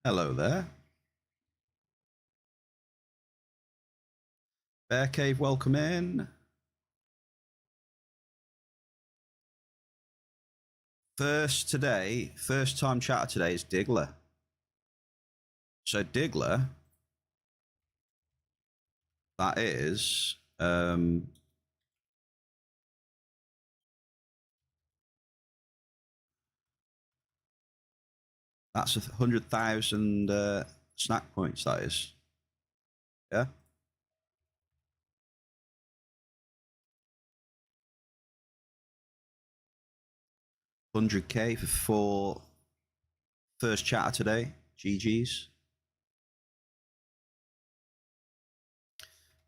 Hello there. Bear Cave, welcome in. First time chatter today is Diggler. So Diggler, that is, that's 100,000 snack points, that is. Yeah. 100K for first chatter today. GG's.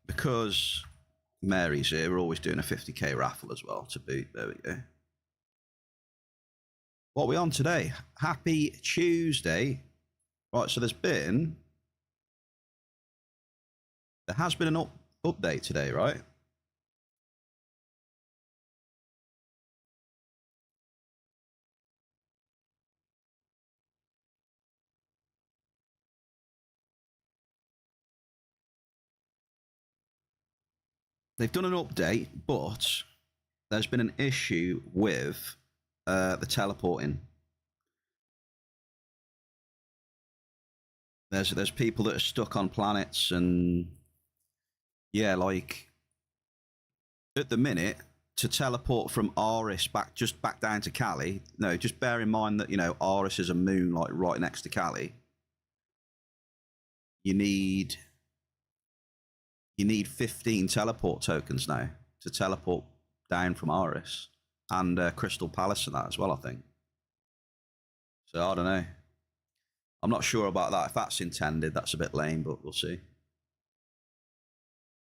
Because Mary's here, we're always doing a 50K raffle as well to boot. There we go. What are we on today? Happy Tuesday. Right, so there has been an update today, right? They've done an update, but there's been an issue with the teleporting. There's people that are stuck on planets, and yeah, like at the minute to teleport from Aris back down to Cali. No, just bear in mind that Aris is a moon like right next to Cali. You need 15 teleport tokens now to teleport down from Aris and Crystal Palace and that as well, I think. So I don't know. I'm not sure about that. If that's intended, that's a bit lame, but we'll see.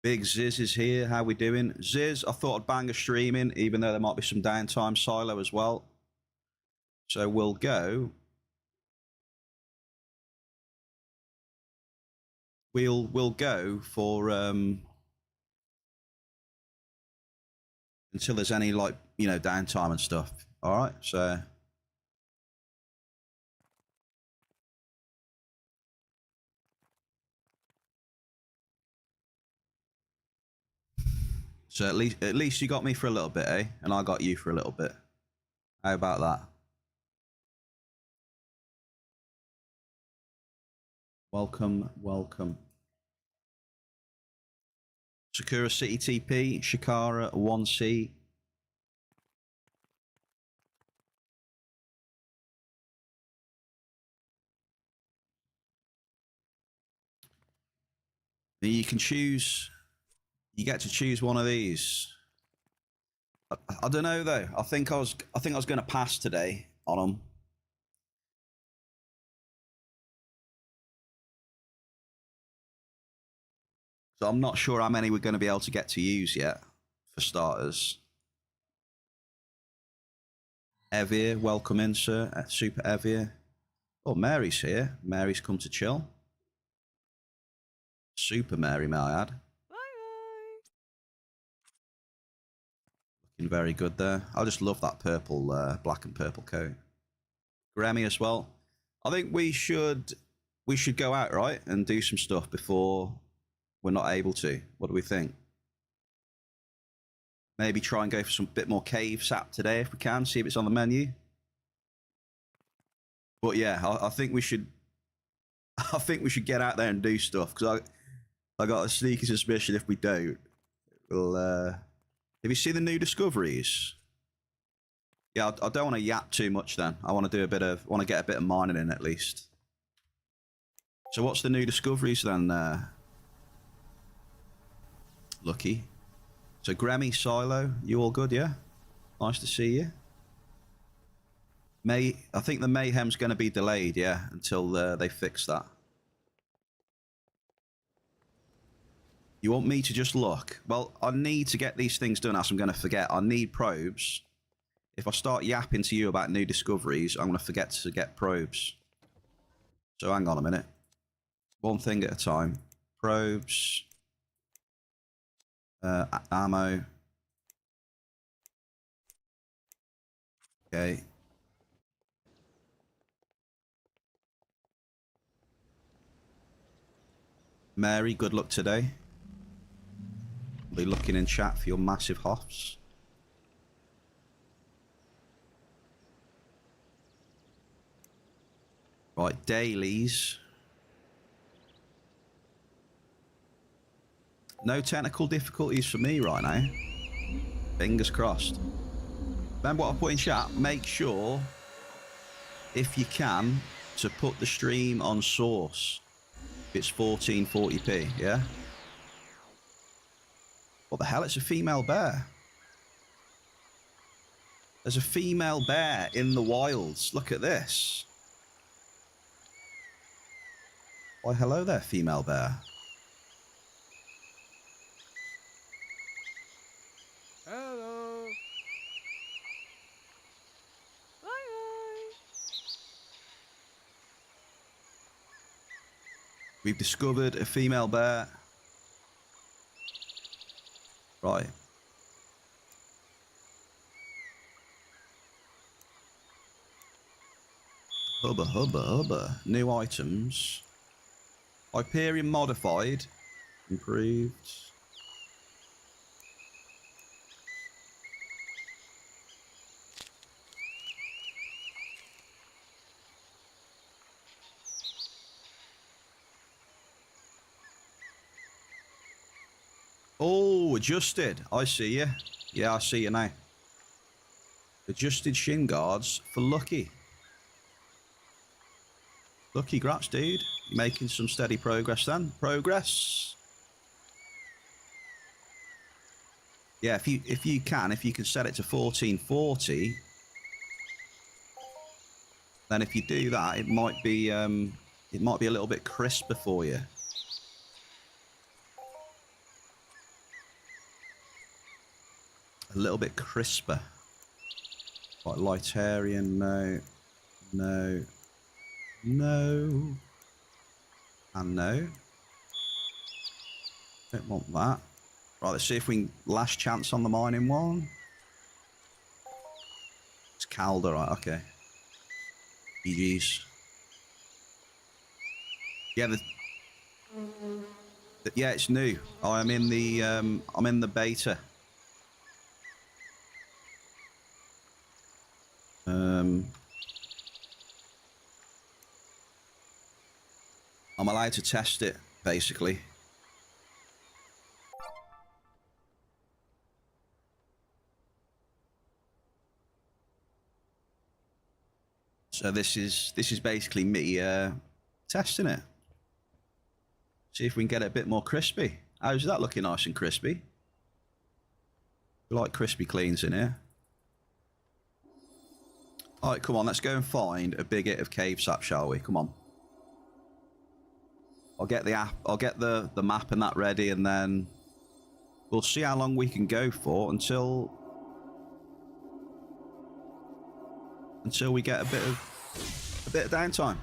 Big Ziz is here. How we doing? Ziz, I thought I'd bang a stream in, even though there might be some downtime. Silo as well. So we'll go. We'll go for until there's any downtime and stuff. All right, so at least you got me for a little bit, eh? And I got you for a little bit. How about that? Welcome, welcome. Sakura City TP, Shikara 1C. You can choose. You get to choose one of these. I don't know though. I think I was going to pass today on them. So I'm not sure how many we're going to be able to get to use yet, for starters. Evir, welcome in, sir. Super Evir. Oh, Mary's here. Mary's come to chill. Super Mary, may I add. Looking very good there. I just love that purple, black and purple coat. Grammy as well. I think we should go out, right, and do some stuff before we're not able to. What do we think? Maybe try and go for some bit more cave sap today if we can. See if it's on the menu. But yeah, I think we should. I think we should get out there and do stuff because I got a sneaky suspicion if we don't, we'll. Have you seen the new discoveries? Yeah, I don't want to yap too much. Then I want to do want to get a bit of mining in at least. So what's the new discoveries then? Lucky. So Grammy, Silo, you all good? Yeah. Nice to see you. I think the mayhem's going to be delayed, yeah, until they fix that. You want me to just look? Well, I need to get these things done, as I'm going to forget. I need probes. If I start yapping to you about new discoveries, I'm going to forget to get probes. So hang on a minute. One thing at a time. Probes. Ammo. Okay. Mary, good luck today. I'll be looking in chat for your massive hoffs. Right, dailies. No technical difficulties for me right now. Fingers crossed. Remember what I put in chat? Make sure, if you can, to put the stream on source. It's 1440p, yeah? What the hell? It's a female bear. There's a female bear in the wilds. Look at this. Why, hello there, female bear. Hello. Bye. We've discovered a female bear. Right. Hubba, hubba, hubba. New items. Hyperion modified. Improved. Oh, adjusted. I see you. Yeah, I see you now. Adjusted shin guards for Lucky. Lucky, grats, dude. You're making some steady progress then. Progress. Yeah, if you can set it to 1440, then if you do that, it might be a little bit crisper for you. A little bit crisper. Like Lightarian, no, no, no, and no. Don't want that. Right, let's see if we can last chance on the mining one. It's Calder, right? Okay. GG's. Yeah, yeah, it's new. I'm in the beta. I'm allowed to test it, basically. So this is basically me testing it. See if we can get it a bit more crispy. How's that looking nice and crispy? We like crispy cleans in here. All right, come on, let's go and find a big hit of cave sap, shall we? Come on. I'll get the app, I'll get the map and that ready, and then we'll see how long we can go for until we get a bit of downtime.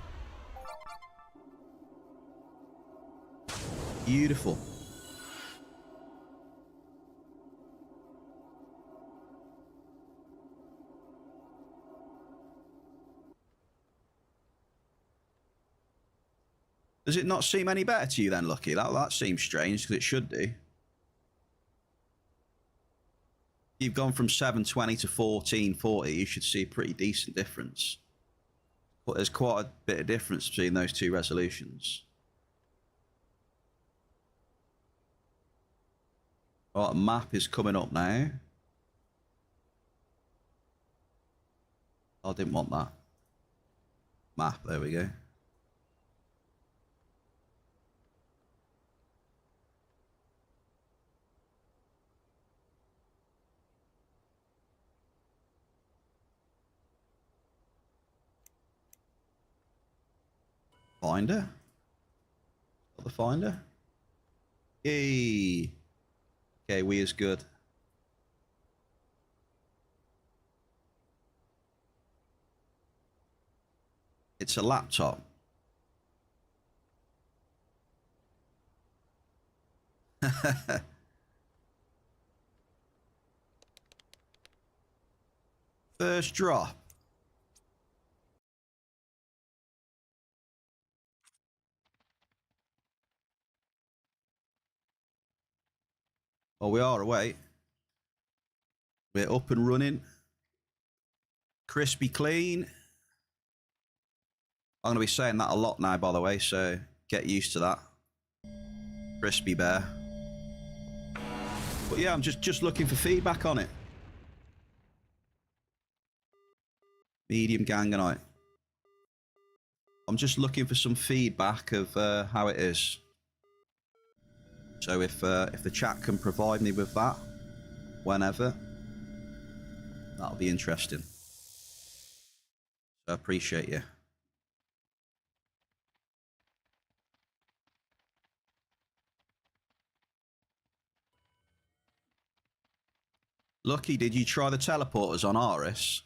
Beautiful. Does it not seem any better to you then, Lucky? That seems strange, because it should do. You've gone from 720 to 1440. You should see a pretty decent difference. But there's quite a bit of difference between those two resolutions. Right, map is coming up now. I didn't want that. Map, there we go. Finder? Got the finder? Yay! Okay, we is good. It's a laptop. First drop. Well, we are away. We're up and running. Crispy clean. I'm going to be saying that a lot now, by the way, so get used to that. Crispy bear. But yeah, I'm just looking for feedback on it. Medium ganganite. I'm just looking for some feedback of how it is. So if the chat can provide me with that, whenever, that'll be interesting. So I appreciate you. Lucky, did you try the teleporters on Aris?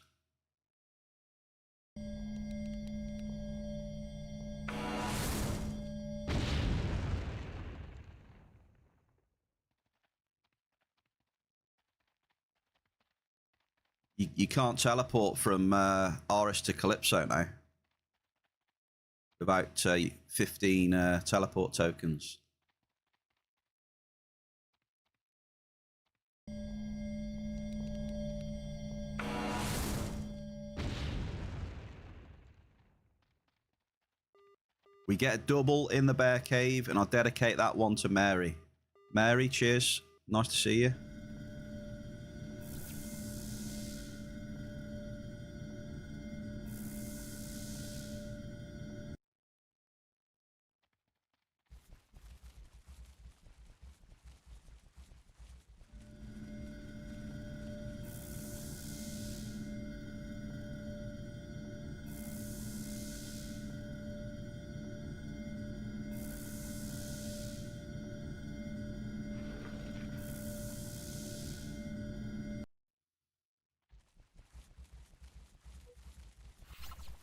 You can't teleport from Aris to Calypso now. Without 15 teleport tokens. We get a double in the bear cave, and I'll dedicate that one to Mary. Mary, cheers. Nice to see you.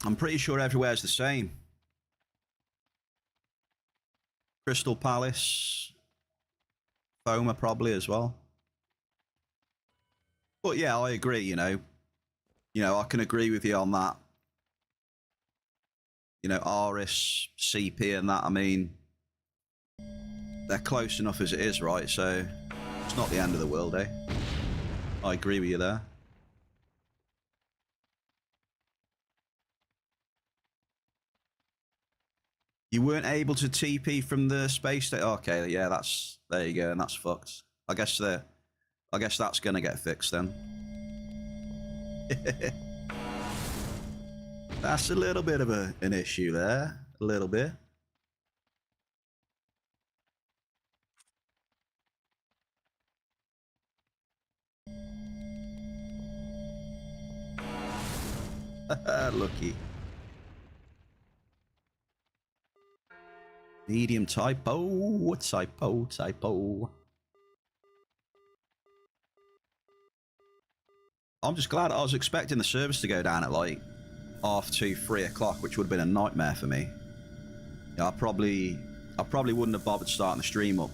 I'm pretty sure everywhere's the same. Crystal Palace, Foma probably as well. But yeah, I agree, you know, I can agree with you on that. You know, Aris, CP and that, I mean, they're close enough as it is, right? So it's not the end of the world, eh? I agree with you there. You weren't able to TP from the space station. Okay, yeah, there you go, and that's fucked. I guess that's gonna get fixed then. That's a little bit of an issue there, a little bit. Lucky. Medium typo. I'm just glad. I was expecting the service to go down at like 2:30, 3 o'clock, which would have been a nightmare for me. Yeah, I probably wouldn't have bothered starting the stream up.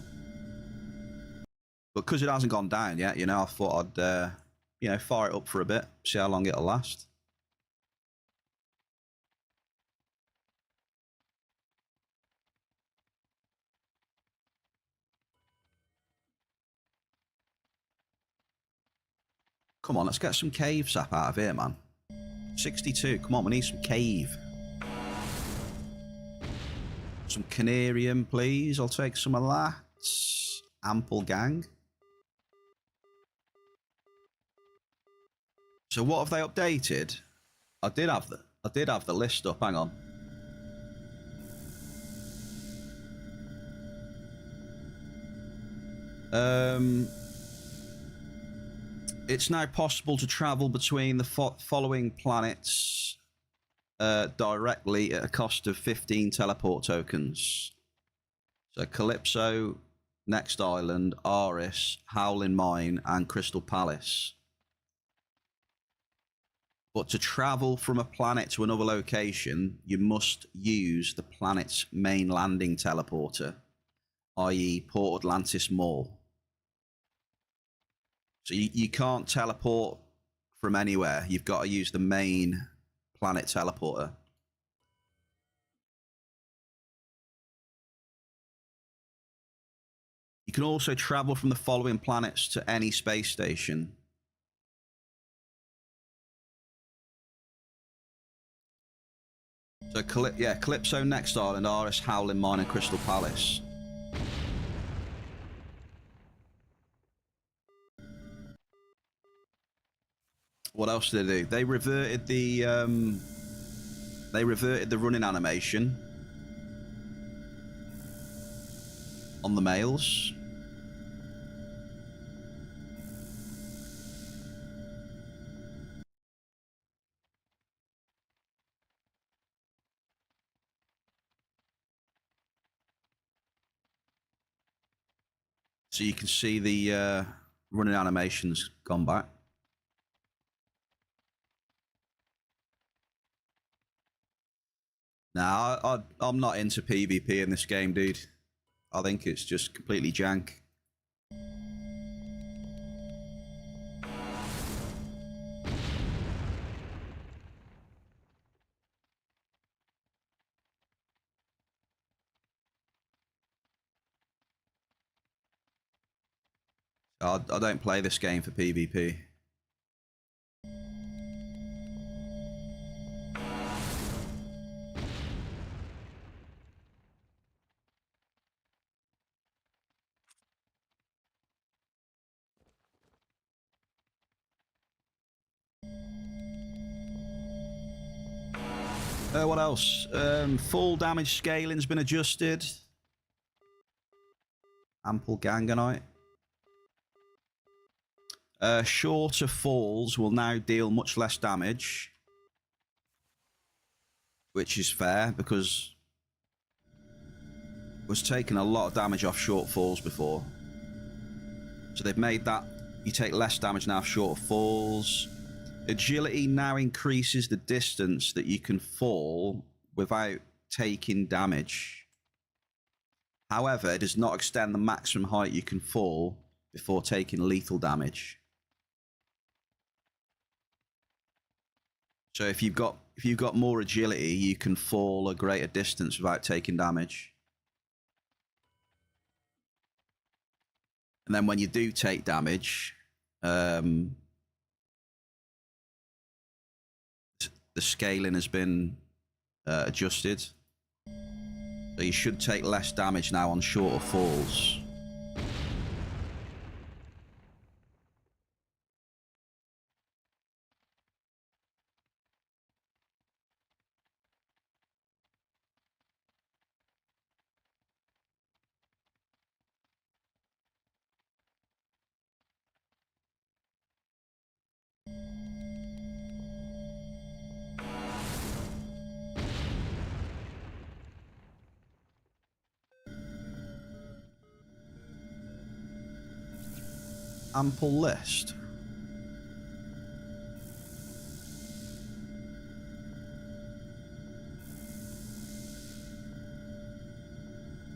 But because it hasn't gone down yet, you know, I thought I'd, fire it up for a bit, see how long it'll last. Come on, let's get some cave sap out of here, man. 62, come on, we need some cave. Some canarium, please. I'll take some of that. Ample gang. So what have they updated? I did have the list up, hang on. It's now possible to travel between the following planets directly at a cost of 15 teleport tokens. So Calypso, Next Island, Aris, Howling Mine, and Crystal Palace. But to travel from a planet to another location, you must use the planet's main landing teleporter, i.e. Port Atlantis Mall. So you can't teleport from anywhere. You've got to use the main planet teleporter. You You can also travel from the following planets to any space station. So, Calypso, Next Island, RS, Howling Mine, and Crystal Palace. What else did they do? They reverted the running animation on the males. So you can see the running animations gone back. Nah, I'm not into PvP in this game, dude. I think it's just completely jank. I don't play this game for PvP. What else? Full damage scaling's been adjusted. Ample Ganganite. Shorter falls will now deal much less damage, which is fair because I was taking a lot of damage off short falls before. So they've made that you take less damage now off shorter falls. Agility now increases the distance that you can fall without taking damage. However, it does not extend the maximum height you can fall before taking lethal damage. So if you've got more agility, you can fall a greater distance without taking damage. And then when you do take damage, the scaling has been adjusted. So you should take less damage now on shorter falls. Ample list.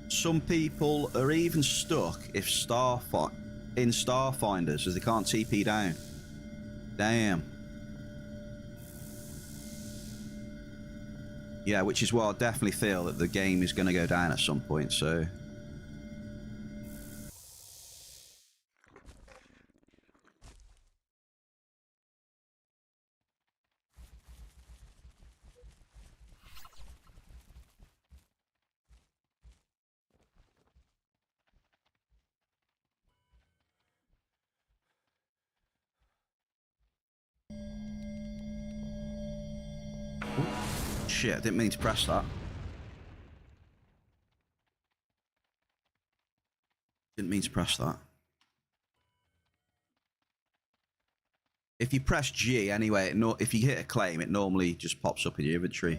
Some people are even stuck in Starfinders as they can't TP down. Damn. Yeah, which is why I definitely feel that the game is going to go down at some point, so... Shit, I didn't mean to press that. Didn't mean to press that. If you press G anyway, if you hit a claim, it normally just pops up in your inventory.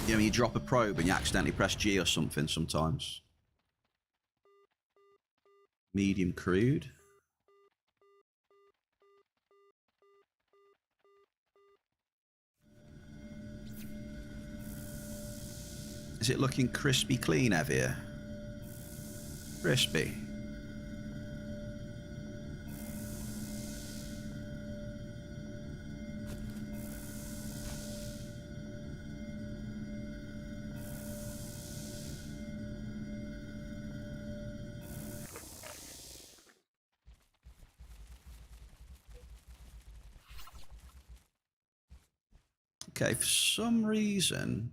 You know, you drop a probe and you accidentally press G or something sometimes. Medium crude. Is it looking crispy clean, Evia? Crispy. Okay, for some reason,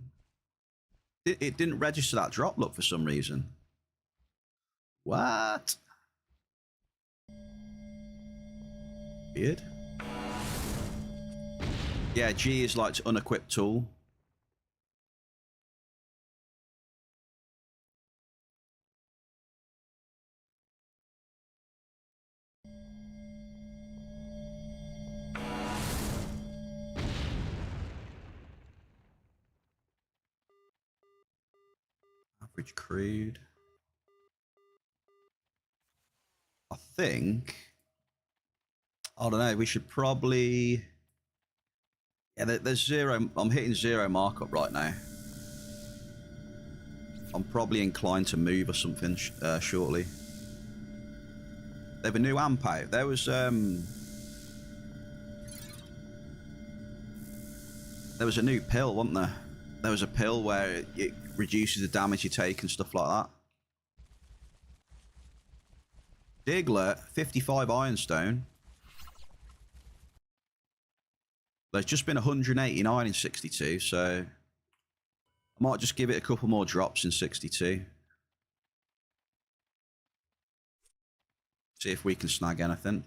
it didn't register that drop look for some reason. What? Weird. Yeah, G is like unequipped tool. Average crude. I think. I don't know. We should probably. Yeah, there's zero. I'm hitting zero markup right now. I'm probably inclined to move or something shortly. They have a new amp out. There was a new pill, wasn't there? There was a pill where it reduces the damage you take and stuff like that. Diglett, 55 ironstone. There's just been 189 in 62, so I might just give it a couple more drops in 62. See if we can snag anything.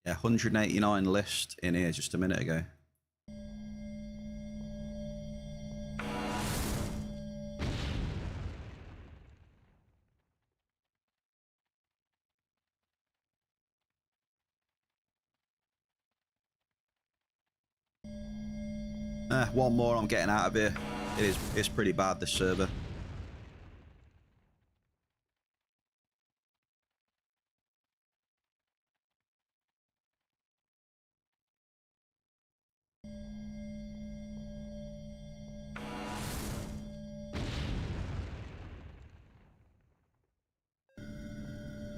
Yeah, 189 list in here just a minute ago. One more I'm getting out of here. It's pretty bad, this server.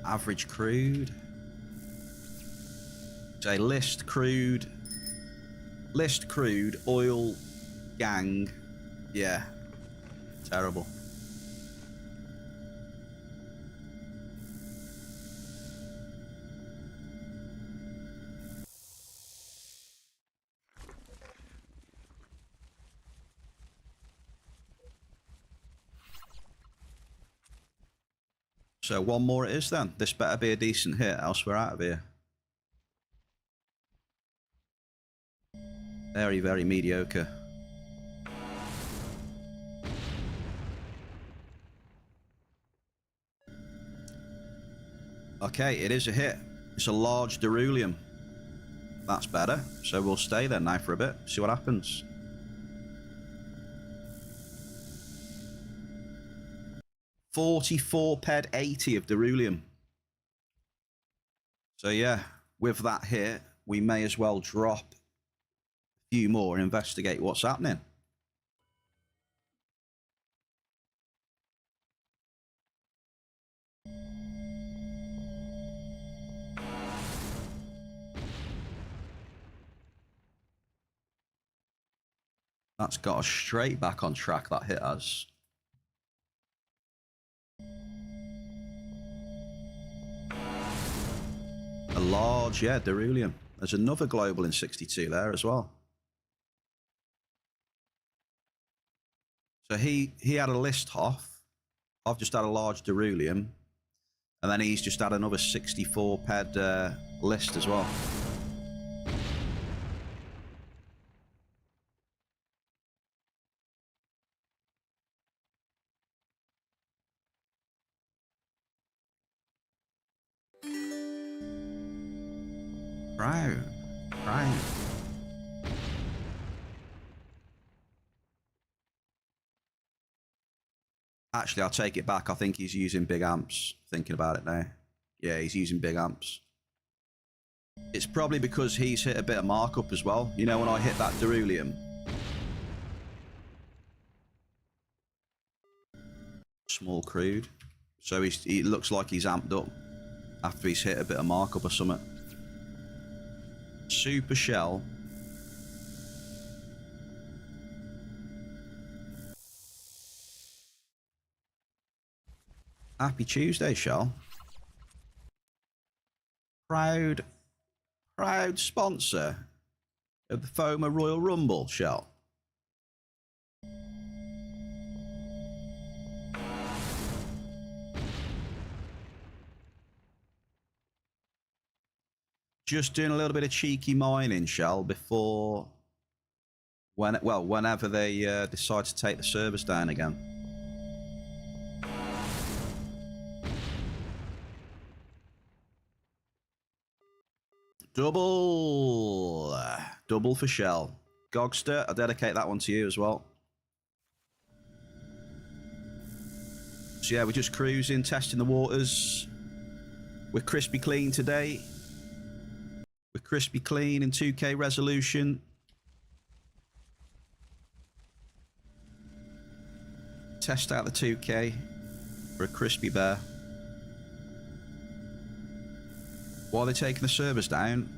Average crude. Say list crude, oil, gang. Yeah, terrible. So one more it is then. This better be a decent hit, else we're out of here. Very, very mediocre. Okay, it is a hit. It's a large Derulium. That's better. So we'll stay there now for a bit, see what happens. $44 ped 80 of Derulium. So yeah, with that hit, we may as well drop a few more and investigate what's happening. That's got us straight back on track, that hit has. A large, yeah, Derulium. There's another global in 62 there as well. So he had a list off. I've just had a large Derulium. And then he's just had another 64 ped list as well. Brown. Actually, I'll take it back. I think he's using big amps. Thinking about it now. Yeah, he's using big amps. It's probably because he's hit a bit of markup as well. You know, when I hit that Derulium. Small crude. So he looks like he's amped up after he's hit a bit of markup or something. Super shell. Happy Tuesday, Shell. Proud sponsor of the FOMA Royal Rumble, Shell. Just doing a little bit of cheeky mining, Shell, before whenever they decide to take the servers down again. Double for Shell. Gogster, I dedicate that one to you as well. So yeah, we're just cruising, testing the waters. We're crispy clean today. We're crispy clean in 2K resolution. Test out the 2K for a crispy bear. Why are they taking the servers down?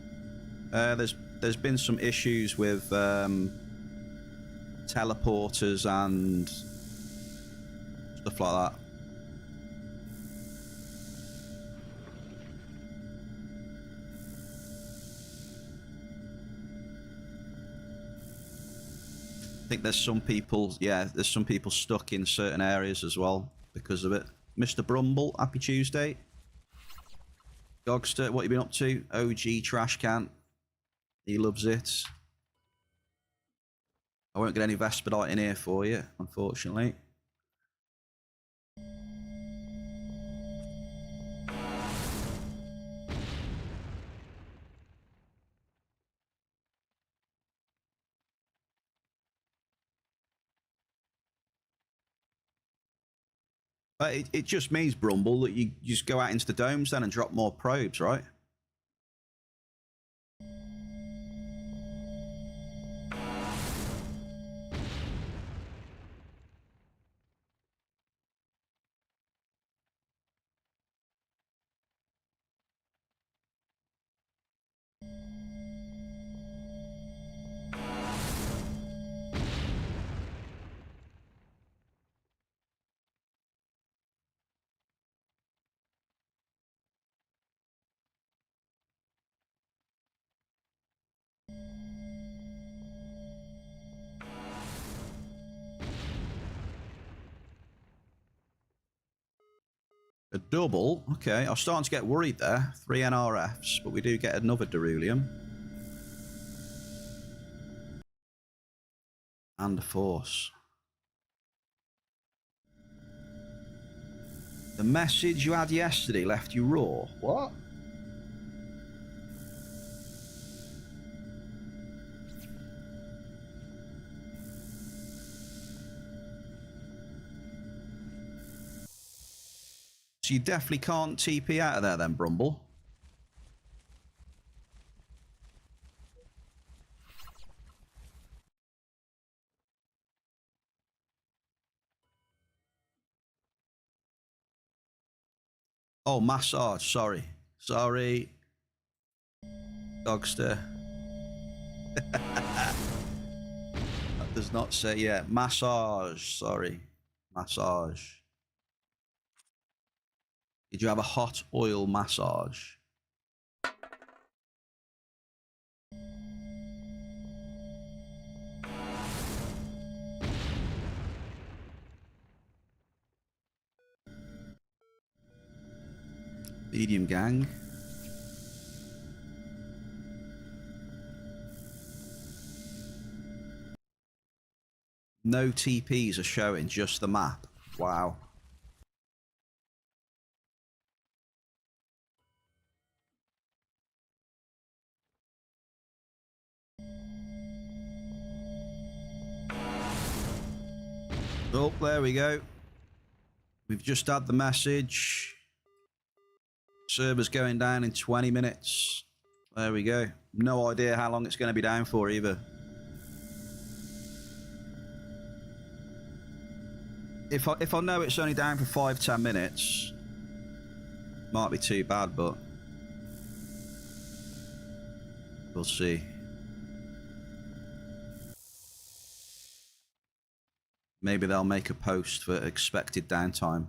There's been some issues with teleporters and stuff like that. I think there's some people, there's some people stuck in certain areas as well because of it. Mr. Brumble, happy Tuesday. Gogster, what you been up to? OG trash can. He loves it. I won't get any Vespidite in here for you, unfortunately. But it just means, Brumble, that you just go out into the domes then and drop more probes, right? A double? Okay, I was starting to get worried there. 3 NRFs, but we do get another Derulium. And a Force. The message you had yesterday left you raw. What? So you definitely can't TP out of there then, Brumble? Oh, massage, sorry. Sorry. Dogster. That does not say, yeah. Massage, sorry. Massage. Did you have a hot oil massage? Medium gang. No TPs are showing, just the map. Wow. Oh, there we go. We've just had the message. Server's going down in 20 minutes. There we go. No idea how long it's going to be down for either. If I know it's only down for 5-10 minutes, might be too bad, but we'll see. Maybe they'll make a post for expected downtime.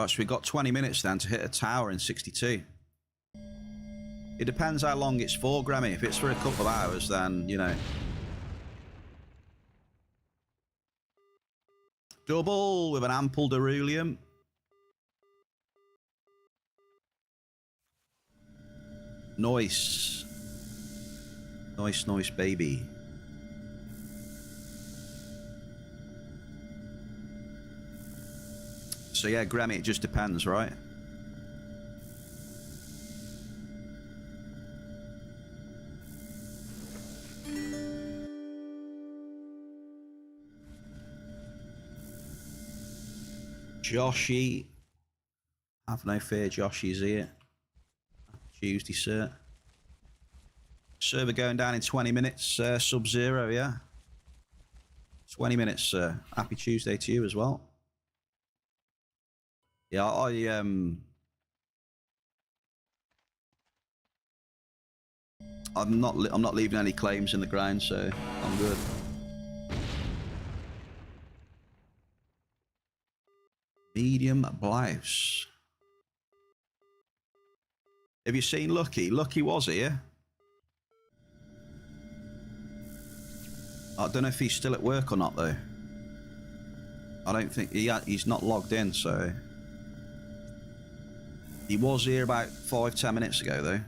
Right, so we've got 20 minutes then to hit a tower in 62. It depends how long it's for, Grammy. If it's for a couple of hours, then, you know. Double with an ample Derulium. Nice. Nice, nice, baby. So yeah, Grammy, it just depends, right? Joshy. Have no fear, Joshy's here. Tuesday, sir. Server going down in 20 minutes, Sub-Zero, yeah? 20 minutes, sir. Happy Tuesday to you as well. Yeah, I'm not leaving any claims in the ground, so I'm good. Medium blouse. Have you seen Lucky? Lucky was here. I don't know if he's still at work or not, though. I don't think he's not logged in, so he was here about 5-10 minutes ago, though.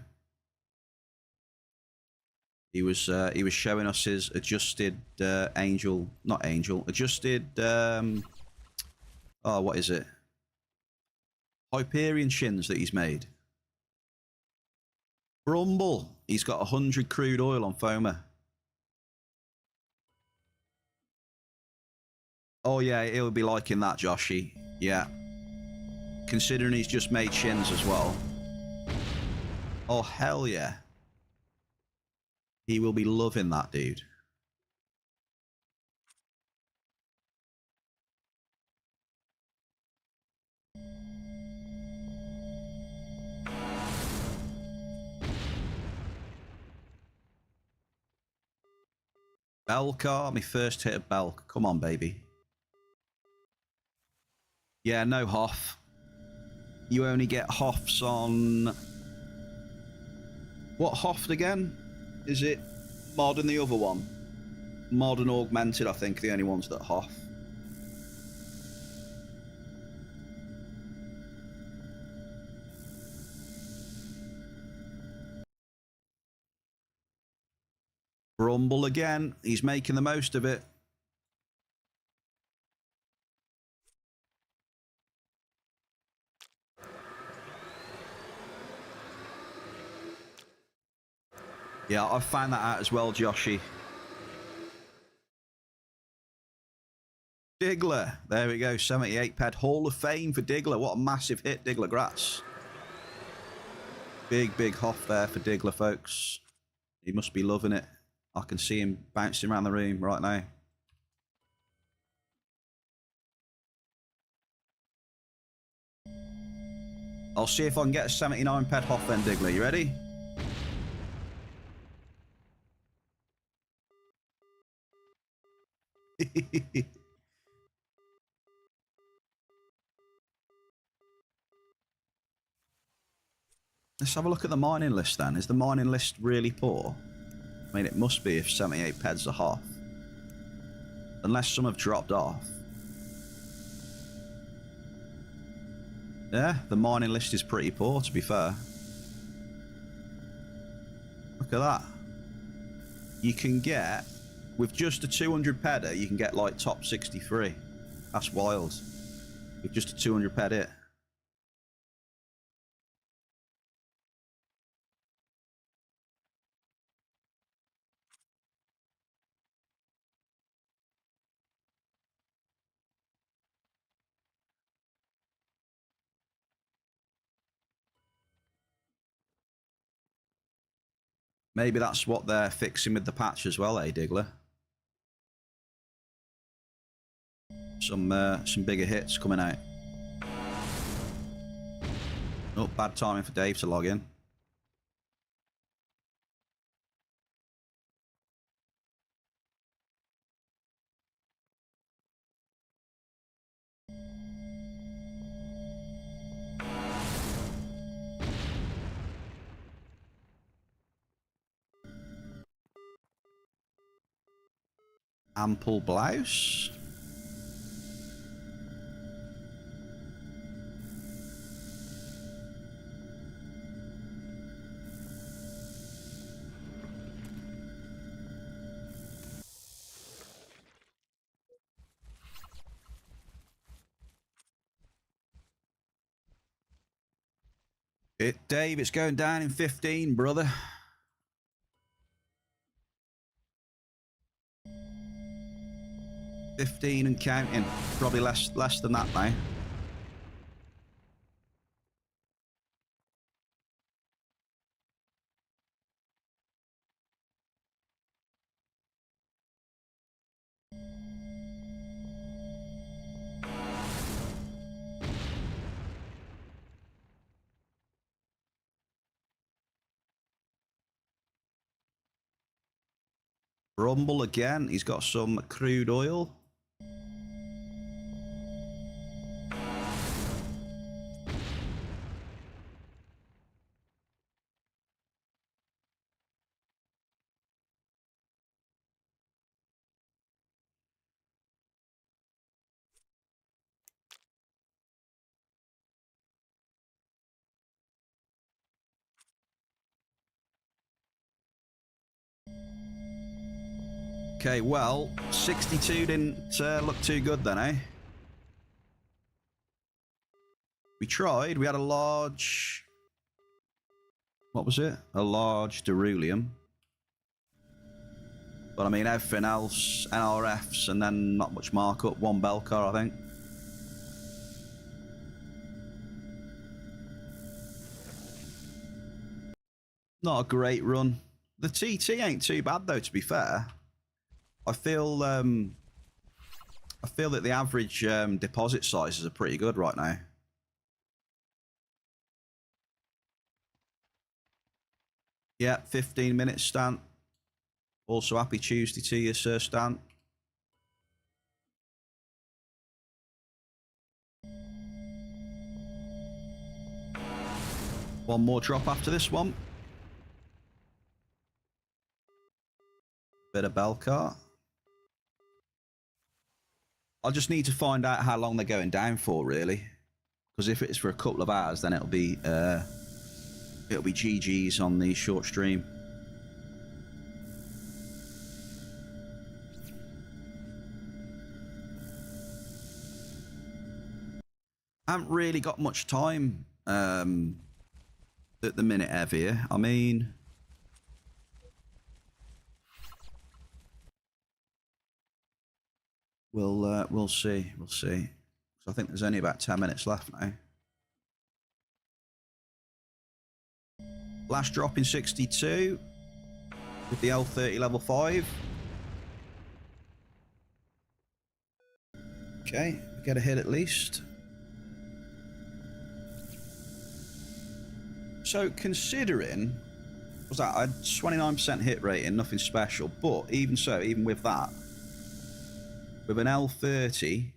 He was showing us his adjusted adjusted oh, what is it? Hyperion shins that he's made. Brumble, he's got 100 crude oil on Foma. Oh yeah, he'll be liking that, Joshy. Yeah. Considering he's just made shins as well. Oh hell yeah. He will be loving that, dude. Belcar, my first hit of Belk. Come on, baby. Yeah, no Hoff. You only get Hoffs on... What Hoff again? Is it Mod and the other one? Mod and Augmented, I think, are the only ones that Hoff. Brumble again. He's making the most of it. Yeah, I've found that out as well, Joshy. Diggler. There we go. 78 ped. Hall of Fame for Diggler. What a massive hit, Diggler. Grats. Big, big Hoff there for Diggler, folks. He must be loving it. I can see him bouncing around the room right now. I'll see if I can get a 79 ped Hoff then, Diggler. You ready? Let's have a look at the mining list then. Is the mining list really poor? I mean, it must be if 78 peds are Hoff. Unless some have dropped off. Yeah, the mining list is pretty poor, to be fair. Look at that. You can get, with just a 200 pedder, you can get like top 63. That's wild. With just a 200 ped hit. Maybe that's what they're fixing with the patch as well, eh, Diggler? Some bigger hits coming out. Oh, bad timing for Dave to log in. Ample blouse. Dave, it's going down in 15, brother. 15 and counting. Probably less than that now. Rumble again. He's got some crude oil. Okay, well, 62 didn't look too good then, eh? We tried. We had a large... What was it? A large Derulium. But I mean, everything else, NRFs, and then not much markup. One Belcar, I think. Not a great run. The TT ain't too bad, though, to be fair. I feel that the average deposit sizes are pretty good right now. Yeah, 15 minutes, Stan. Also, happy Tuesday to you, Sir Stan. One more drop after this one. Bit of Belcar. I just need to find out how long they're going down for, really. Because if it's for a couple of hours, then it'll be GG's on the short stream. I haven't really got much time at the minute, Ev, here. I mean... We'll see. We'll see. So I think there's only about 10 minutes left now. Last drop in 62 with the L30 level 5. Okay, get a hit at least. So considering, was that I had 29% hit rating, nothing special, but even so, even with that, with an L30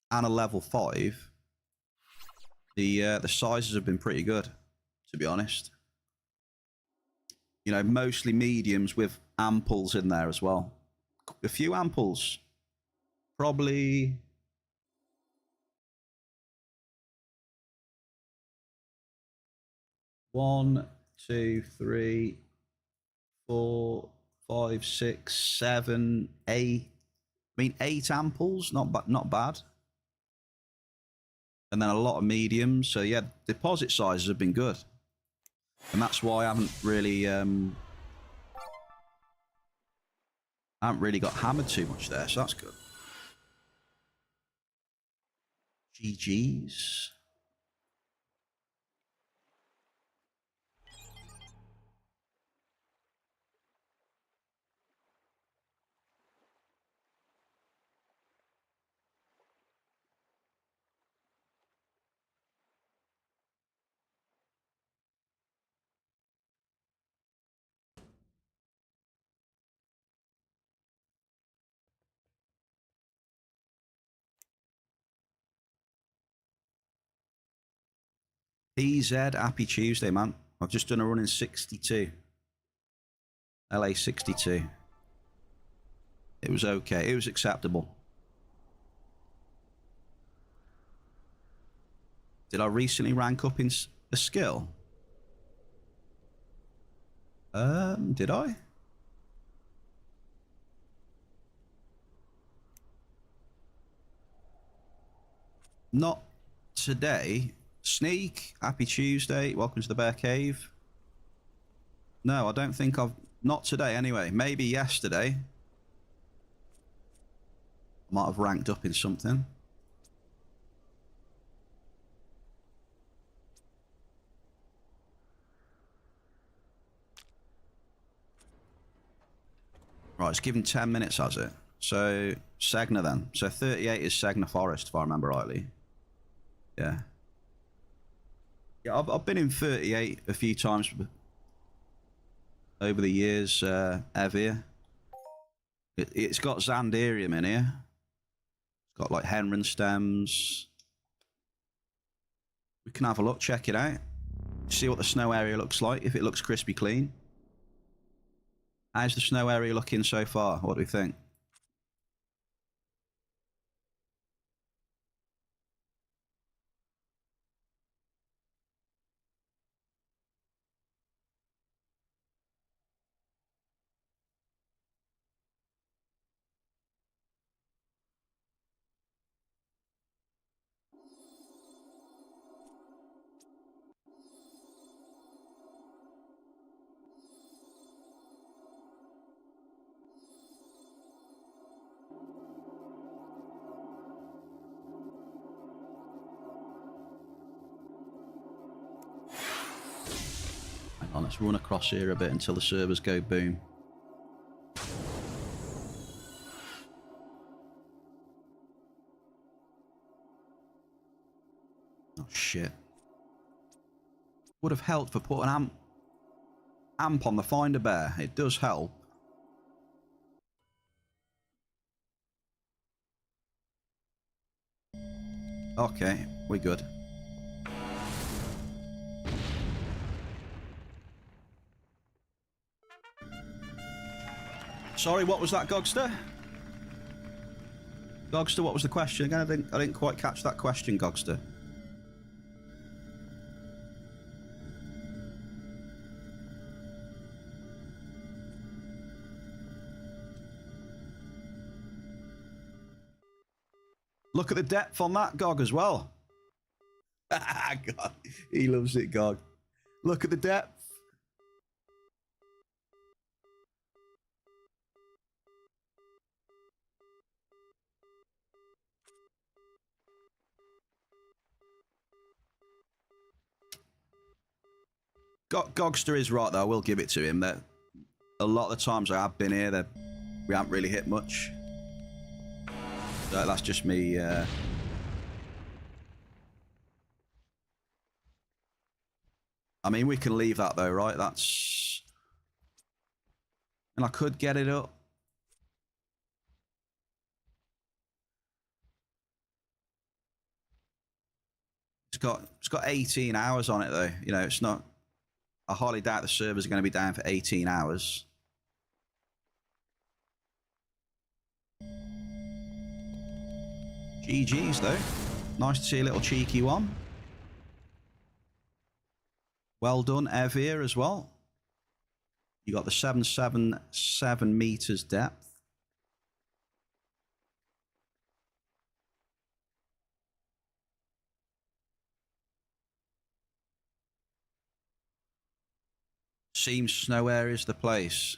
and a level 5, the sizes have been pretty good, to be honest. You know, mostly mediums with amples in there as well. A few amples. Probably... One, two, three, 4, 5, 6, 7, 8. I mean, 8 amples, not bad. And then a lot of mediums. So yeah, deposit sizes have been good, and that's why I haven't really got hammered too much there. So that's good. GG's. PZ, happy Tuesday, man. I've just done a run in 62. LA 62. It was okay. It was acceptable. Did I recently rank up in a skill? Did I? Not today. Sneak, happy Tuesday. Welcome to the Bear Cave. No, I don't think I've... Not today, anyway. Maybe yesterday. I might have ranked up in something. Right, it's given 10 minutes, has it? So, Segna then. So 38 is Segna Forest, if I remember rightly. Yeah. Yeah, I've been in 38 a few times over the years, Evir. It's got Xanderium in here. It's got like Henron stems. We can have a look, check it out. See what the snow area looks like, if it looks crispy clean. How's the snow area looking so far? What do we think? Hang on, let's run across here a bit until the servers go boom. Oh shit. Would have helped for putting amp on the Finder Bear. It does help. Okay, we're good. Sorry, what was that, Gogster? Gogster, what was the question again? I didn't quite catch that question, Gogster. Look at the depth on that, Gog, as well. God, he loves it, Gog. Look at the depth. Gogster is right, though. I will give it to him. That a lot of the times I have been here, we haven't really hit much. So that's just me. I mean, we can leave that though, right? That's... And I could get it up. It's got 18 hours on it though. You know, it's not... I highly doubt the servers are going to be down for 18 hours. GG's though. Nice to see a little cheeky one. Well done, Evir, as well. You got the 777 meters depth. Seems snow area is the place.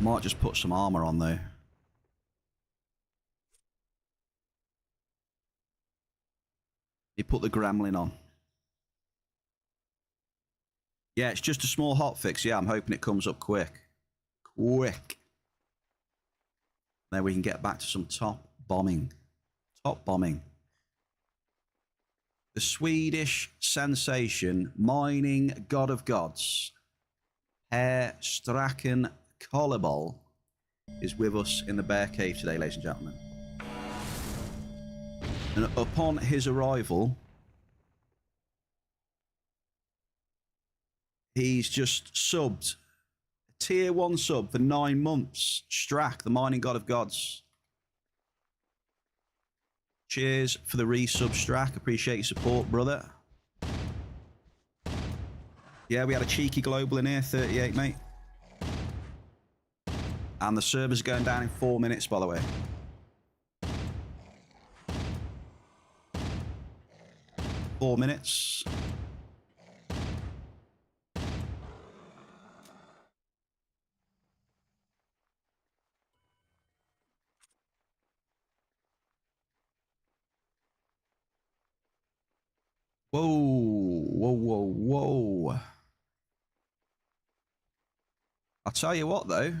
Might just put some armor on though. You put the gremlin on. Yeah, it's just a small hotfix. Yeah, I'm hoping it comes up quick. Quick. Then we can get back to some top bombing. Top bombing. The Swedish sensation, mining god of gods, Herr Straken Kollebol, is with us in the Bear Cave today, ladies and gentlemen. And upon his arrival, He's just subbed. Tier 1 sub for 9 months. Strack, the mining god of gods. Cheers for the resub, Strack. Appreciate your support, brother. Yeah, we had a cheeky global in here, 38, mate. And the server's going down in 4 minutes, by the way. Four minutes. Whoa, whoa, whoa, whoa. I'll tell you what, though.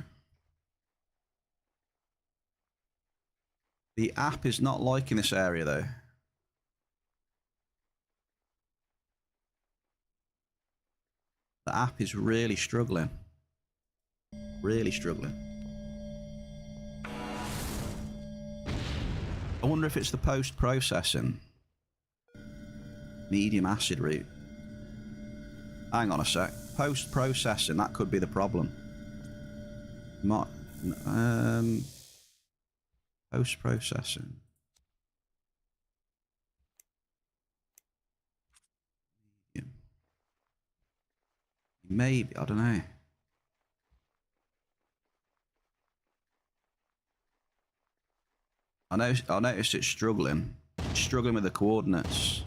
The app is not liking this area, though. The app is really struggling. Really struggling. I wonder if it's the post-processing. Medium acid route. Hang on a sec. Post-processing, that could be the problem. Post-processing. Maybe, I don't know. I noticed it's struggling. It's struggling with the coordinates.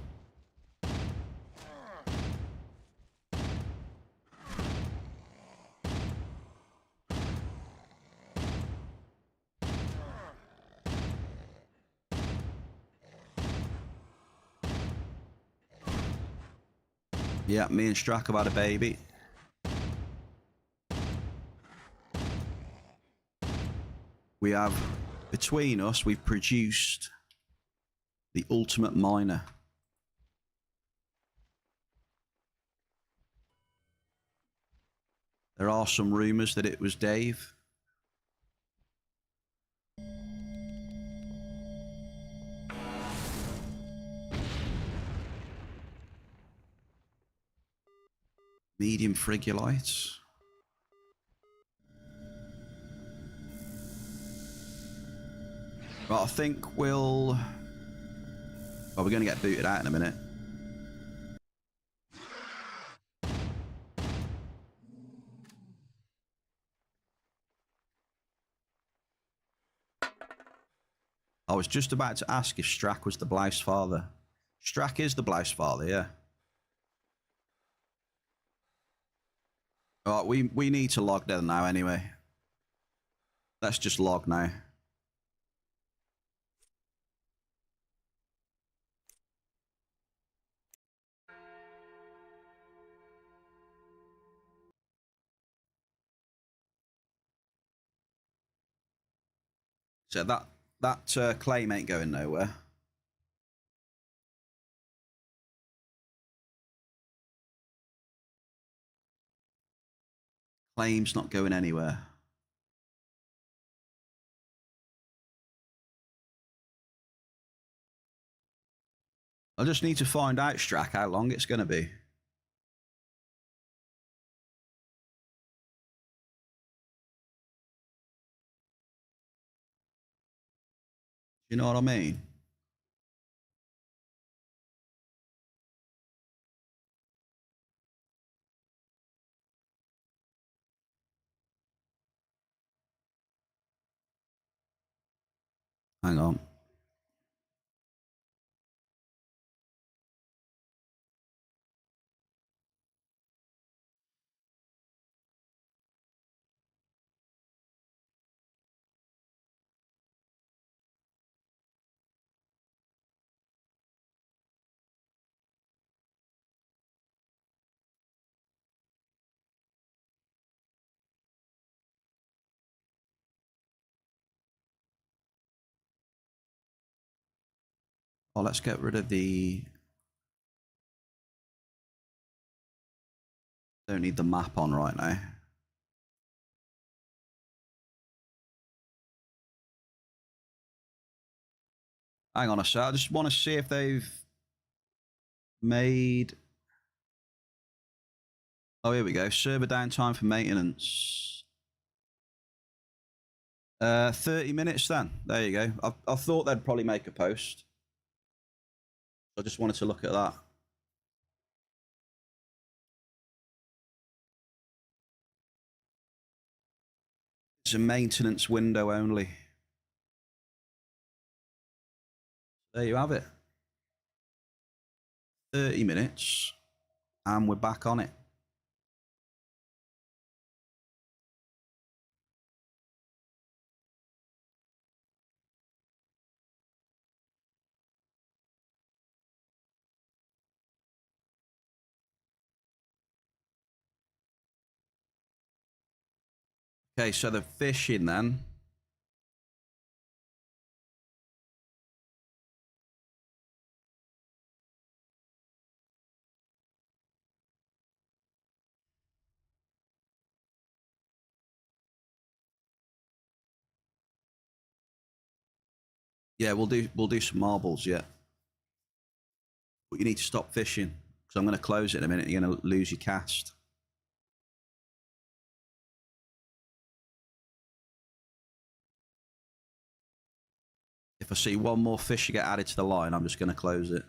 Yeah, me and Strack have had a baby. We have, between us, we've produced the ultimate miner. There are some rumors that it was Dave. Medium frigolites. But I think we'll... Well, we're going to get booted out in a minute. I was just about to ask if Strack was the Blouse father. Strack is the Blouse father, yeah. All right, we need to log there now anyway. Let's just log now. So that claim ain't going nowhere. Claim's not going anywhere. I just need to find out, Strack, how long it's going to be. You know what I mean? Hang on. Oh, let's get rid of the... Don't need the map on right now. Hang on a sec. I just want to see if they've made... Oh, here we go. Server downtime for maintenance. 30 minutes then. There you go. I thought they'd probably make a post. I just wanted to look at that. It's a maintenance window only. There you have it. 30 minutes and we're back on it. Okay, so the fishing then. Yeah, we'll do some marbles, yeah. But you need to stop fishing because I'm going to close it in a minute. You're going to lose your cast. If I see one more fish get added to the line, I'm just going to close it.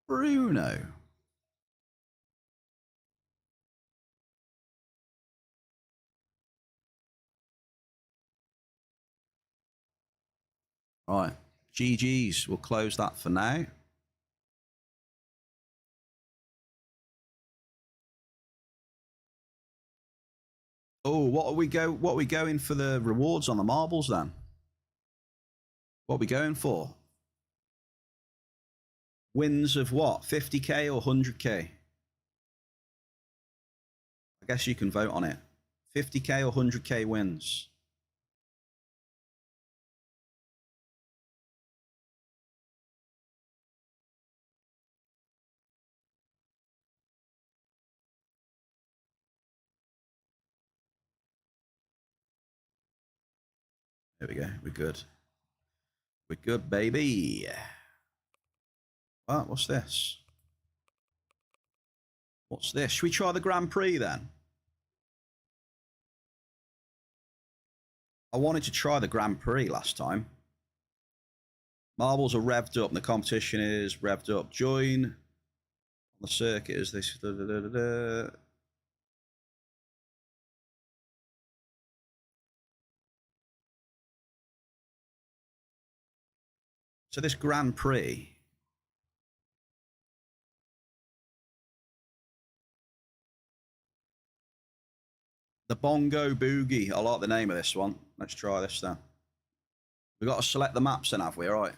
Bruno. All right. GG's. We'll close that for now. Oh, what are we going for the rewards on the marbles then? What are we going for? Wins of what? 50k or 100k? I guess you can vote on it. 50k or 100k wins. There we go. We're good. We're good, baby. What? What's this? What's this? Should we try the Grand Prix then? I wanted to try the Grand Prix last time. Marbles are revved up and the competition is revved up. Join on the circuit is this. So this Grand Prix. The Bongo Boogie. I like the name of this one. Let's try this then. We've got to select the maps then, have we? All right.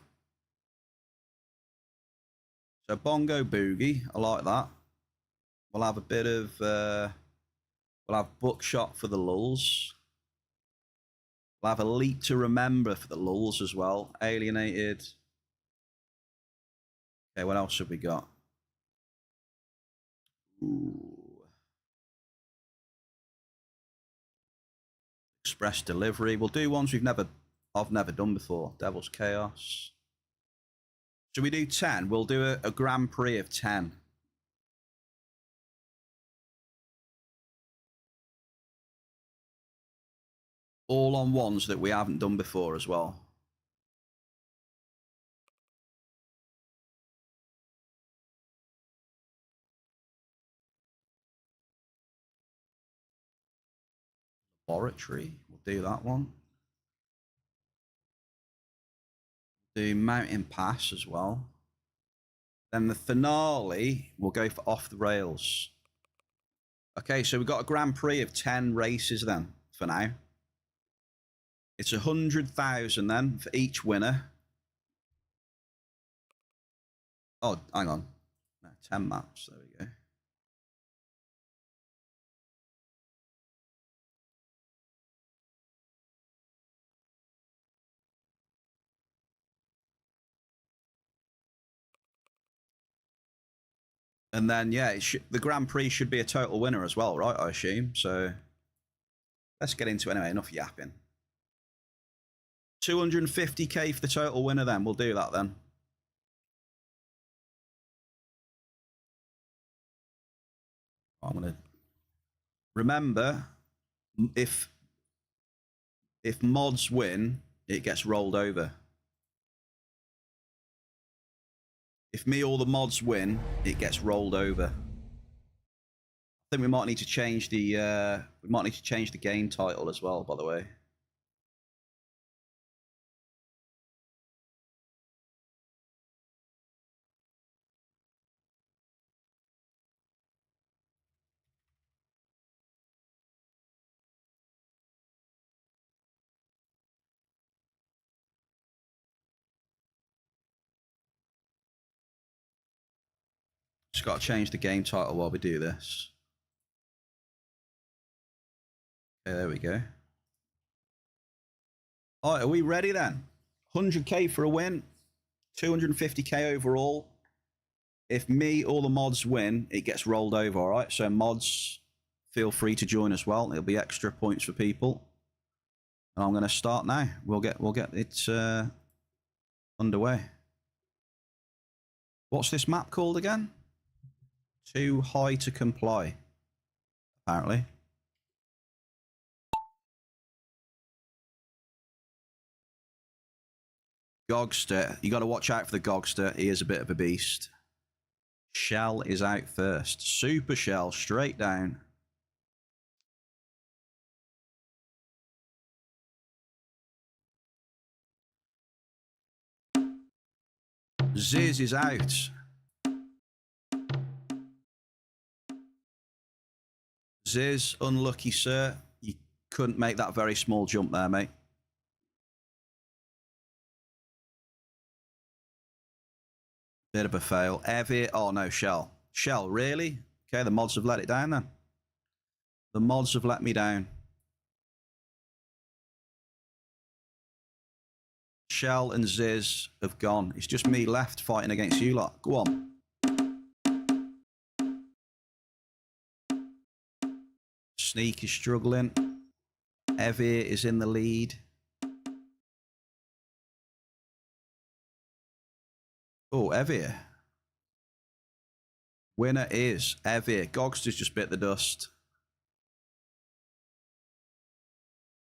So Bongo Boogie. I like that. We'll have a bit of... we'll have Bookshot for the lulls. We'll have a Leap to Remember for the lulls as well. Alienated. Okay, what else have we got? Ooh. Express Delivery. We'll do ones I've never done before. Devil's Chaos. Should we do 10? We'll do a Grand Prix of 10. All on ones that we haven't done before as well. Laboratory. We'll do that one. Do Mountain Pass as well. Then the finale, we'll go for Off the Rails. Okay, so we've got a Grand Prix of 10 races then, for now. It's 100,000 then for each winner. Oh, hang on. No, 10 maps. There we go. And then, yeah, the Grand Prix should be a total winner as well, right? I assume. So let's get into it anyway. Enough yapping. 250k for the total winner then. We'll do that then. I'm going to... Remember, if mods win, it gets rolled over. If me or the mods win, it gets rolled over. I think we might need to change the game title as well, by the way. Just got to change the game title while we do this. Okay, there we go. All right, are we ready then? 100k for a win, 250k overall. If me or the mods win, it gets rolled over, all right? So mods, feel free to join as well. It'll be extra points for people. And I'm going to start now. We'll get it underway. What's this map called again? Too high to comply, apparently. Gogster, you got to watch out for the Gogster. He is a bit of a beast. Shell is out first. Super Shell, straight down. Ziz is out. Ziz, unlucky, sir. You couldn't make that very small jump there, mate. Bit of a fail. Evie, oh no, Shell. Shell, really? Okay, the mods have let it down then. The mods have let me down. Shell and Ziz have gone. It's just me left fighting against you lot. Go on. Sneak is struggling. Evie is in the lead. Oh, Evie. Winner is Evie. Gogster's just bit the dust.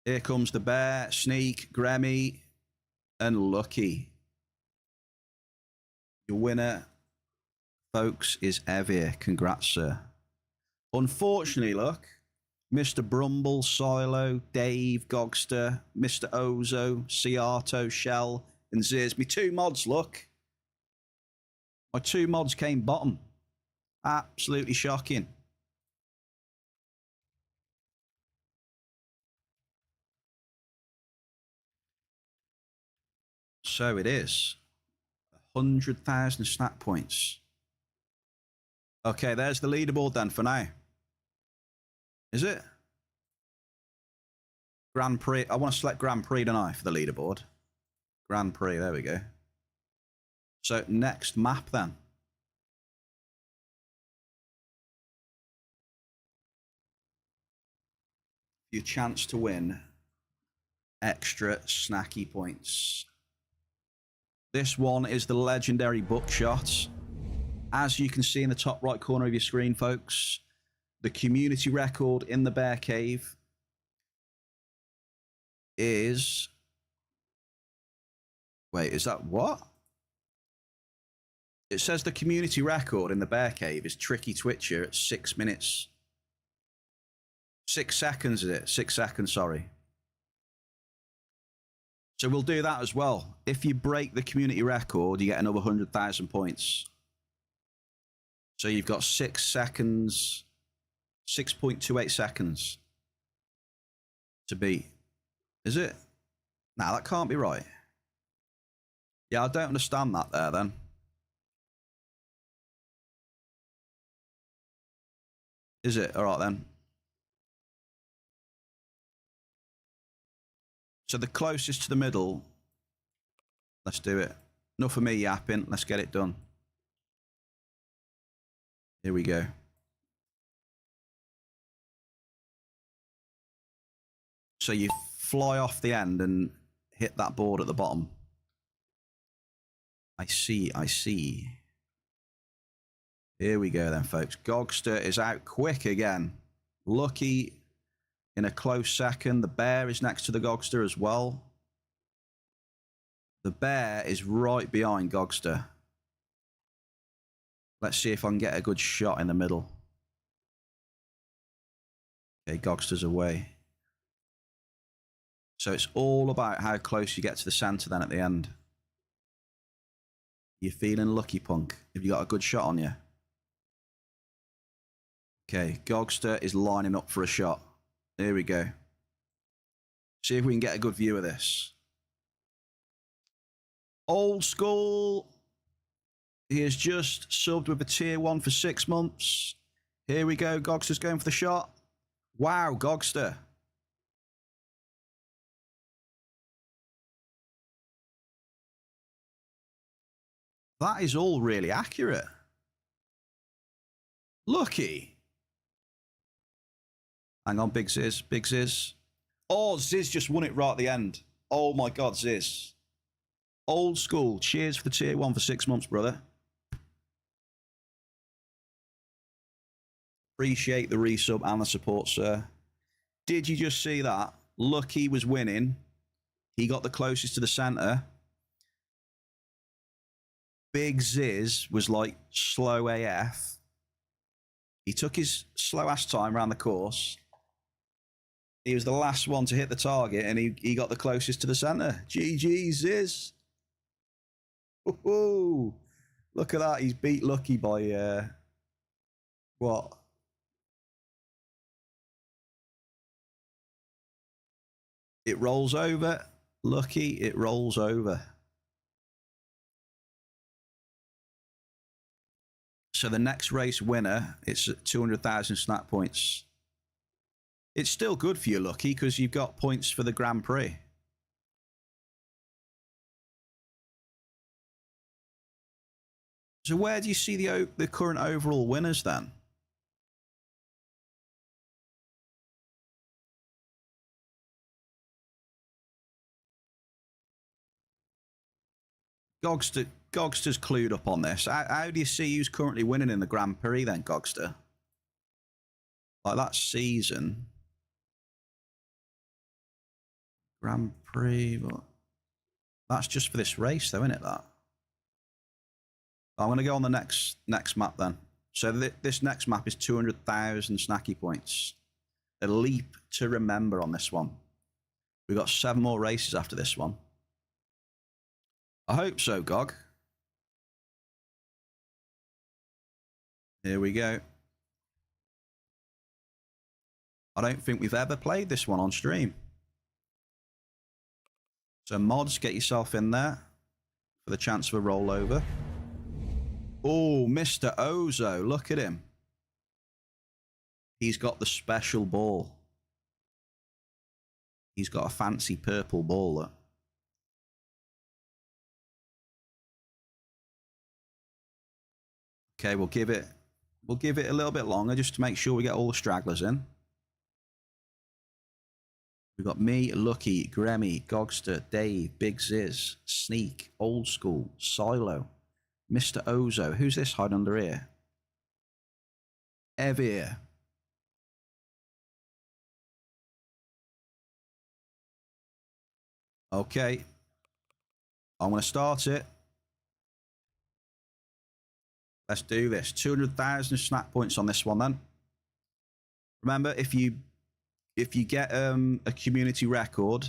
Here comes the bear, Sneak, Grammy, and Lucky. Your winner, folks, is Evie. Congrats, sir. Unfortunately, look, Mr. Brumble, Silo, Dave, Gogster, Mr. Ozo, Ciato, Shell, and Ziz. My two mods, look. My two mods came bottom. Absolutely shocking. So it is. 100,000 snap points. Okay, there's the leaderboard then for now. Is it? Grand Prix. I want to select Grand Prix, don't I, for the leaderboard? Grand Prix, there we go. So next map then. Your chance to win extra snacky points. This one is the legendary buckshot. As you can see in the top right corner of your screen, folks, the community record in the bear cave is... Wait, is that what? It says the community record in the bear cave is Tricky Twitcher at 6 minutes. 6 seconds, is it? 6 seconds, sorry. So we'll do that as well. If you break the community record, you get another 100,000 points. So you've got 6 seconds, 6.28 seconds to beat. Is it? Nah, that can't be right. Yeah, I don't understand that there then. Is it? All right then. So the closest to the middle, let's do it. Enough of me yapping, let's get it done. Here we go. So you fly off the end and hit that board at the bottom. I see, I see. Here we go then, folks. Gogster is out quick again. Lucky in a close second. The bear is next to the Gogster as well. The bear is right behind Gogster. Let's see if I can get a good shot in the middle. Okay, Gogster's away. So it's all about how close you get to the center then at the end. You're feeling lucky, punk. Have you got a good shot on you? Okay, Gogster is lining up for a shot. Here we go. See if we can get a good view of this. Old school. He has just subbed with a tier 1 for 6 months. Here we go. Gogster's going for the shot. Wow, Gogster. That is all really accurate. Lucky. Hang on, Big Ziz, Big Ziz. Oh, Ziz just won it right at the end. Oh my God, Ziz. Old school. Cheers for the tier 1 for 6 months, brother. Appreciate the resub and the support, sir. Did you just see that? Lucky was winning. He got the closest to the center. Big Ziz was like slow AF. He took his slow ass time around the course. He was the last one to hit the target, and he got the closest to the center. GG, Ziz. Woohoo! Look at that. He's beat Lucky by, what? It rolls over. Lucky, it rolls over. So the next race winner, it's at 200,000 snack points. It's still good for you, Lucky, because you've got points for the Grand Prix. So where do you see the current overall winners then? Gogster's clued up on this. How do you see who's currently winning in the Grand Prix then, Gogster? Like that season. Grand Prix, but that's just for this race though, isn't it, that? I'm going to go on the next map then. So this next map is 200,000 snacky points. A leap to remember on this one. We've got 7 more races after this one. I hope so, Gog. Here we go. I don't think we've ever played this one on stream. So mods, get yourself in there for the chance of a rollover. Oh, Mr. Ozo, look at him. He's got the special ball. He's got a fancy purple ball, look. Okay, we'll give it a little bit longer just to make sure we get all the stragglers in. We've got me, Lucky, Gremmy, Gogster, Dave, Big Ziz, Sneak, Old School, Silo, Mr. Ozo. Who's this hiding under here? Evir. Okay. I'm going to start it. Let's do this. 200,000 snack points on this one then. Remember, if you get a community record,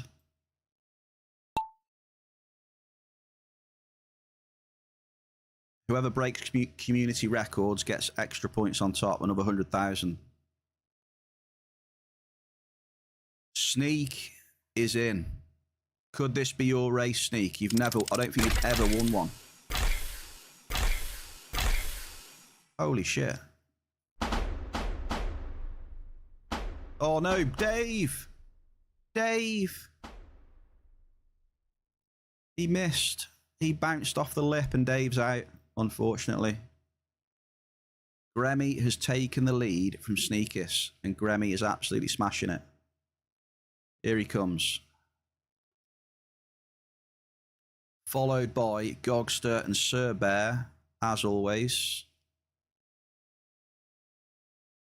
whoever breaks community records gets extra points on top, another 100,000. Sneak is in. Could this be your race, Sneak? I don't think you've ever won one. Holy shit. Oh no, Dave! Dave! He missed. He bounced off the lip and Dave's out, unfortunately. Gremmy has taken the lead from Sneakis, and Gremmy is absolutely smashing it. Here he comes. Followed by Gogster and SirBear, as always.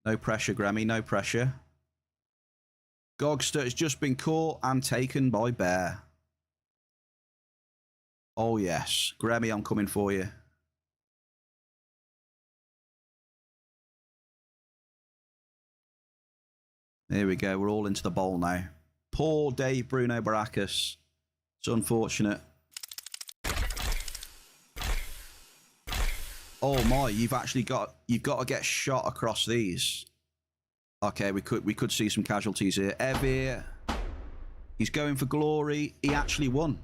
No pressure, Gremmy, no pressure. Gogster has just been caught and taken by Bear. Oh, yes. Gremmy, I'm coming for you. There we go. We're all into the bowl now. Poor Dave Bruno Baracus. It's unfortunate. Oh my, you've got to get shot across these. Okay, we could see some casualties here. Evir. He's going for glory. He actually won.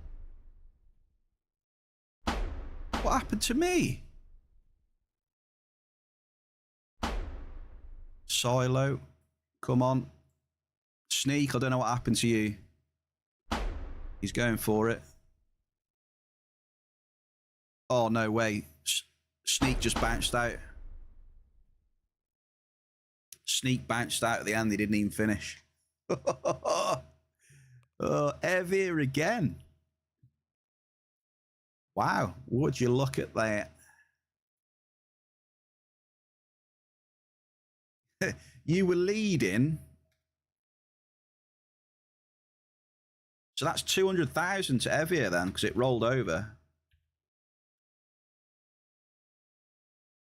What happened to me? Silo. Come on. Sneak, I don't know what happened to you. He's going for it. Oh, no way. Sneak just bounced out. Sneak bounced out at the end. They didn't even finish. Evir again. Wow. Would you look at that? You were leading. So that's 200,000 to Evir then, because it rolled over.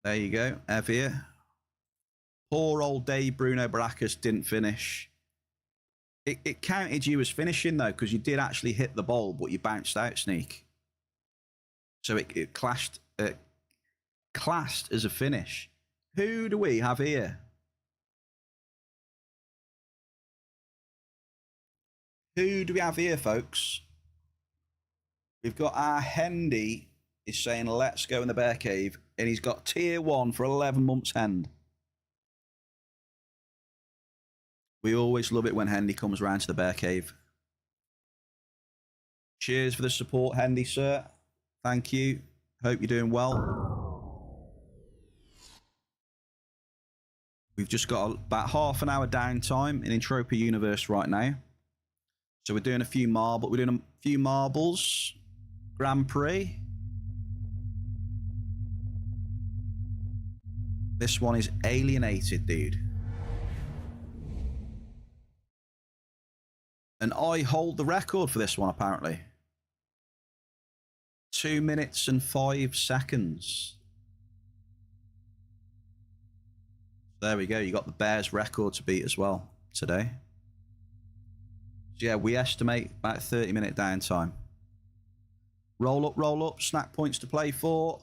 There you go, Evir. Poor old Dave Bruno Baracus didn't finish. It counted you as finishing, though, because you did actually hit the bowl, but you bounced out, Sneak. So it classed as a finish. Who do we have here? Who do we have here, folks? We've got our Hendy is saying, let's go in the bear cave. And he's got tier 1 for 11 months Hend. We always love it when Hendy comes round to the bear cave. Cheers for the support, Hendy, sir. Thank you. Hope you're doing well. We've just got about half an hour downtime in Entropia Universe right now. So we're doing a few marbles. Grand Prix. This one is alienated, dude. And I hold the record for this one, apparently. 2 minutes and 5 seconds. There we go. You got the Bears record to beat as well today. So yeah, we estimate about 30-minute downtime. Roll up, snack points to play for.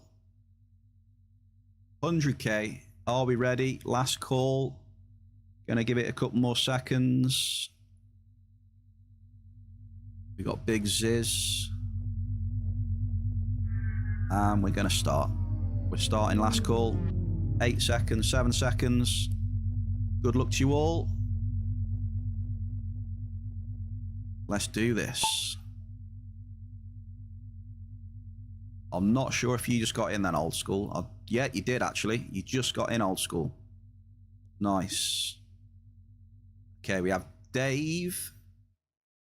100k. Are we ready? Last call. Gonna give it a couple more seconds. We got Big Ziz. And we're gonna start. We're starting last call. 8 seconds, 7 seconds. Good luck to you all. Let's do this. I'm not sure if you just got in then, old school. Yeah, you did actually. You just got in, old school. Nice. Okay, we have Dave.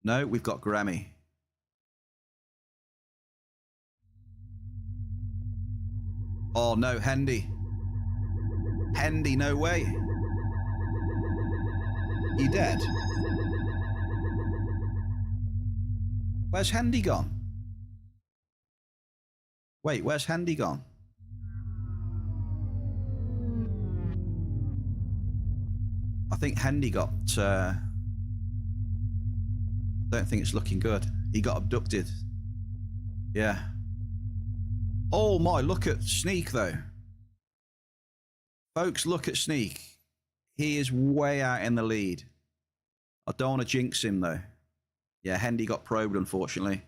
No, we've got Grammy. Oh no, Hendy. Hendy, no way. You dead? Where's Hendy gone? Wait, where's Hendy gone? I think Hendy got... I don't think it's looking good. He got abducted. Yeah. Oh my, look at Sneak though. Folks, look at Sneak. He is way out in the lead. I don't want to jinx him though. Yeah, Hendy got probed, unfortunately.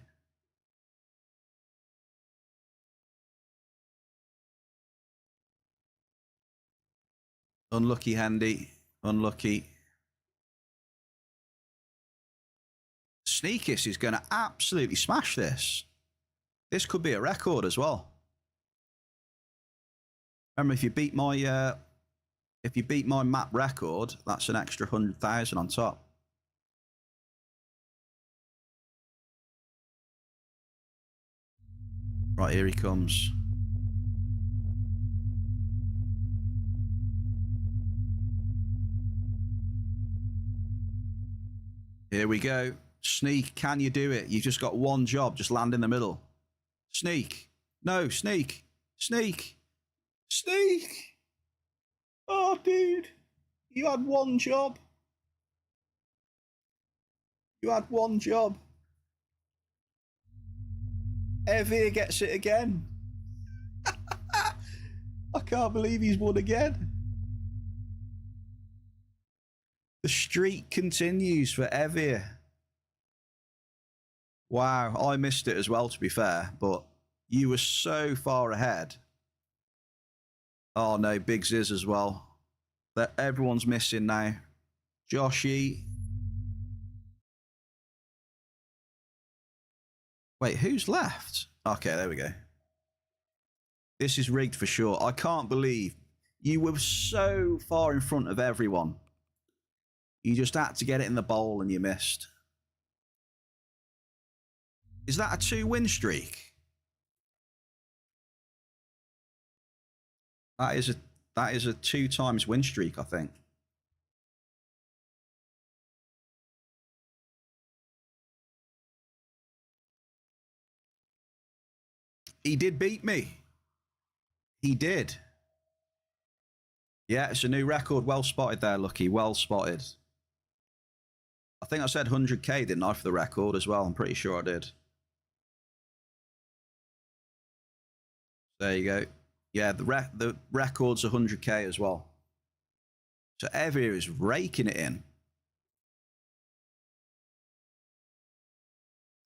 Unlucky, Hendy. Unlucky. Sneakis is going to absolutely smash this. This could be a record as well. Remember, if you beat my If you beat my map record, that's an extra 100,000 on top. Right, here he comes. Here we go. Sneak, can you do it? You just got one job. Just land in the middle. Sneak. No, sneak. Sneak. Sneak. Oh, dude. You had one job. You had one job. Evie gets it again. I can't believe he's won again. The streak continues for Evie. Wow, I missed it as well, to be fair, but you were so far ahead. Oh no, Big Ziz as well. That everyone's missing now. Joshy. Wait, who's left? Okay, there we go. This is rigged for sure. I can't believe you were so far in front of everyone. You just had to get it in the bowl and you missed. Is that a 2-win streak? That is a 2 times win streak, I think. He did beat me. He did. Yeah, it's a new record. Well spotted there, Lucky. Well spotted. I think I said 100k, didn't I, for the record as well? I'm pretty sure I did. There you go. Yeah, the record's 100k as well. So Evie is raking it in.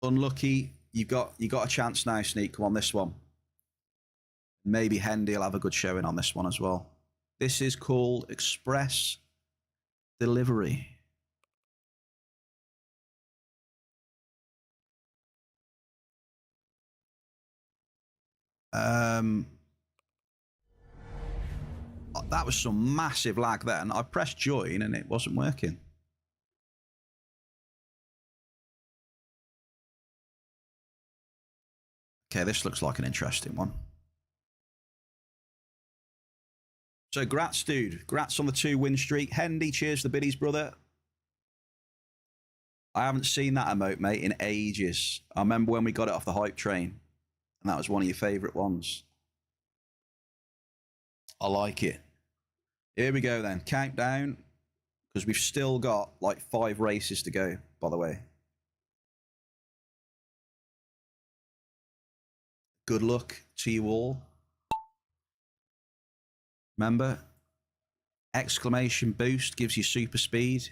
Unlucky. You got a chance now, Sneak. Come on, this one. Maybe Hendy will have a good showing on this one as well. This is called Express Delivery. That was some massive lag there, and I pressed join and it wasn't working. Okay, this looks like an interesting one. So, grats, dude. Grats on the 2-win streak. Hendy, cheers to the biddies, brother. I haven't seen that emote, mate, in ages. I remember when we got it off the hype train, and that was one of your favourite ones. I like it. Here we go then. Countdown, because we've still got like 5 races to go, by the way. Good luck to you all. Remember, exclamation boost gives you super speed.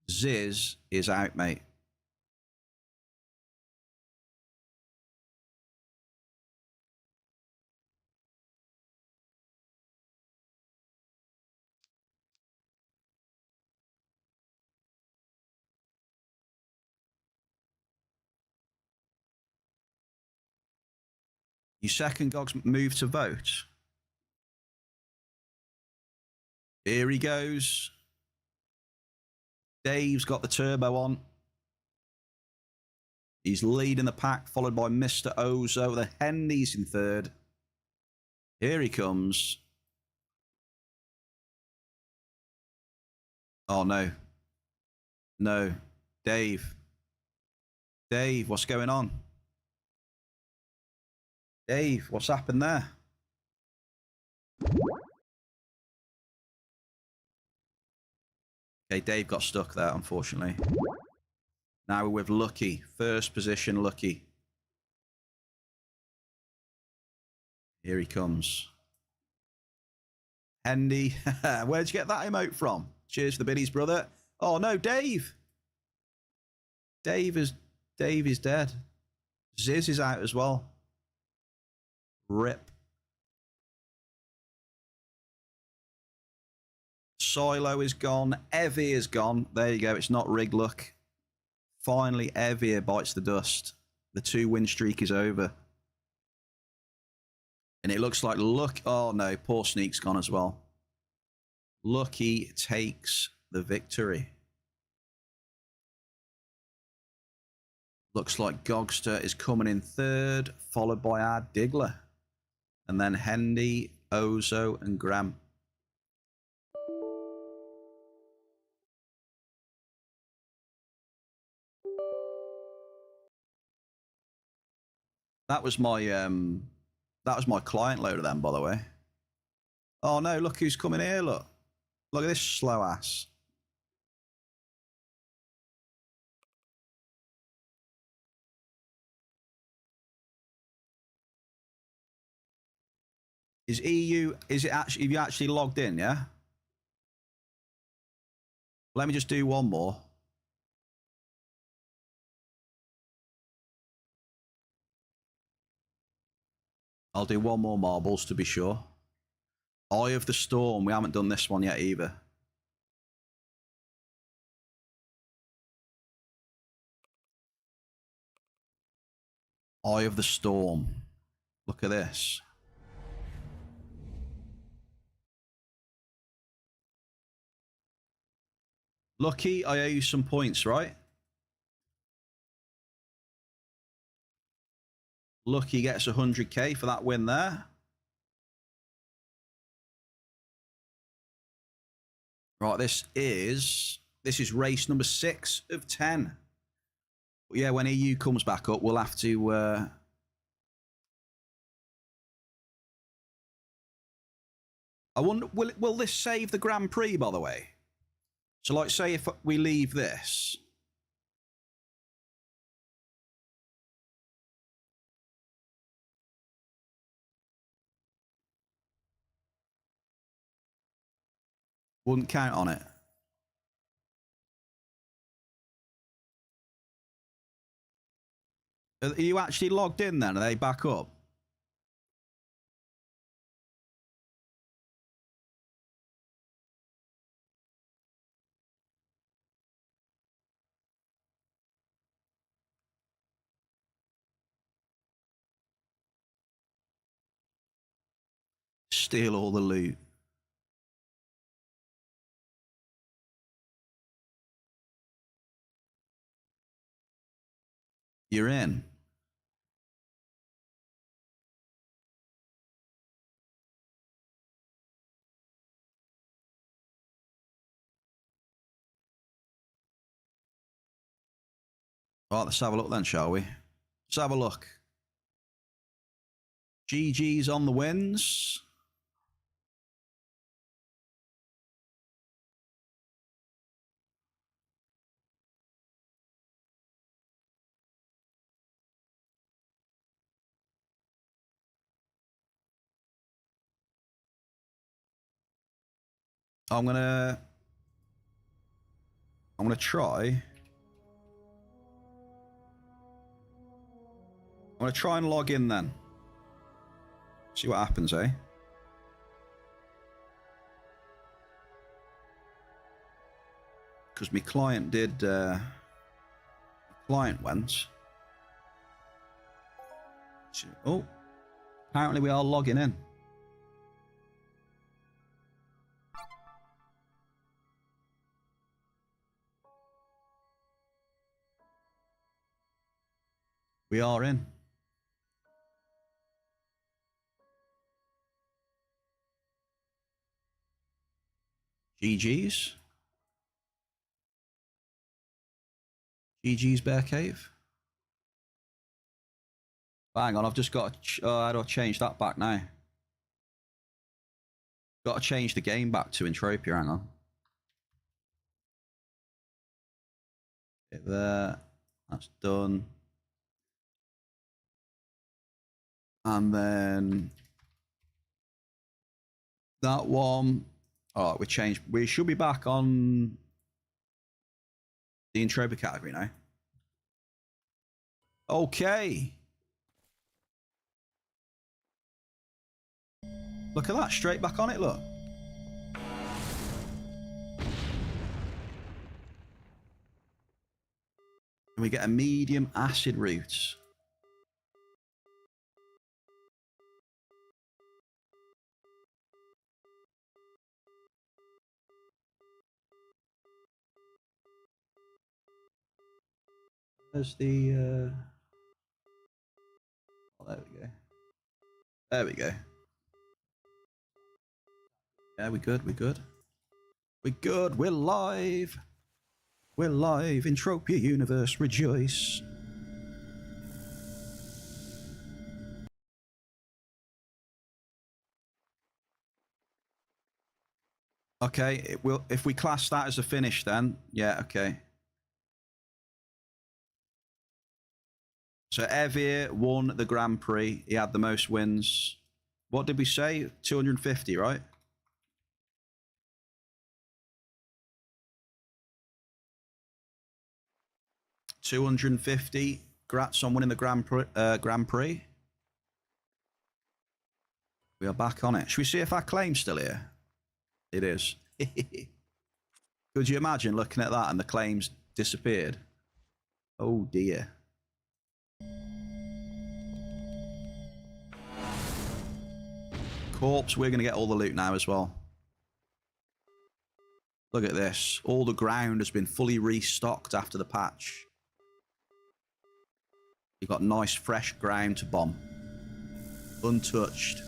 Ziz is out, mate. You second Gog's move to vote. Here he goes. Dave's got the turbo on. He's leading the pack, followed by Mr. Ozo. The Hendy's in third. Here he comes. Oh, no. No. Dave. Dave, what's going on? Dave, what's happened there? Okay, Dave got stuck there, unfortunately. Now we're with Lucky. First position, Lucky. Here he comes. Hendy. Where'd you get that emote from? Cheers for the biddies, brother. Oh, no, Dave. Dave is dead. Ziz is out as well. Rip. Silo is gone. Evie is gone. There you go. It's not rigged luck. Finally, Evie bites the dust. The 2-win streak is over. And it looks like luck. Oh, no. Poor Sneak's gone as well. Lucky takes the victory. Looks like Gogster is coming in third, followed by our Diggler. And then Hendy, Ozo, and Graham. That was my client loader then, by the way. Oh no, look who's coming here, look. Look at this slow ass. Is it actually, have you actually logged in, yeah? Let me just do one more. I'll do one more marbles to be sure. Eye of the Storm. We haven't done this one yet either. Eye of the Storm. Look at this. Lucky, I owe you some points, right? Lucky gets 100k for that win there. Right, this is race number 6 of 10. But yeah, when EU comes back up, we'll have to... I wonder, will this save the Grand Prix, by the way? So, like, say if we leave this... Wouldn't count on it. Are you actually logged in then? Are they back up? Steal all the loot. You're in. Right, let's have a look then, shall we? Let's have a look. GG's on the wins. I'm gonna try. I'm gonna try and log in then. See what happens, eh? Because my client did. My client went. Oh, apparently we are logging in. We are in. GG's. GG's Bear Cave. Hang on, I've just got to... how do I change that back now? Got to change the game back to Entropia, hang on. Hit there. That's done. And then... that one... Alright, we changed... We should be back on... the Entropia category now. Okay. Look at that, straight back on it, look. And we get a medium acid route. There's the... Oh, there we go. There we go. Yeah, we good, we good. We good, we're live. We're live. Entropia Universe, rejoice. Okay, it will, if we class that as a finish then, yeah, okay. So Evir won the Grand Prix. He had the most wins. What did we say? 250, right? $250. Congrats on winning the Grand Prix. We are back on it. Should we see if our claim's still here? It is. Could you imagine looking at that and the claims disappeared? Oh dear. Corpse, we're going to get all the loot now as well. Look at this. All the ground has been fully restocked after the patch. You've got nice fresh ground to bomb. Untouched.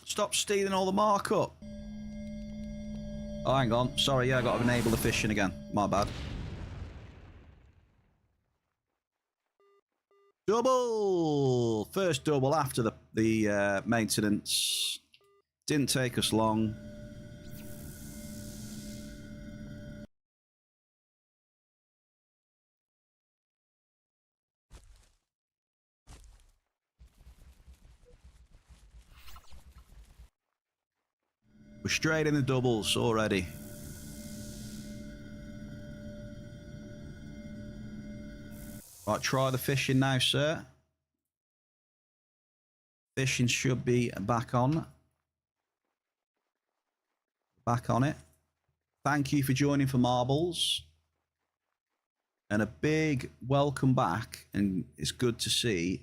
Stop stealing all the markup. Oh, hang on. Sorry, yeah, I got to enable the fishing again. My bad. Double! First double after the maintenance. Didn't take us long. We're straight in the doubles already. Right, try the fishing now, sir. Fishing should be back on. Back on it. Thank you for joining for marbles. And a big welcome back. And it's good to see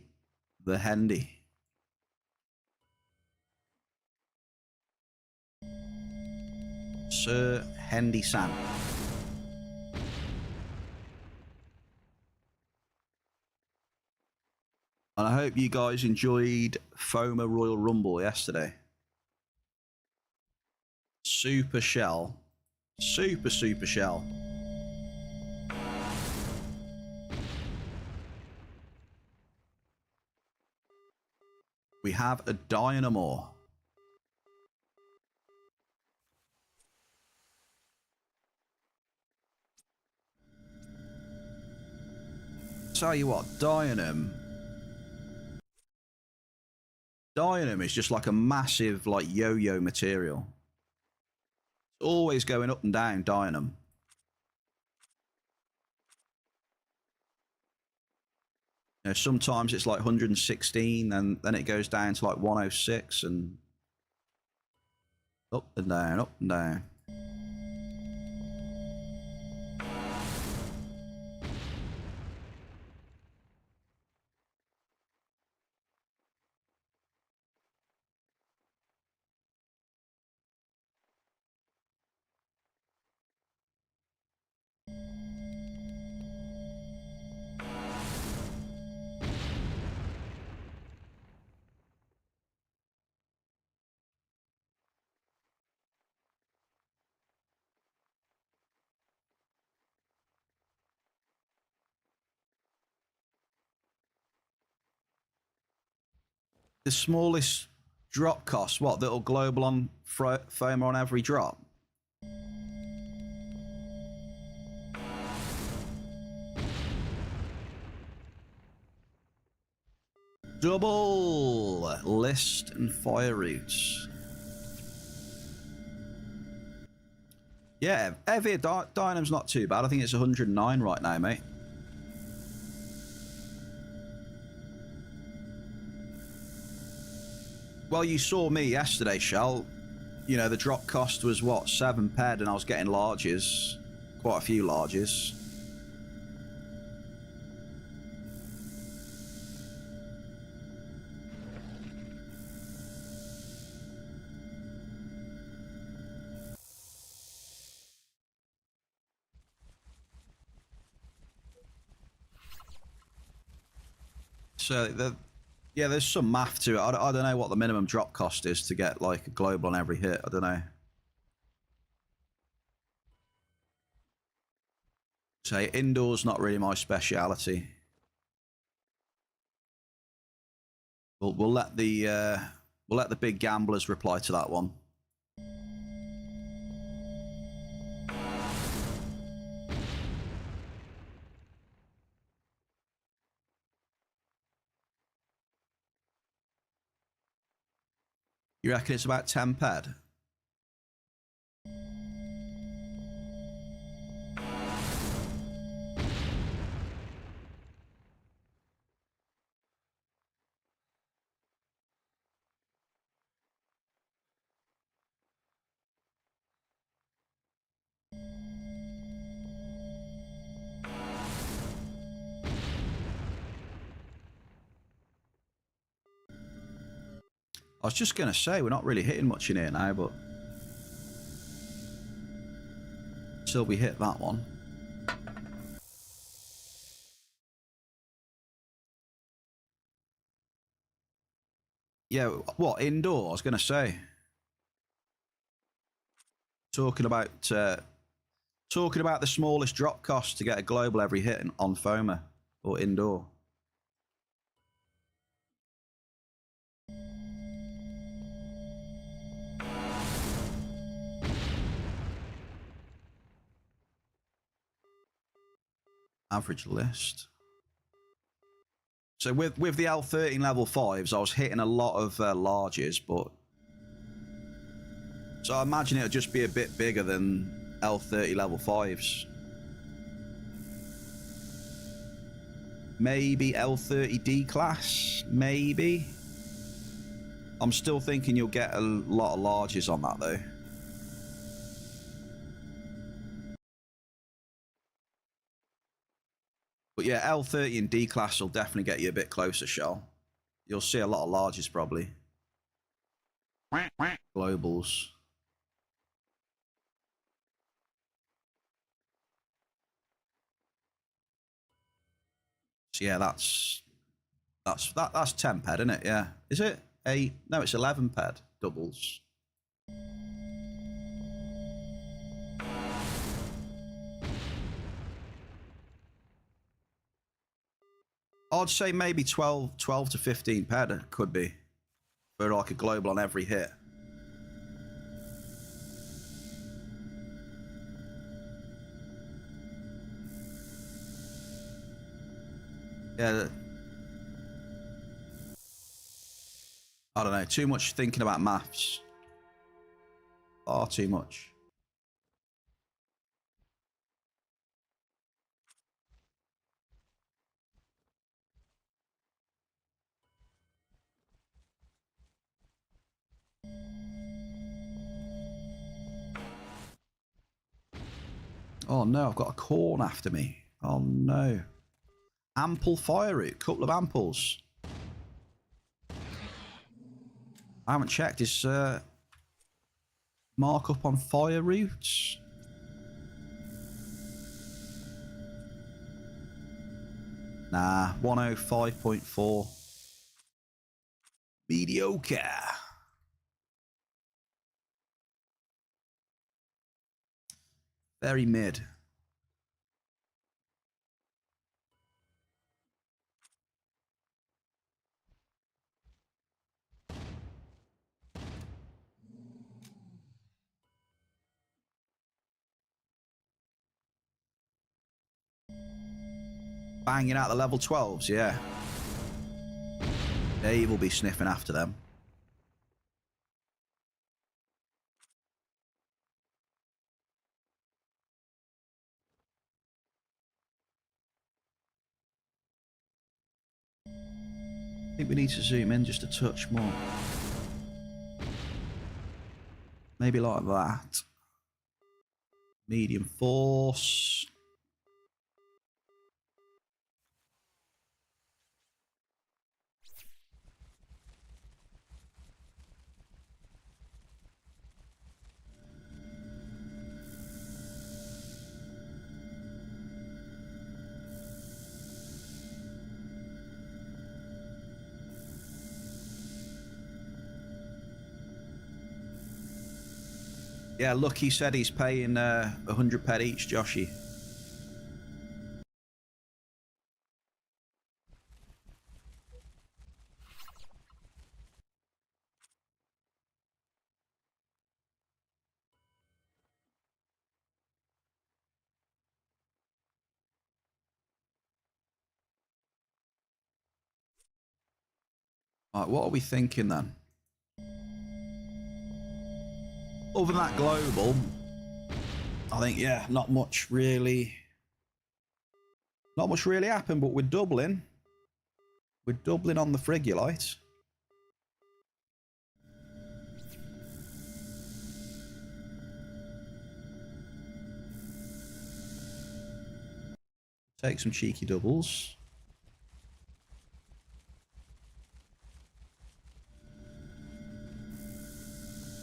the Hendy. Sir Hendy Sam. And I hope you guys enjoyed FOMA Royal Rumble yesterday. Super shell. Super shell. We have a Dynamo. Tell you what, Dynam is just like a massive, like, yo-yo material. It's always going up and down, Dynam. You know, sometimes it's like 116, and then it goes down to like 106, and up and down, up and down. The smallest drop cost, what, that'll global on FOMA on every drop? Double list and fire routes. Yeah, Evir Dynam's not too bad. I think it's 109 right now, mate. Well, you saw me yesterday, Shell. You know, the drop cost was, what, 7 ped, and I was getting larges. Quite a few larges. So, yeah, there's some math to it. I don't know what the minimum drop cost is to get, like, a global on every hit. I don't know. So, indoors, not really my speciality. We'll let the big gamblers reply to that one. You reckon it's about 10 ped? I was just going to say, we're not really hitting much in here now, but until we hit that one. Yeah, what, indoor? I was going to say. Talking about the smallest drop cost to get a global every hit on FOMA or indoor. Average list. So with the L13 level 5s, I was hitting a lot of larges, but so I imagine it'll just be a bit bigger than L30 level 5s. Maybe L30D class, maybe. I'm still thinking you'll get a lot of larges on that though. But yeah, L30 and D class will definitely get you a bit closer, Shell. You'll see a lot of larges probably. Globals. So yeah, that's 10 ped, isn't it? Yeah. Is it? No, it's 11 ped doubles. I'd say maybe 12 to 15 ped it could be for like a global on every hit. Yeah. I don't know. Too much thinking about maths. Far too much. Oh no, I've got a corn after me. Oh no. Ample fire root. Couple of amples. I haven't checked his markup on fire roots. Nah, 105.4. Mediocre. Very mid. Banging out the level 12s, yeah. Dave will be sniffing after them. I think we need to zoom in just a touch more. Maybe like that. Medium force. Yeah, look, he said he's paying 100 ped each, Joshy. Right, what are we thinking then? Other than that global, I think, yeah, not much really happened, but we're doubling. We're doubling on the Frigulite. Take some cheeky doubles.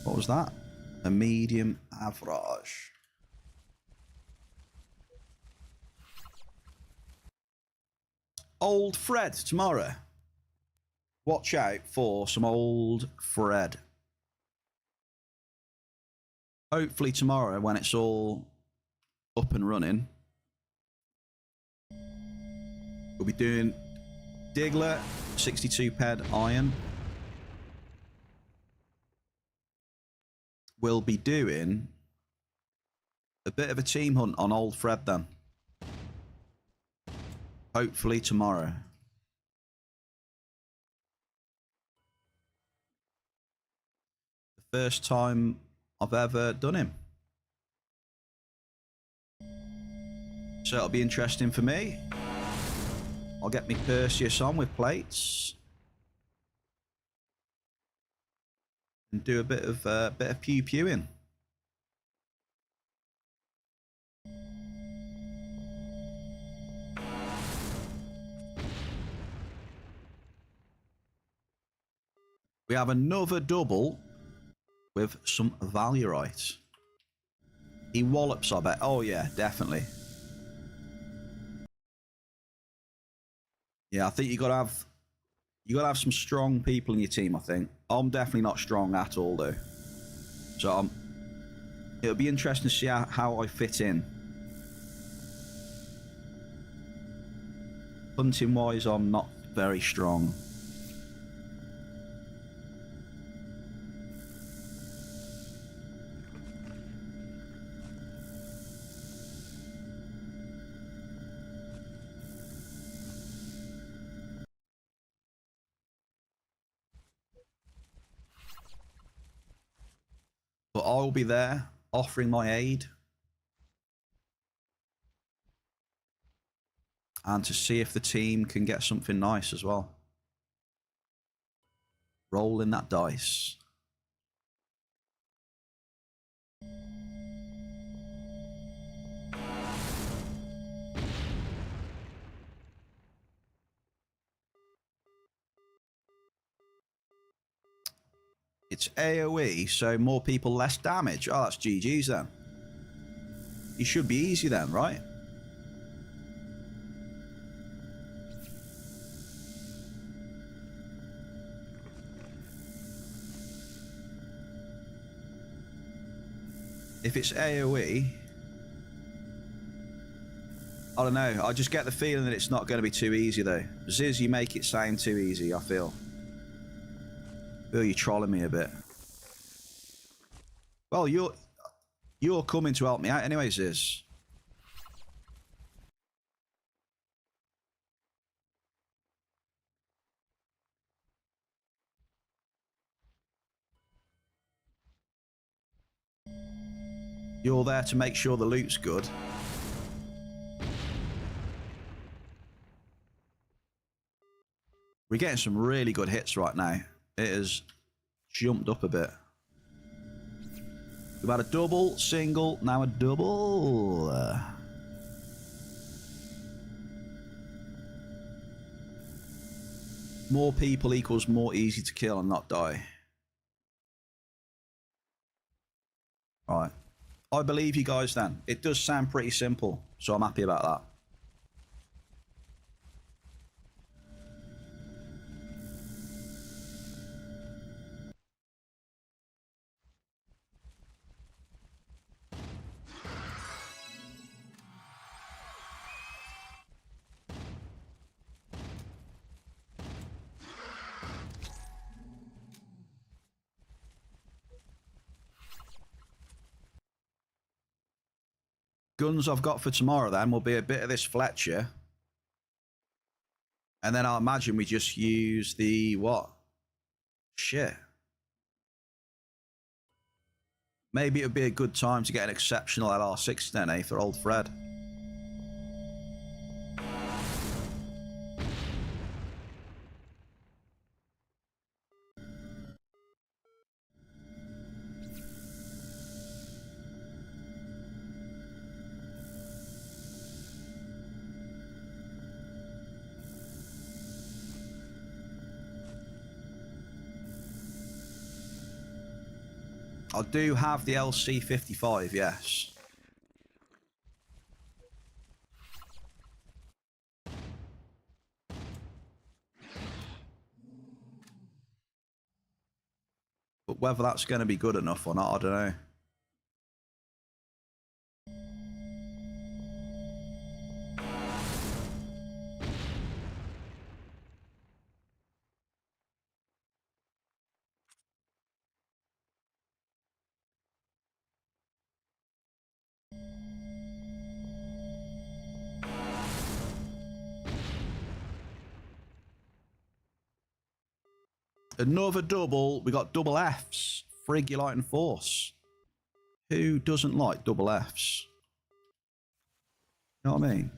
What was that? A medium average. Old Fred tomorrow. Watch out for some old Fred. Hopefully tomorrow, when it's all up and running, we'll be doing Diggler, 62 ped iron. We'll be doing a bit of a team hunt on old Fred then. Hopefully tomorrow. The first time I've ever done him. So it'll be interesting for me. I'll get me Perseus on with plates. And do a bit of pew-pewing. We have another double with some Valurite. He wallops, I bet. Oh yeah, definitely. Yeah, I think you gotta have some strong people in your team, I think. I'm definitely not strong at all though. So it'll be interesting to see how I fit in. Hunting wise, I'm not very strong. But I'll be there offering my aid and to see if the team can get something nice as well. Rolling that dice. It's AoE, so more people, less damage. Oh, that's GG's then. It should be easy then, right? If it's AoE, I don't know. I just get the feeling that it's not going to be too easy though. Ziz, you make it sound too easy, I feel. You're trolling me a bit. Well, you're coming to help me out anyway, Ziz. You're there to make sure the loot's good. We're getting some really good hits right now. It has jumped up a bit. We've had a double, single, now a double. More people equals more easy to kill and not die. Right. I believe you guys then. It does sound pretty simple, so I'm happy about that. Guns I've got for tomorrow then will be a bit of this Fletcher. And then I'll imagine we just use the what? Shit. Maybe it would be a good time to get an exceptional LR6 then, eh, for old Fred. I do have the LC55, yes. But whether that's going to be good enough or not, I don't know. Another double. We got double Fs. Frig, you light and force. Who doesn't like double Fs? You know what I mean?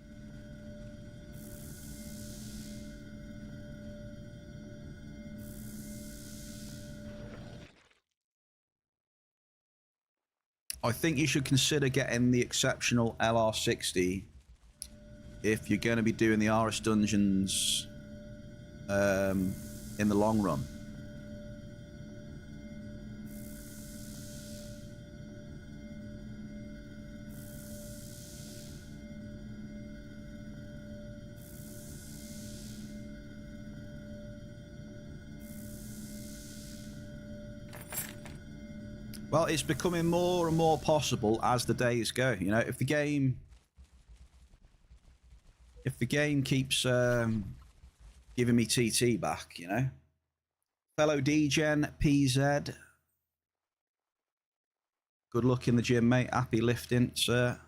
I think you should consider getting the exceptional LR60 if you're going to be doing the RS dungeons in the long run. Well, it's becoming more and more possible as the days go. You know, if the game keeps giving me TT back, you know. Fellow DGen PZ, good luck in the gym, mate. Happy lifting, sir.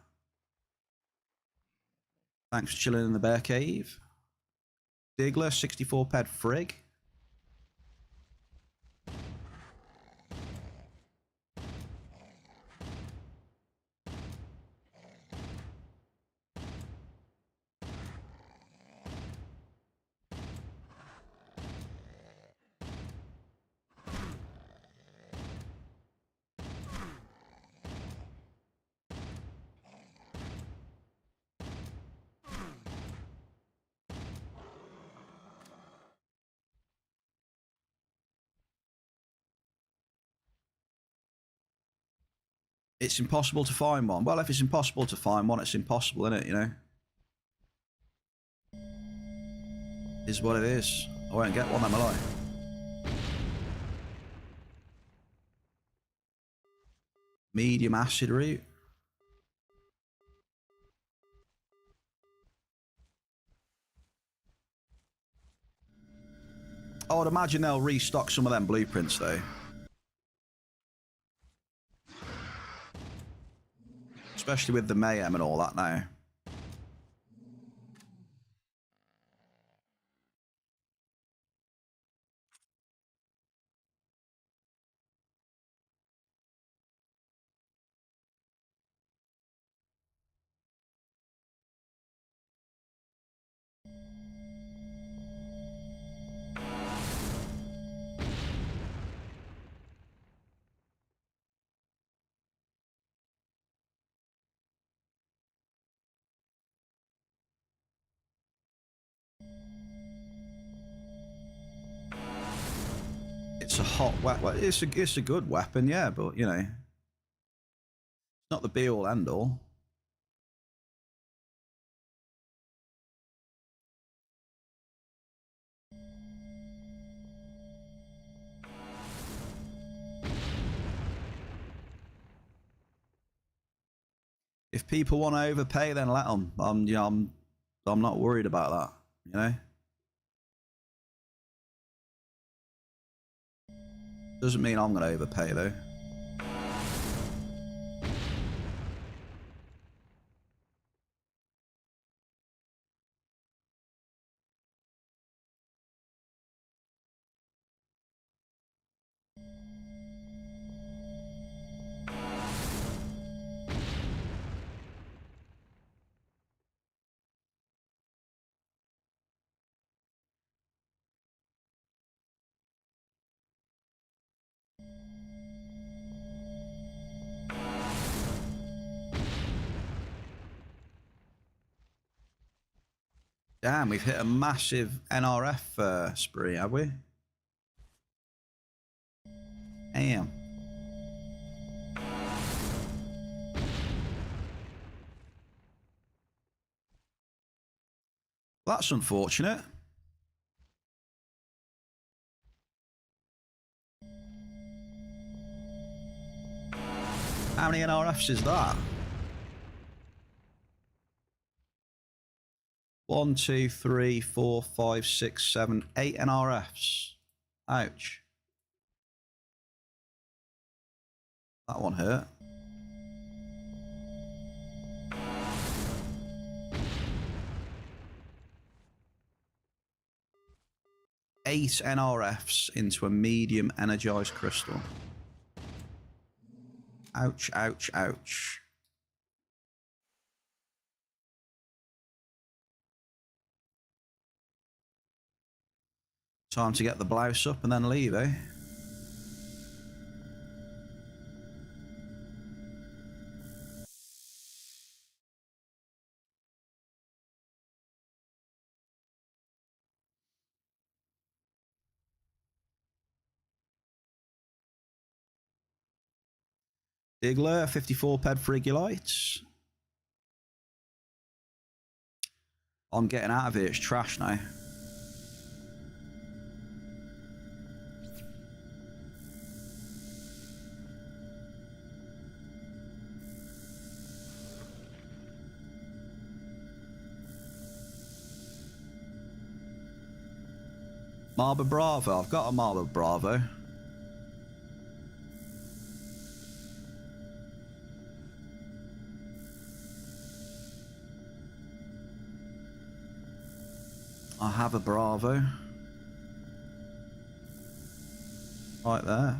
Thanks for chilling in the bear cave. Diggler, 64 ped frig. It's impossible to find one. Well, if it's impossible to find one, it's impossible, isn't it, you know? Is what it is. I won't get one, am I? Medium acid route. I would imagine they'll restock some of them blueprints, though. Especially with the mayhem and all that now. It's a hot weapon. It's a good weapon, yeah, but you know, it's not the be all end all. If people want to overpay, then let them. I'm not worried about that. You know, doesn't mean I'm going to overpay though. Damn, we've hit a massive NRF spree, have we? Damn. Well, that's unfortunate. How many NRFs is that? 1, 2, 3, 4, 5, 6, 7, 8 NRFs. Ouch. That one hurt. Eight NRFs into a medium energized crystal. Ouch, ouch, ouch. Time to get the blouse up and then leave, eh? Diggler, 54 ped frigulite. I'm getting out of here, it's trash now. Marble Bravo, I've got a Marble Bravo. I have a Bravo. Right there.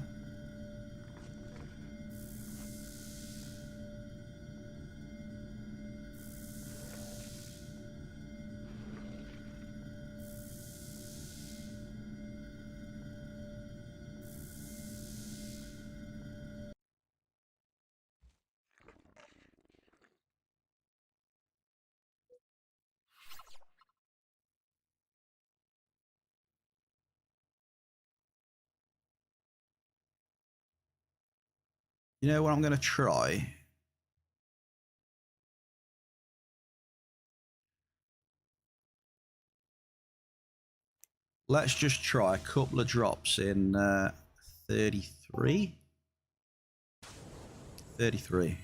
You know what I'm going to try? Let's just try a couple of drops in 33. 33.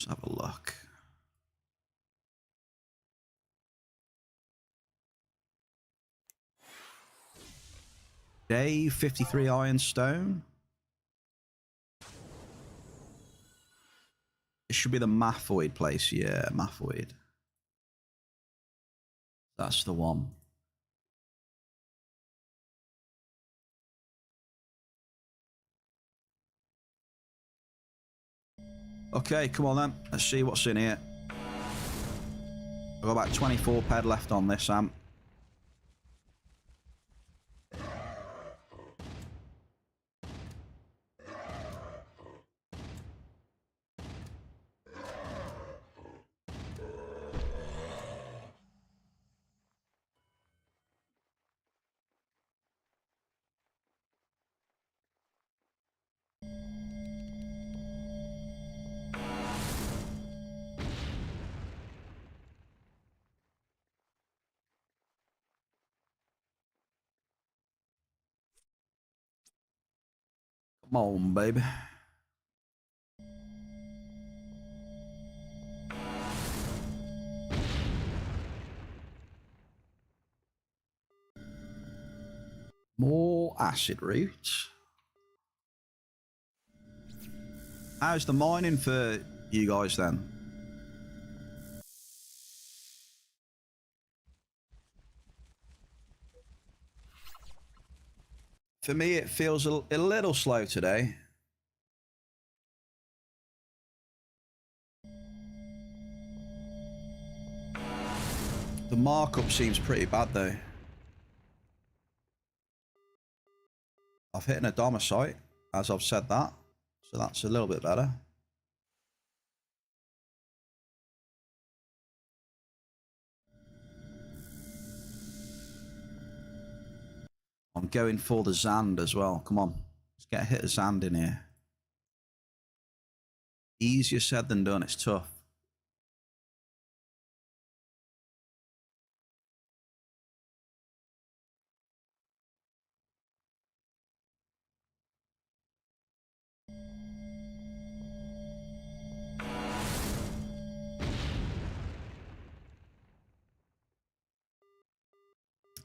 Let's have a look. Dave, 53 ironstone. It should be the Maphoid place. Yeah, Maphoid. That's the one. Okay, come on then. Let's see what's in here. I've got about 24 ped left on this amp. Come on, baby. More acid roots. How's the mining for you guys then? For me, it feels a little slow today. The markup seems pretty bad though. I've hit an Adama site, as I've said that, so that's a little bit better. I'm going for the Zand as well. Come on, let's get a hit of Zand in here. Easier said than done, it's tough.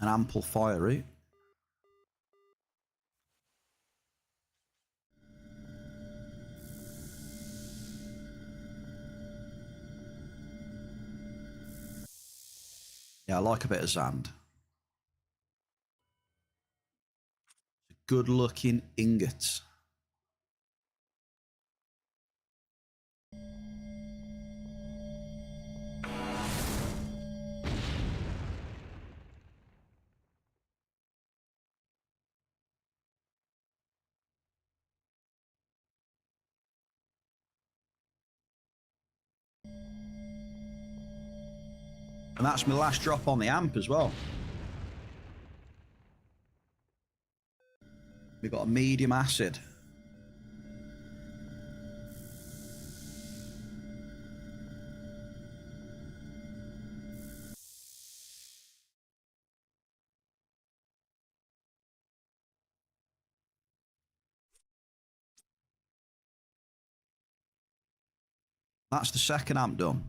An ample fire route. Yeah, I like a bit of Zand. Good looking ingot. And that's my last drop on the amp as well. We've got a medium acid. That's the second amp done.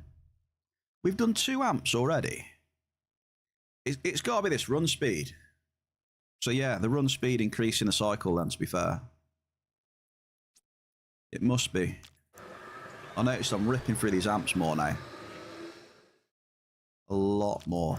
We've done 2 amps already. It's got to be this run speed. So yeah, the run speed increasing the cycle then, to be fair. It must be. I noticed I'm ripping through these amps more now. A lot more.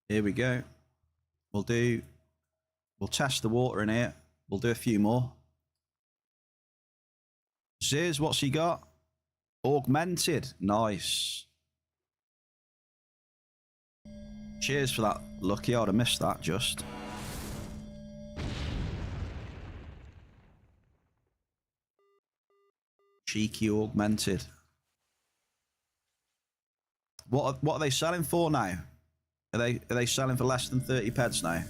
Here we go. We'll test the water in here. We'll do a few more. Ziz, what's he got? Augmented. Nice. Cheers for that, Lucky. I would have missed that just. Cheeky augmented. What are they selling for now? Are they selling for less than 30 pence now?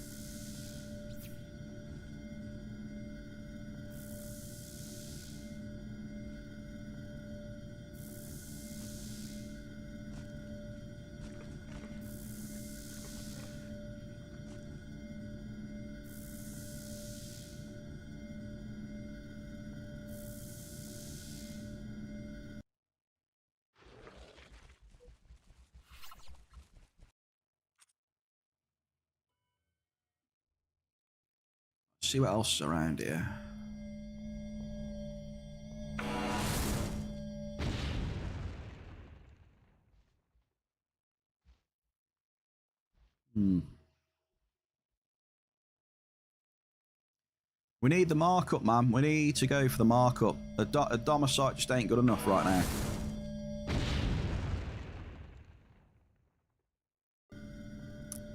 See what else is around here. We need the markup, man. We need to go for the markup. A domicite just ain't good enough right now.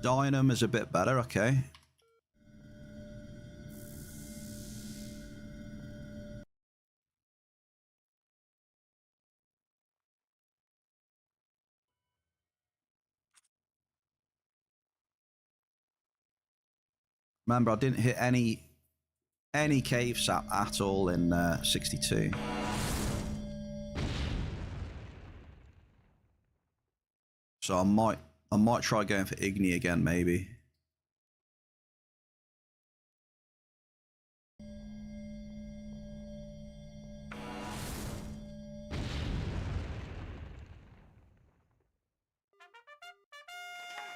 Dynam is a bit better, okay. Remember, I didn't hit any caves at all in 62. So I might try going for Igni again, maybe.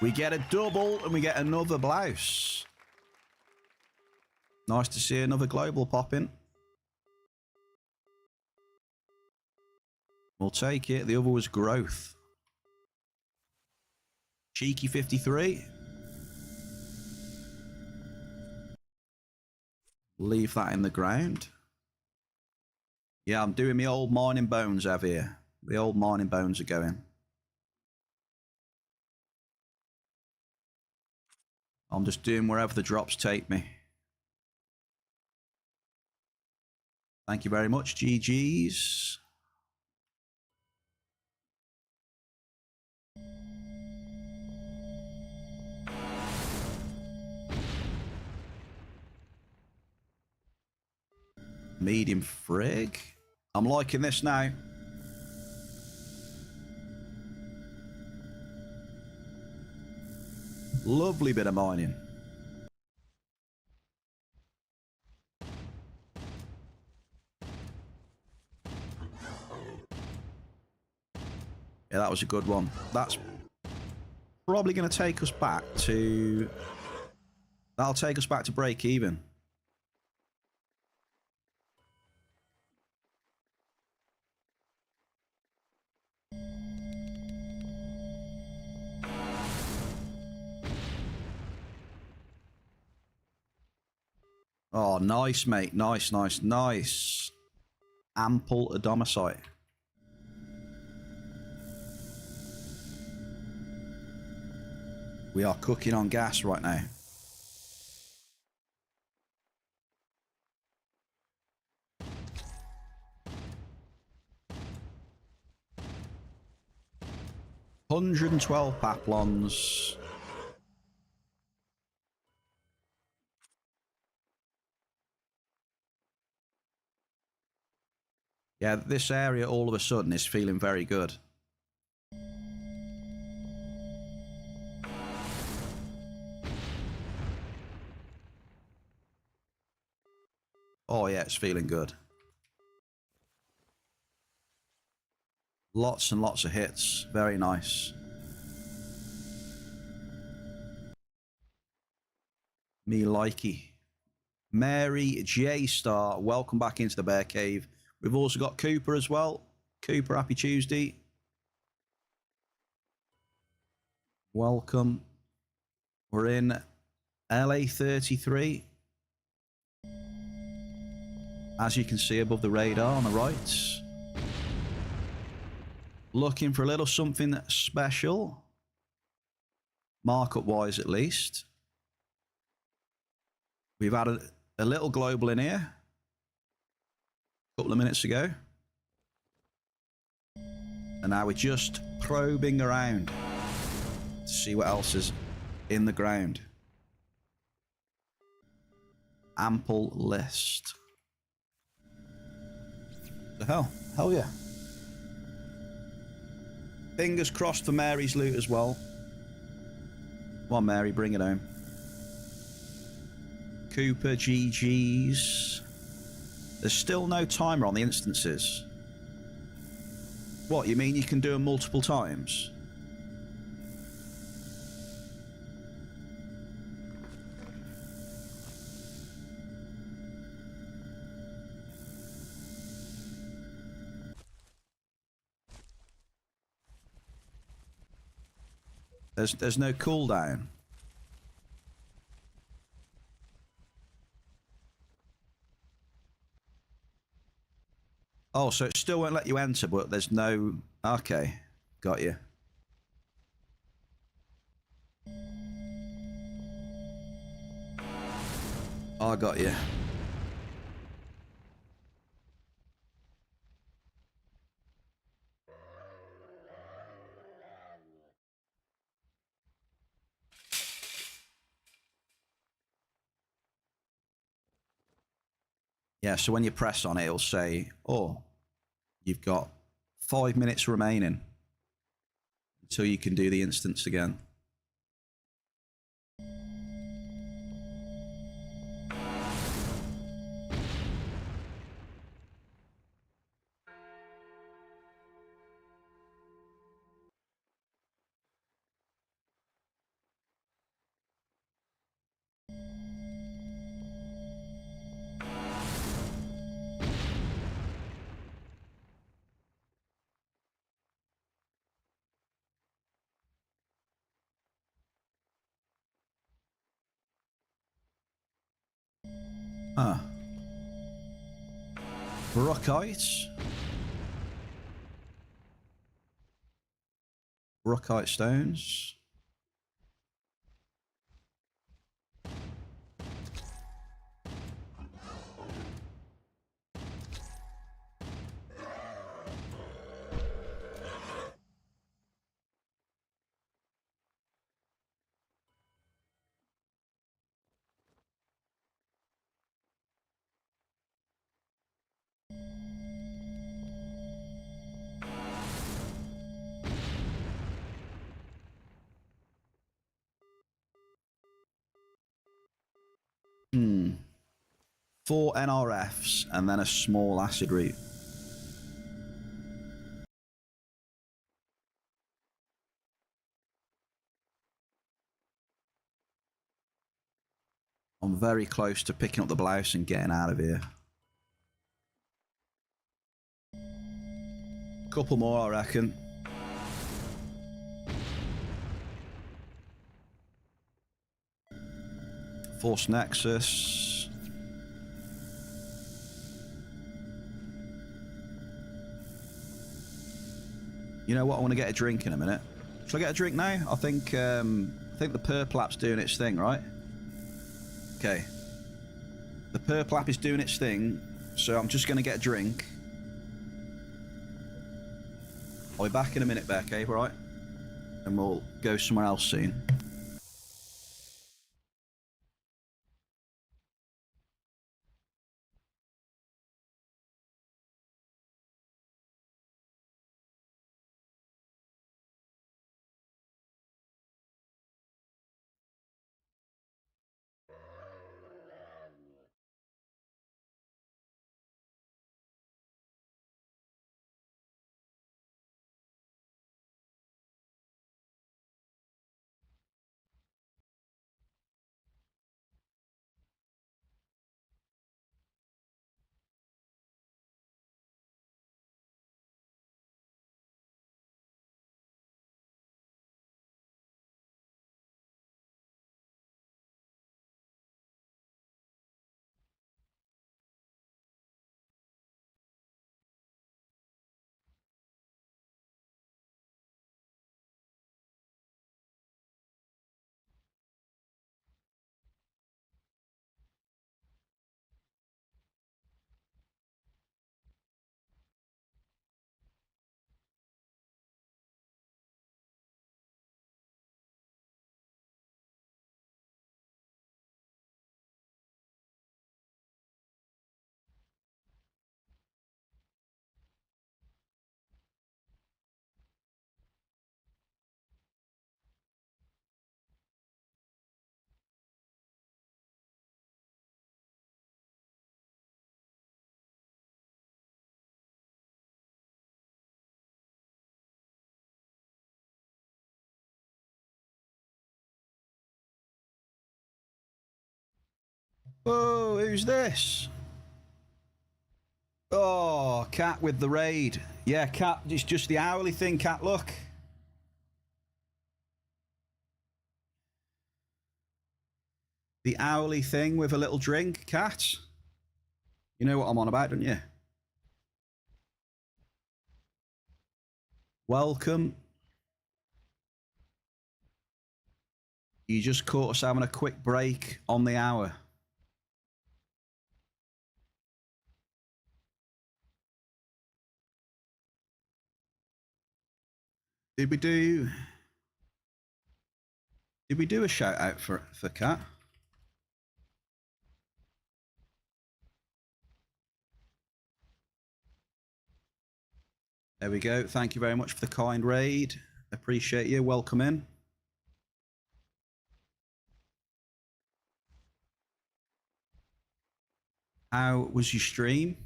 We get a double and we get another blouse. Nice to see another global pop in. We'll take it. The other was growth. Cheeky 53. Leave that in the ground. Yeah, I'm doing my old mining bones over here. The old mining bones are going. I'm just doing wherever the drops take me. Thank you very much, GG's. Medium frig. I'm liking this now. Lovely bit of mining. Yeah, that was a good one. That's probably going to take us back to... That'll take us back to break even. Oh, nice, mate. Nice, nice, nice. Ample adomicite. We are cooking on gas right now. $112 paplons. Yeah, this area all of a sudden is feeling very good. Oh yeah, it's feeling good. Lots and lots of hits. Very nice. Me likey. Mary J Star, welcome back into the Bear Cave. We've also got Cooper as well. Cooper, happy Tuesday. Welcome. We're in LA 33. As you can see above the radar on the right. Looking for a little something special. Markup wise at least. We've had a little global in here. A couple of minutes ago. And now we're just probing around to see what else is in the ground. Ample list. The hell? Hell yeah. Fingers crossed for Mary's loot as well. Come on, Mary, bring it home. Cooper, GG's. There's still no timer on the instances. What, you mean you can do them multiple times? There's no cooldown. Oh, so it still won't let you enter, but there's no... Okay, got you. I got you. Yeah, so when you press on it, it'll say, oh, you've got 5 minutes remaining until you can do the instance again. Huh. Brookite. Brookite stones. Hmm. 4 NRFs and then a small acid root. I'm very close to picking up the blouse and getting out of here. Couple more, I reckon. Force Nexus. You know what? I want to get a drink in a minute. Shall I get a drink now? I think the purple app's doing its thing, right? Okay. The purple app is doing its thing, so I'm just going to get a drink. I'll be back in a minute, Beck, all right? And we'll go somewhere else soon. Oh, who's this? Oh, Cat with the raid. Yeah, Cat, it's just the hourly thing, Cat, look. The hourly thing with a little drink, Cat. You know what I'm on about, don't you? Welcome. You just caught us having a quick break on the hour. Did we do a shout out for Cat? There we go. Thank you very much for the kind raid. Appreciate you. Welcome in. How was your stream?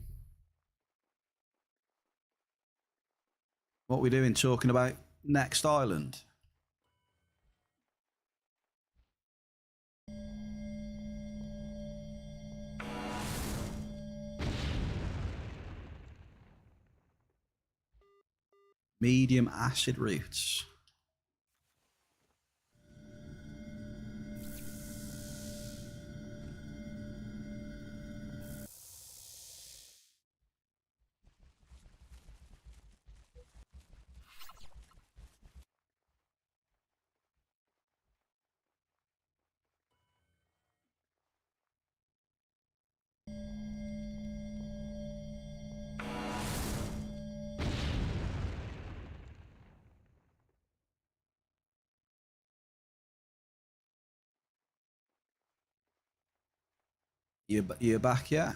What we doing? Talking about next island. Medium acid roots. You back yet?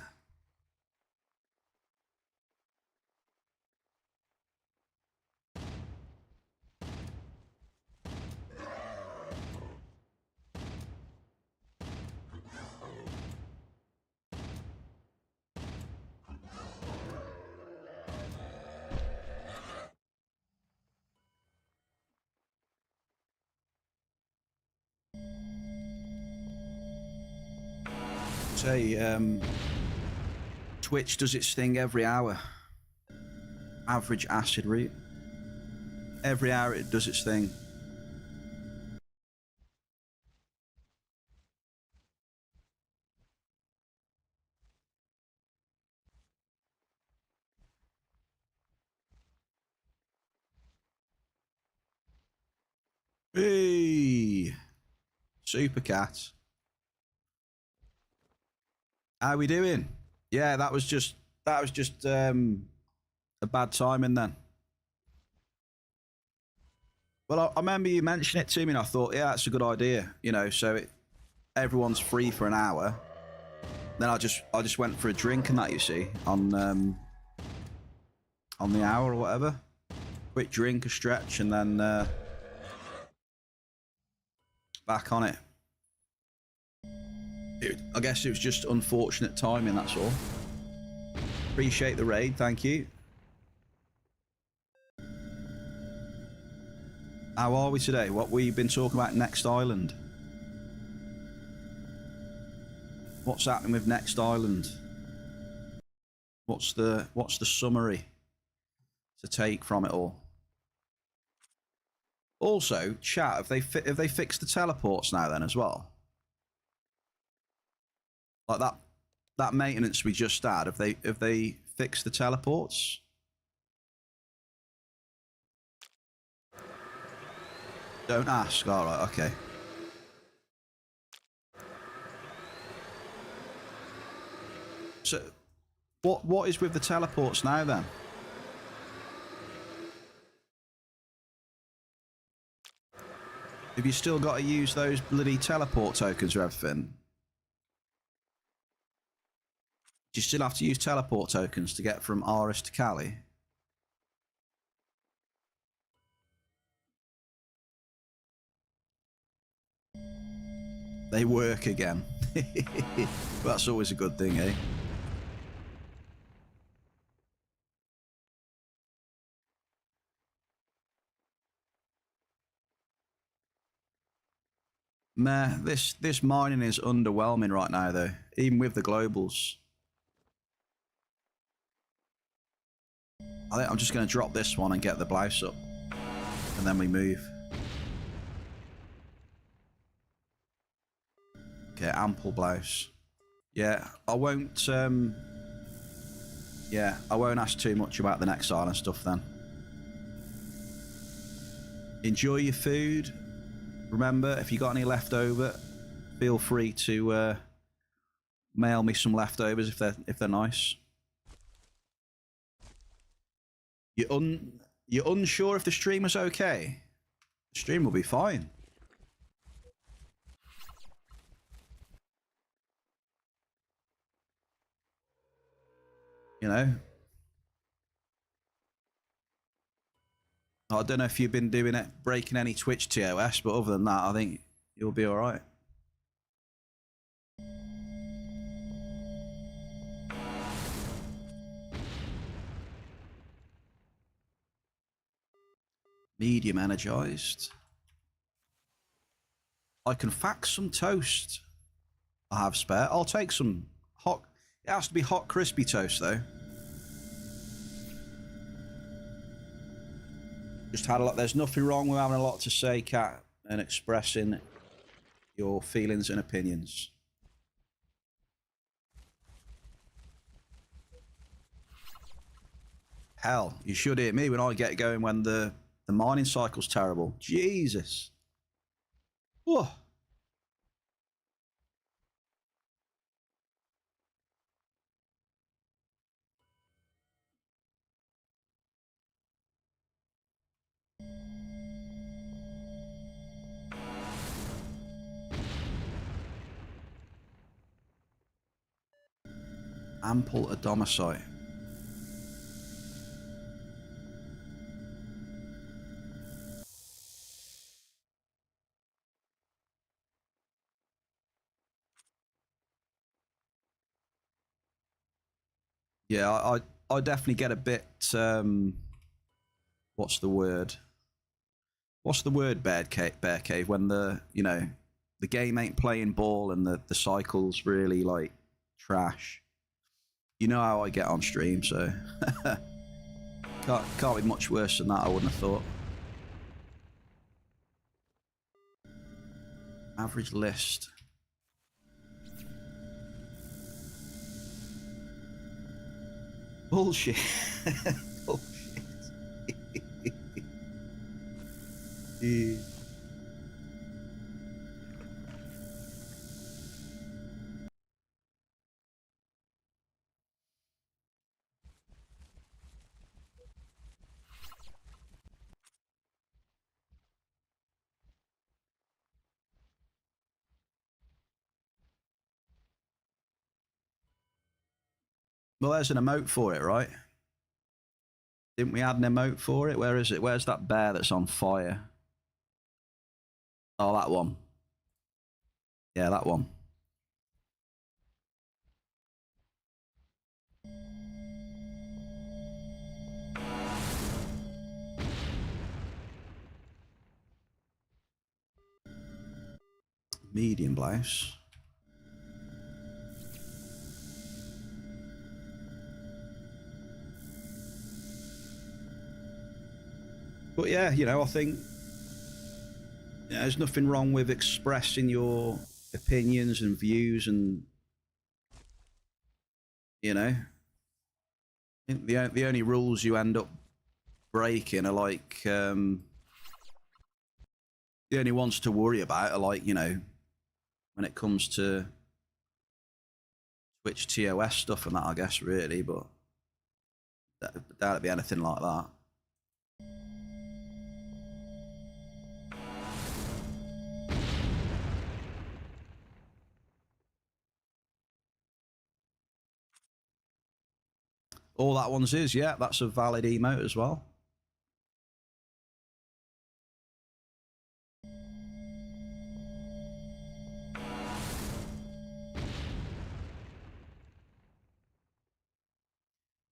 Say, Twitch does its thing every hour. Average acid root. Every hour it does its thing. Hey, Super Cat. How we doing? Yeah, that was just a bad timing then. Well, I remember you mentioning it to me, and I thought, yeah, that's a good idea. You know, so everyone's free for an hour. Then I just went for a drink and that, you see, on the hour or whatever. Quick drink, a stretch, and then back on it. I guess it was just unfortunate timing, that's all. Appreciate the raid, thank you. How are we today? What we've been talking about next island? What's happening with next island? What's the summary to take from it all? Also, chat, have they fixed the teleports now then as well? Like that maintenance we just had, have they fixed the teleports? Don't ask. All right, okay. So, what is with the teleports now then? Have you still got to use those bloody teleport tokens or everything? Do you still have to use teleport tokens to get from Aris to Cali? They work again. That's always a good thing, eh? Meh, this mining is underwhelming right now though, even with the globals. I think I'm just going to drop this one and get the blouse up, and then we move. Okay, ample blouse. Yeah, I won't. Yeah, I won't ask too much about the next island stuff then. Enjoy your food. Remember, if you got any left over, feel free to mail me some leftovers if they're nice. You're unsure if the stream was okay? The stream will be fine. You know? I don't know if you've been doing it, breaking any Twitch TOS, but other than that, I think you'll be all right. Medium energized. I can fax some toast. I have spare. I'll take some hot. It has to be hot, crispy toast, though. Just had a lot. There's nothing wrong with having a lot to say, Kat, and expressing your feelings and opinions. Hell, you should hear me when I get going when the mining cycle's terrible. Jesus. Oh. Ample adomicite. Yeah, I definitely get a bit. What's the word? What's the word? Bear cave. When the the game ain't playing ball and the cycle's really like trash. You know how I get on stream, so can't be much worse than that. I wouldn't have thought. Average list. Bullshit. Bullshit. Yeah. Well, there's an emote for it, right? Didn't we add an emote for it? Where is it? Where's that bear that's on fire? Oh, that one. Yeah, that one. Medium blouse. But yeah, I think there's nothing wrong with expressing your opinions and views, and I think the only rules you end up breaking are like the only ones to worry about are like when it comes to Twitch TOS stuff and that, I guess, really, but doubt it'd be anything like that. All that one's is, yeah, that's a valid emote as well.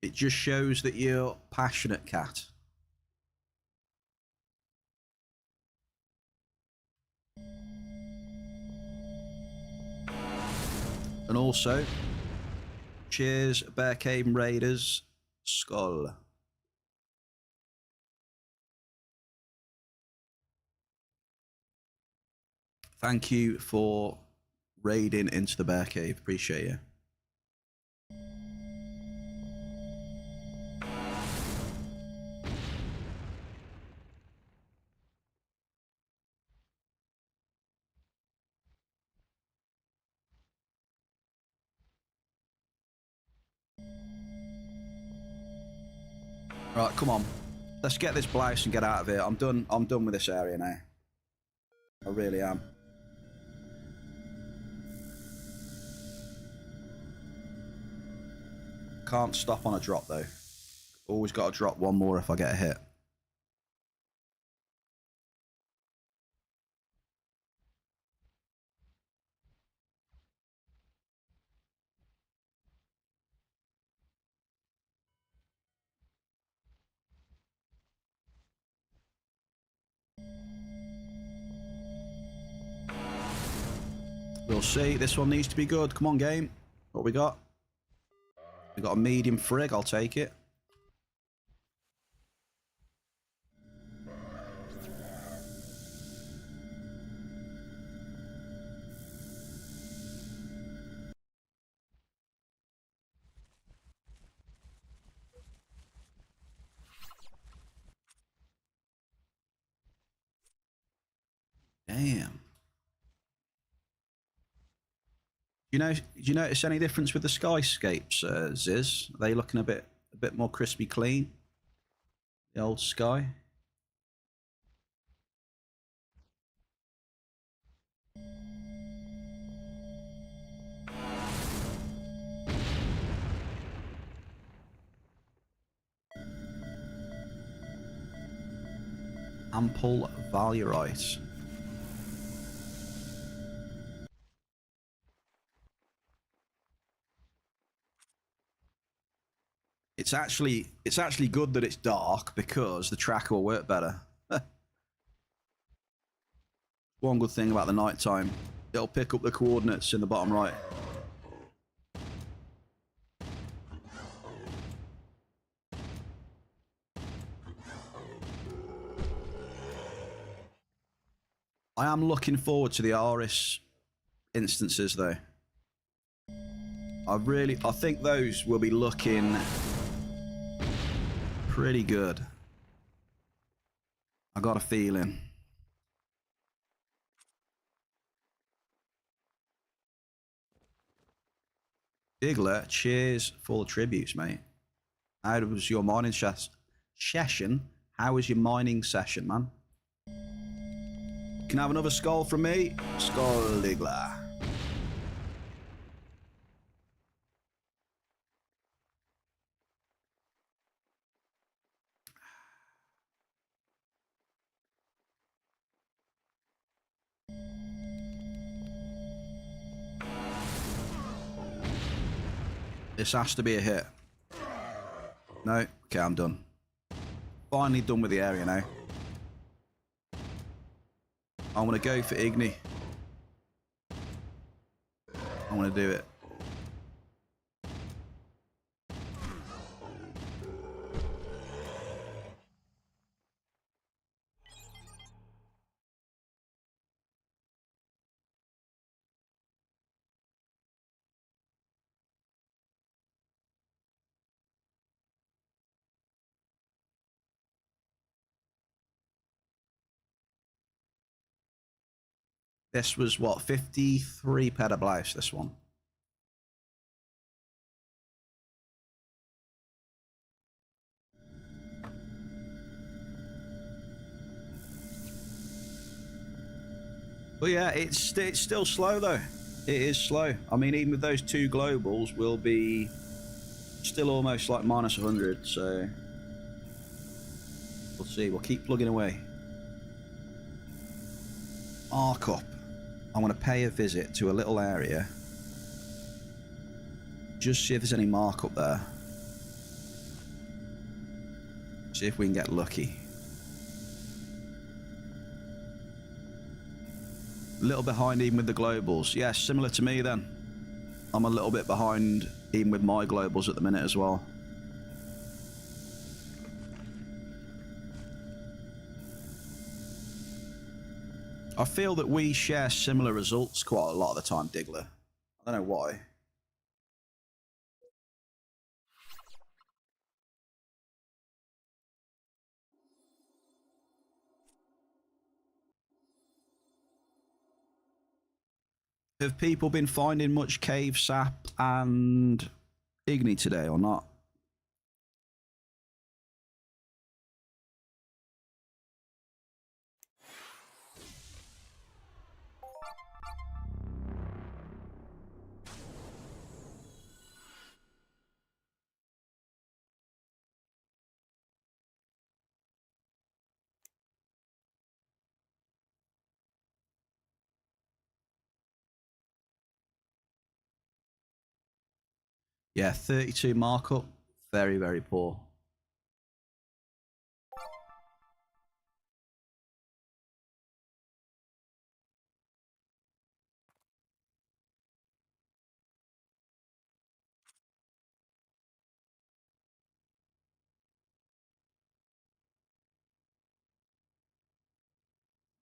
It just shows that you're passionate, Cat. And also, cheers, Bear Cave Raiders, Skull. Thank you for raiding into the Bear Cave. Appreciate you. Right, come on. Let's get this blouse and get out of here. I'm done with this area now. I really am. Can't stop on a drop though. Always got to drop one more if I get a hit. We'll see. This one needs to be good. Come on, game. What we got? We got a medium frig. I'll take it. Damn. Do you notice any difference with the skyscapes, Ziz? Are they looking a bit more crispy clean? The old sky. Ample Valuerite. It's actually good that it's dark because the tracker will work better. One good thing about the nighttime, it'll pick up the coordinates in the bottom right. I am looking forward to the Aris instances though. I think those will be looking pretty good. I got a feeling. Diggler, cheers for the tributes, mate. How was your mining session? How was your mining session, man? Can I have another skull from me? Skull Diggler. This has to be a hit. No? Okay, I'm done. Finally done with the area now. I want to go for Igni. I want to do it. This was what, 53 petabytes, this one. But yeah, it's still slow though. It is slow. I mean, even with those two globals, we'll be still almost like minus 100, so we'll see. We'll keep plugging away. Arc up. I want to pay a visit to a little area. Just see if there's any markup there. See if we can get lucky. A little behind even with the globals. Yeah, similar to me then. I'm a little bit behind even with my globals at the minute as well. I feel that we share similar results quite a lot of the time, Diggler. I don't know why. Have people been finding much cave sap and Igni today or not? Yeah, 32 markup. Very, very poor.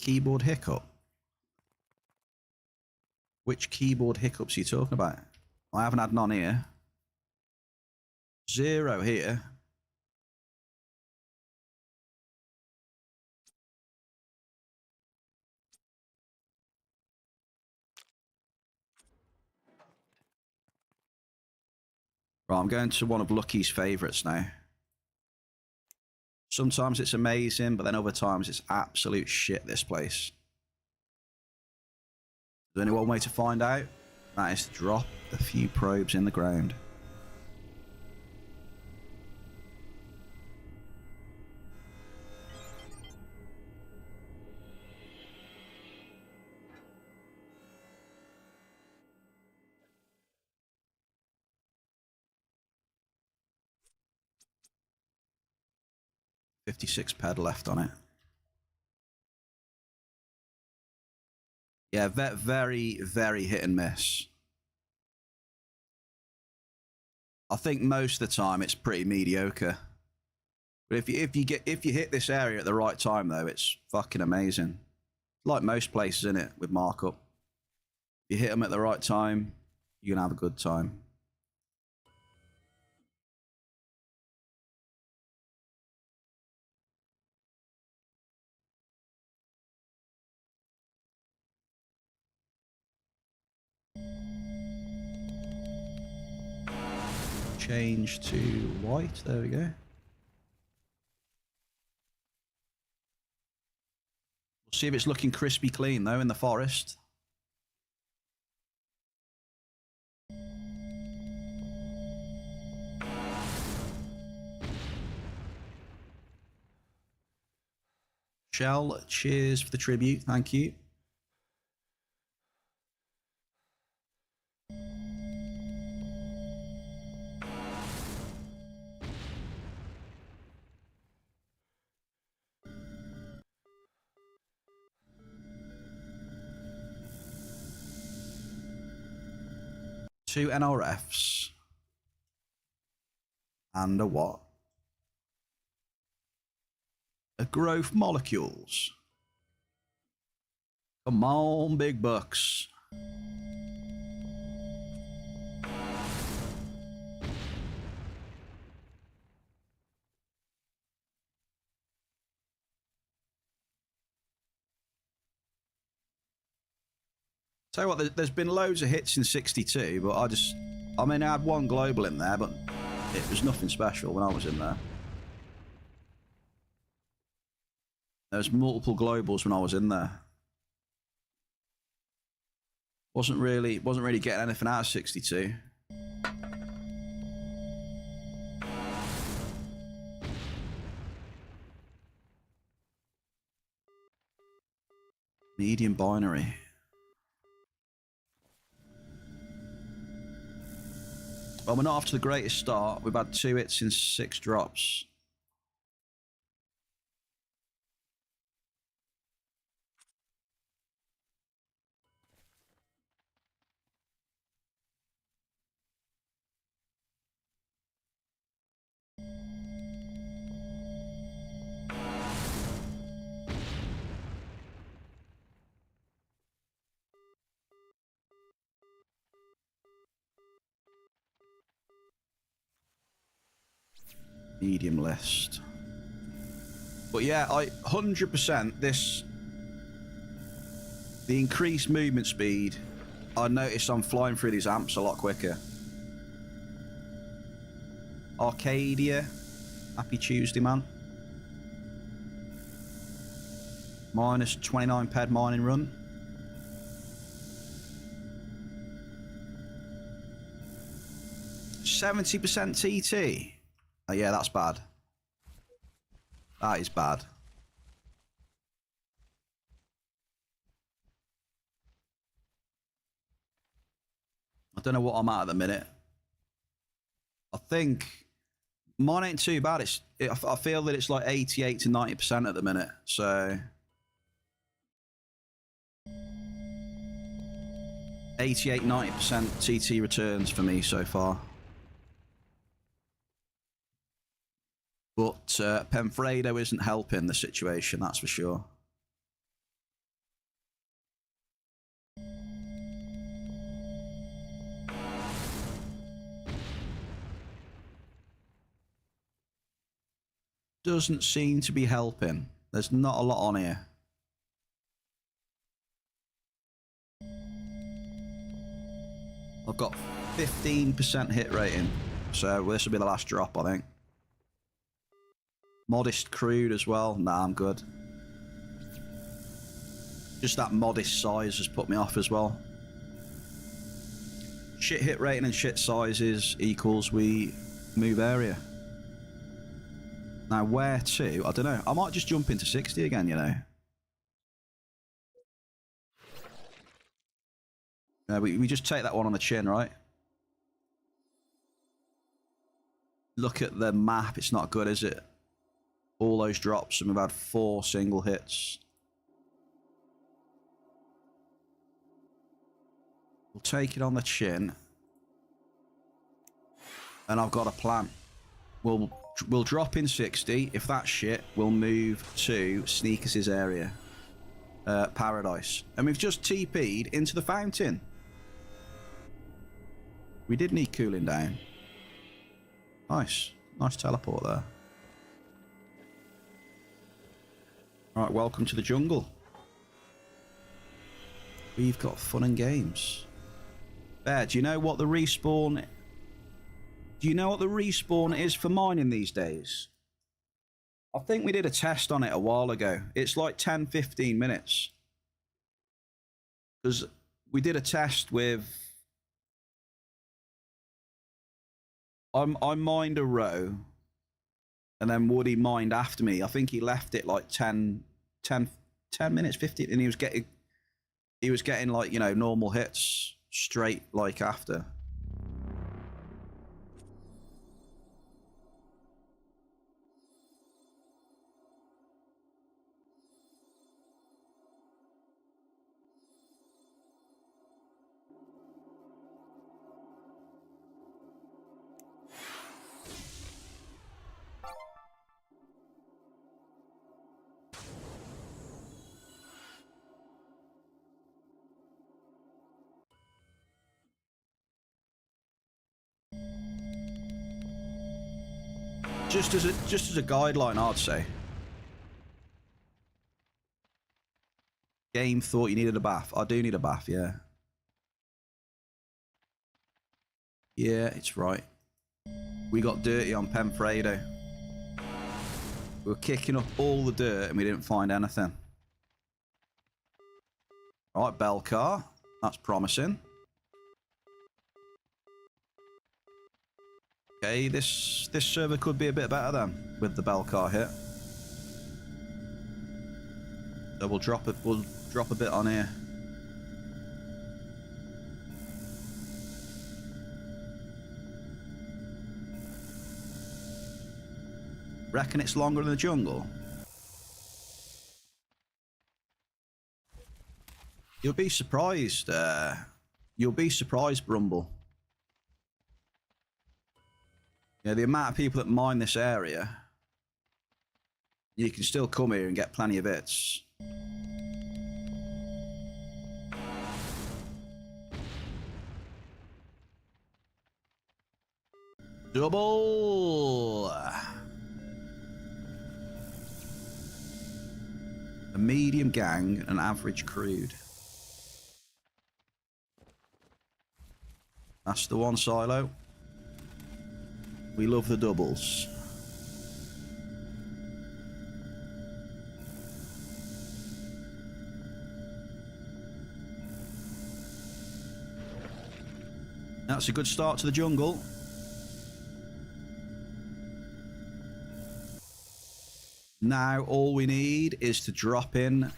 Keyboard hiccup. Which keyboard hiccups are you talking about? I haven't had none here. 0 here. Right, I'm going to one of Lucky's favourites now. Sometimes it's amazing, but then other times it's absolute shit, this place. There's only one way to find out. That is to drop a few probes in the ground. $56 ped left on it. Yeah, very, very hit and miss. I think most of the time it's pretty mediocre. But if you hit this area at the right time though, it's fucking amazing. Like most places in it with markup. If you hit them at the right time, you're gonna have a good time. Change to white, there we go. We'll see if it's looking crispy clean though in the forest. Shell, cheers for the tribute, thank you. Two NRFs. And a what? A growth molecules. Come on, big bucks. Tell you what, there's been loads of hits in 62, but I mean, I had one global in there, but it was nothing special when I was in there. There was multiple globals when I was in there. Wasn't really getting anything out of 62. Medium binary. Well, we're not off to the greatest start. We've had 2 hits in 6 drops. Medium list. But yeah, 100% the increased movement speed, I noticed I'm flying through these amps a lot quicker. Arcadia, happy Tuesday, man. Minus 29 ped mining run. %70 TT. Oh, yeah, that's bad. That is bad. I don't know what I'm at the minute. I think mine ain't too bad. I feel that it's like 88 to 90% at the minute. So 88, 90% TT returns for me so far. But Penfredo isn't helping the situation, that's for sure. doesn't seem to be helping. There's not a lot on here. I've got 15% hit rating, so this will be the last drop, I think. Modest crude as well. Nah, I'm good. Just that modest size has put me off as well. Shit hit rating and shit sizes equals we move area. Now where to? I don't know. I might just jump into 60 again, you know. We just take that one on the chin, right? Look at the map. It's not good, is it? All those drops, and we've had 4 single hits. We'll take it on the chin. And I've got a plan. We'll drop in 60. If that's shit, we'll move to Sneakers' area. Paradise. And we've just TP'd into the fountain. We did need cooling down. Nice. Nice teleport there. Alright, welcome to the jungle. We've got fun and games. Bear, do you know what the respawn... Do you know what the respawn is for mining these days? I think we did a test on it a while ago. It's like 10-15 minutes. Because we did a test with... I mined a row, and then Woody mined after me. I think he left it like 10 minutes, 15, and he was getting like, you know, normal hits straight like after. Just as a guideline, I'd say. Game thought you needed a bath. I do need a bath, yeah. Yeah, it's right. We got dirty on Penfredo. We were kicking up all the dirt and we didn't find anything. Right, bell car. That's promising. Okay, this server could be a bit better then with the bell car hit. So we'll drop a bit on here. Reckon it's longer in the jungle? You'll be surprised. You'll be surprised, Brumble. Yeah, the amount of people that mine this area, you can still come here and get plenty of hits. Double! A medium gang, an average crude. That's the one, Silo. We love the doubles. That's a good start to the jungle. Now all we need is to drop in a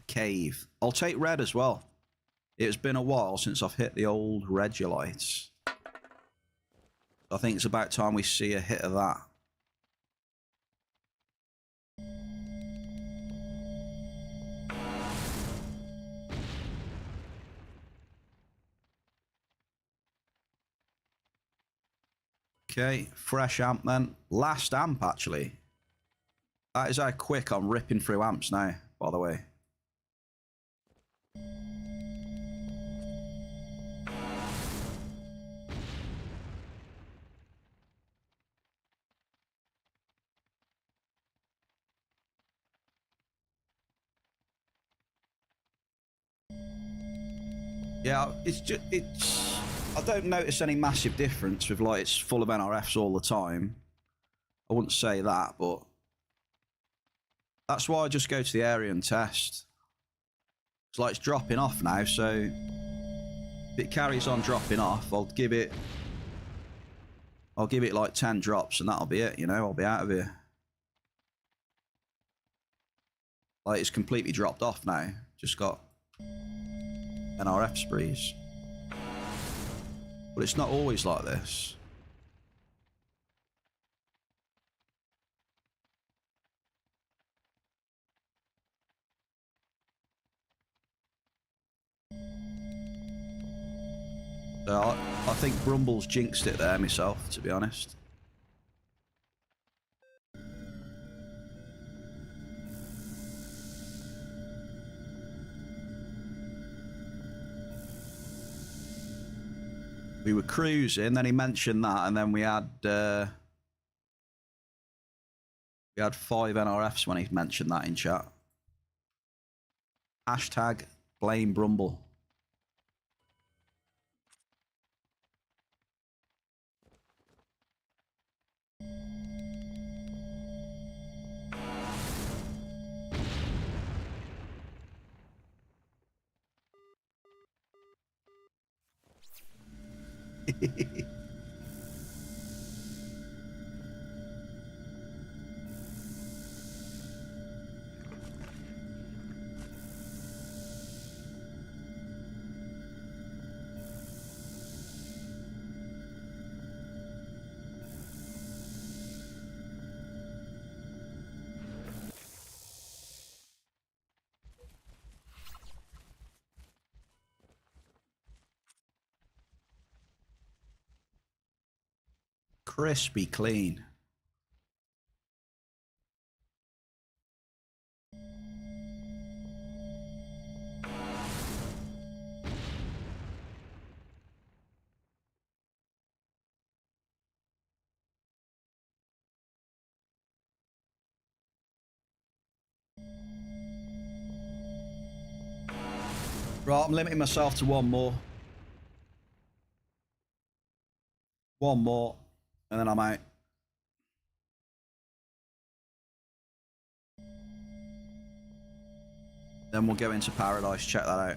cave. I'll take red as well. It's been a while since I've hit the old Regilites. I think it's about time we see a hit of that. Okay, fresh amp then. Last amp, actually. That is how quick I'm ripping through amps now, by the way. Yeah, it's. I don't notice any massive difference with like it's full of NRFs all the time. I wouldn't say that, but that's why I just go to the area and test. It's like it's dropping off now, so if it carries on dropping off, I'll give it like 10 drops and that'll be it, you know, I'll be out of here. Like it's completely dropped off now. Just got NRF sprees. But it's not always like this. So I think Brumble's jinxed it there myself, to be honest. We were cruising, then he mentioned that, and then we had 5 NRFs when he mentioned that in chat. Hashtag blame Brumble. Crispy clean. Right, I'm limiting myself to one more. One more, and then I'm out. Then we'll go into Paradise, check that out.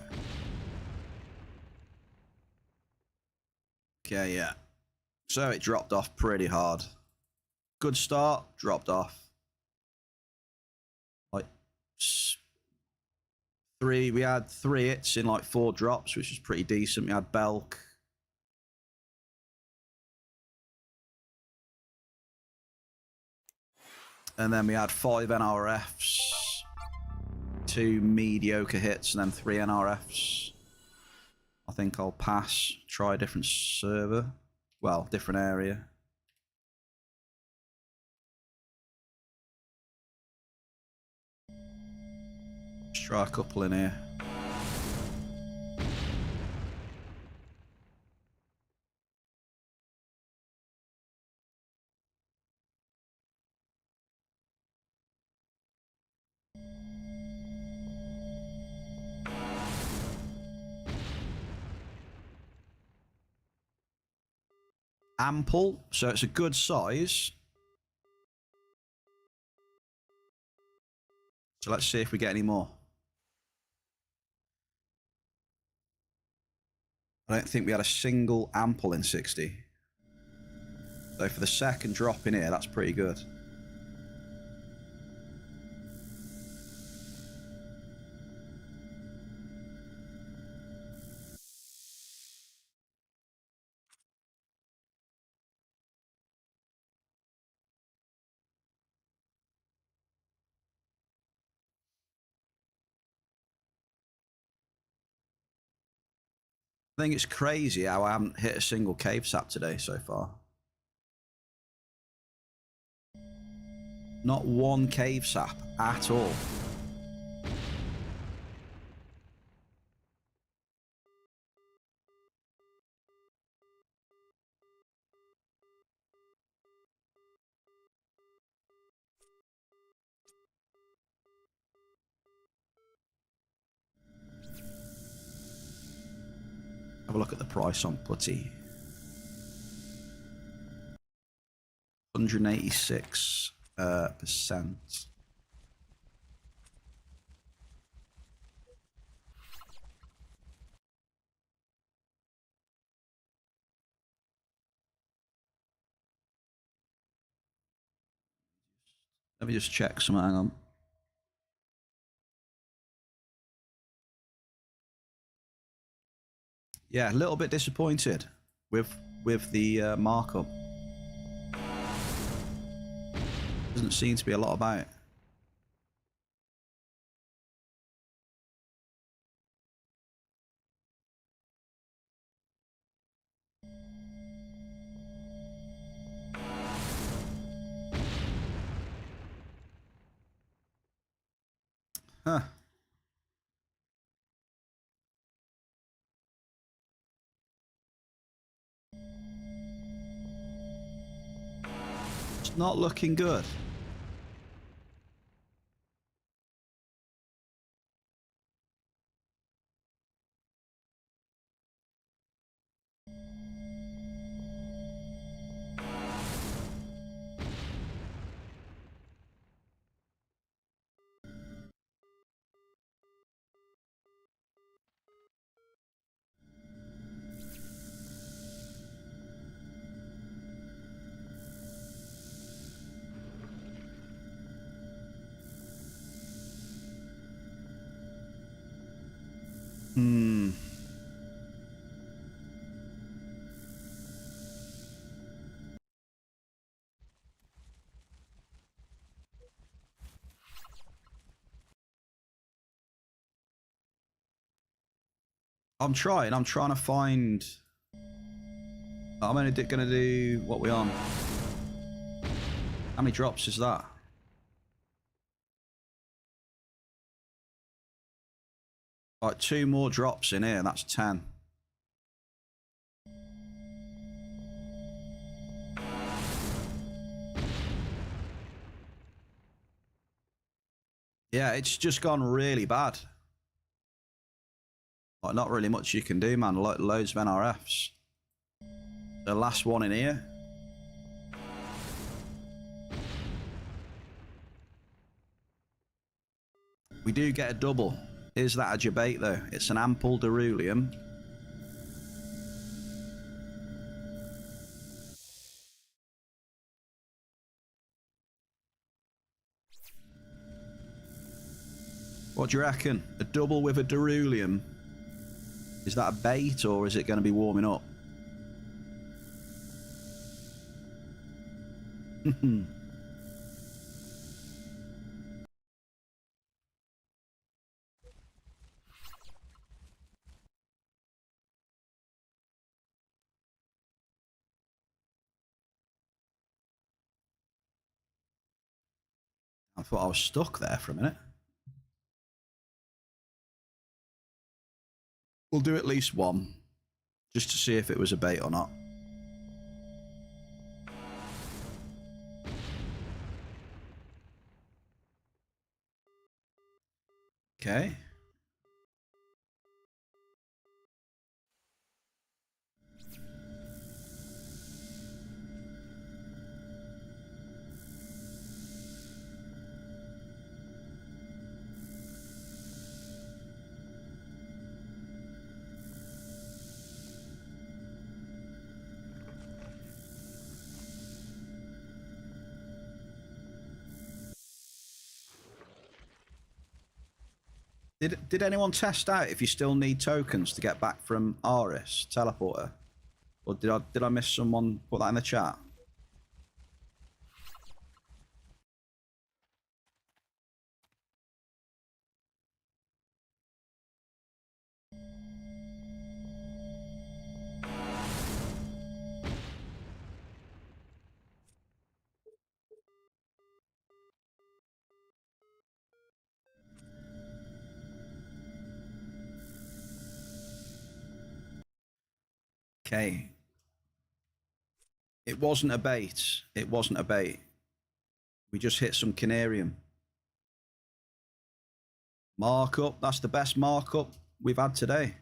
Okay, yeah. So it dropped off pretty hard. Good start, dropped off. Like we had 3 hits in like 4 drops, which was pretty decent. We had Belk. And then we had 5 NRFs, 2 mediocre hits, and then 3 NRFs. I think I'll pass, try a different server. Well, different area. Let's try a couple in here. Ample, so it's a good size. So let's see if we get any more. I don't think we had a single ample in 60. So for the second drop in here, that's pretty good. I think it's crazy how I haven't hit a single cave sap today so far. Not one cave sap at all. Have a look at the price on putty. 186%. Let me just check some. Hang on. Yeah, a little bit disappointed with the markup. Doesn't seem to be a lot about it. Huh. It's not looking good. Hmm. I'm trying to find. I'm only going to do what we on. How many drops is that? Like 2 more drops in here, that's 10. Yeah, it's just gone really bad. Like, not really much you can do, man. Like, loads of NRFs. The last one in here. We do get a double. Is that a debate, though? It's an ample Derulium. What do you reckon? A double with a Derulium? Is that a bait, or is it going to be warming up? I thought I was stuck there for a minute. We'll do at least one, just to see if it was a bait or not. Okay. Did anyone test out if you still need tokens to get back from Aris teleporter, or did I miss someone put that in the chat? Okay. It wasn't a bait. It wasn't a bait. We just hit some Canarium. Markup. That's the best markup we've had today.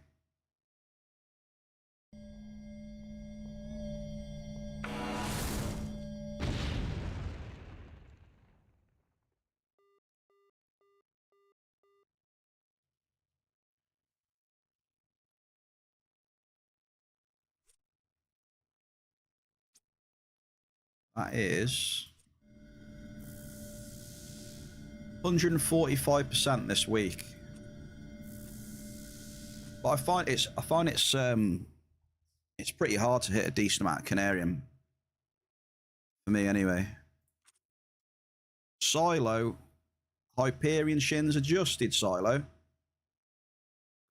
That is 145% this week. But I find it's pretty hard to hit a decent amount of Canarium. For me anyway. Silo. Hyperion Shins adjusted, Silo.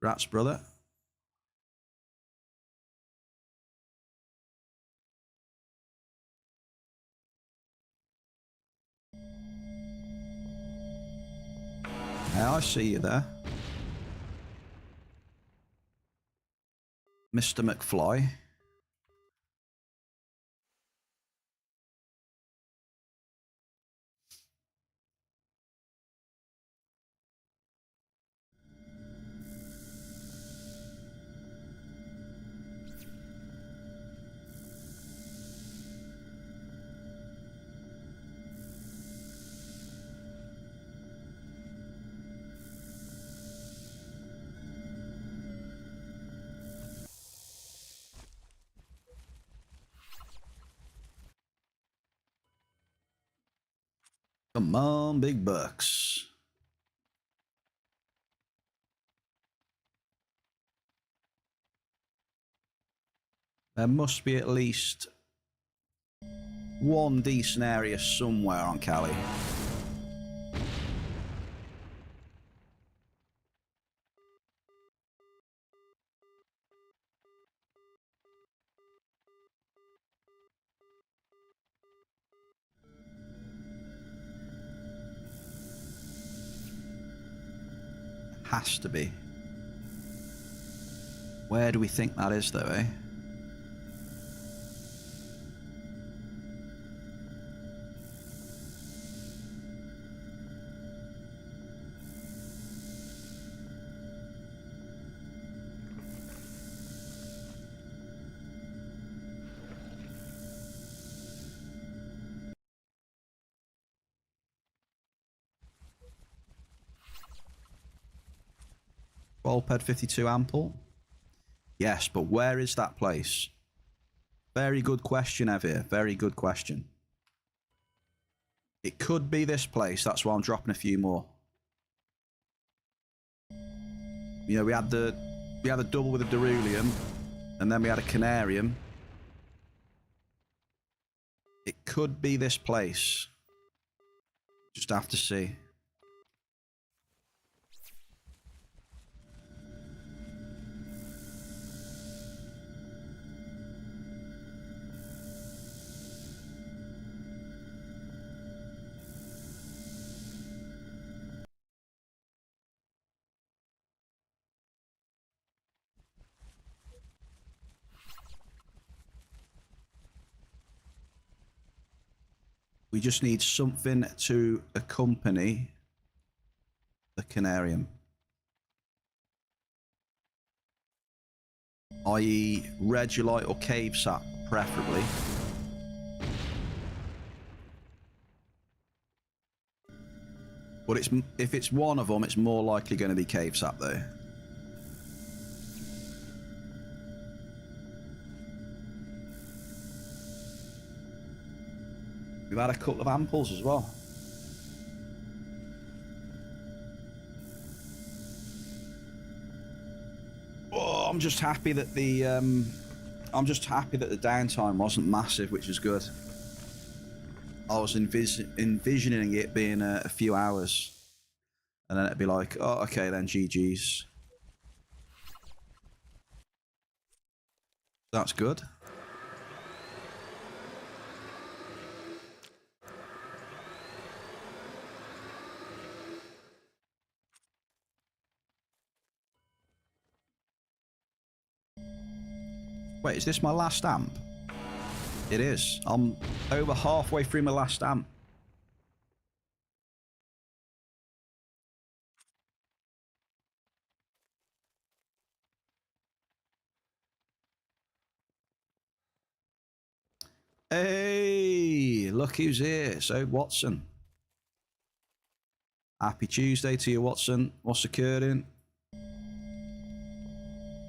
Rats, brother. Yeah, I see you there. Mr. McFly. Come on, big bucks. There must be at least one decent area somewhere on Cali. Has to be. Where do we think that is, though, eh? Ballped 52 ample. Yes, but where is that place? Very good question, Evir. Very good question. It could be this place. That's why I'm dropping a few more. You know, we had the double with a Derulium, and then we had a Canarium. It could be this place. Just have to see. We just need something to accompany the Canarium. I.e. Regolite or Cave Sap, preferably. But if it's one of them, it's more likely going to be Cave Sap, though. We've had a couple of amples as well. Oh, I'm just happy that the downtime wasn't massive, which is good. I was envisioning it being a few hours, and then it'd be like, oh, okay, then GG's. That's good. Wait, is this my last amp? It is. I'm over halfway through my last amp. Hey, look who's here. So, Watson. Happy Tuesday to you, Watson. What's occurring?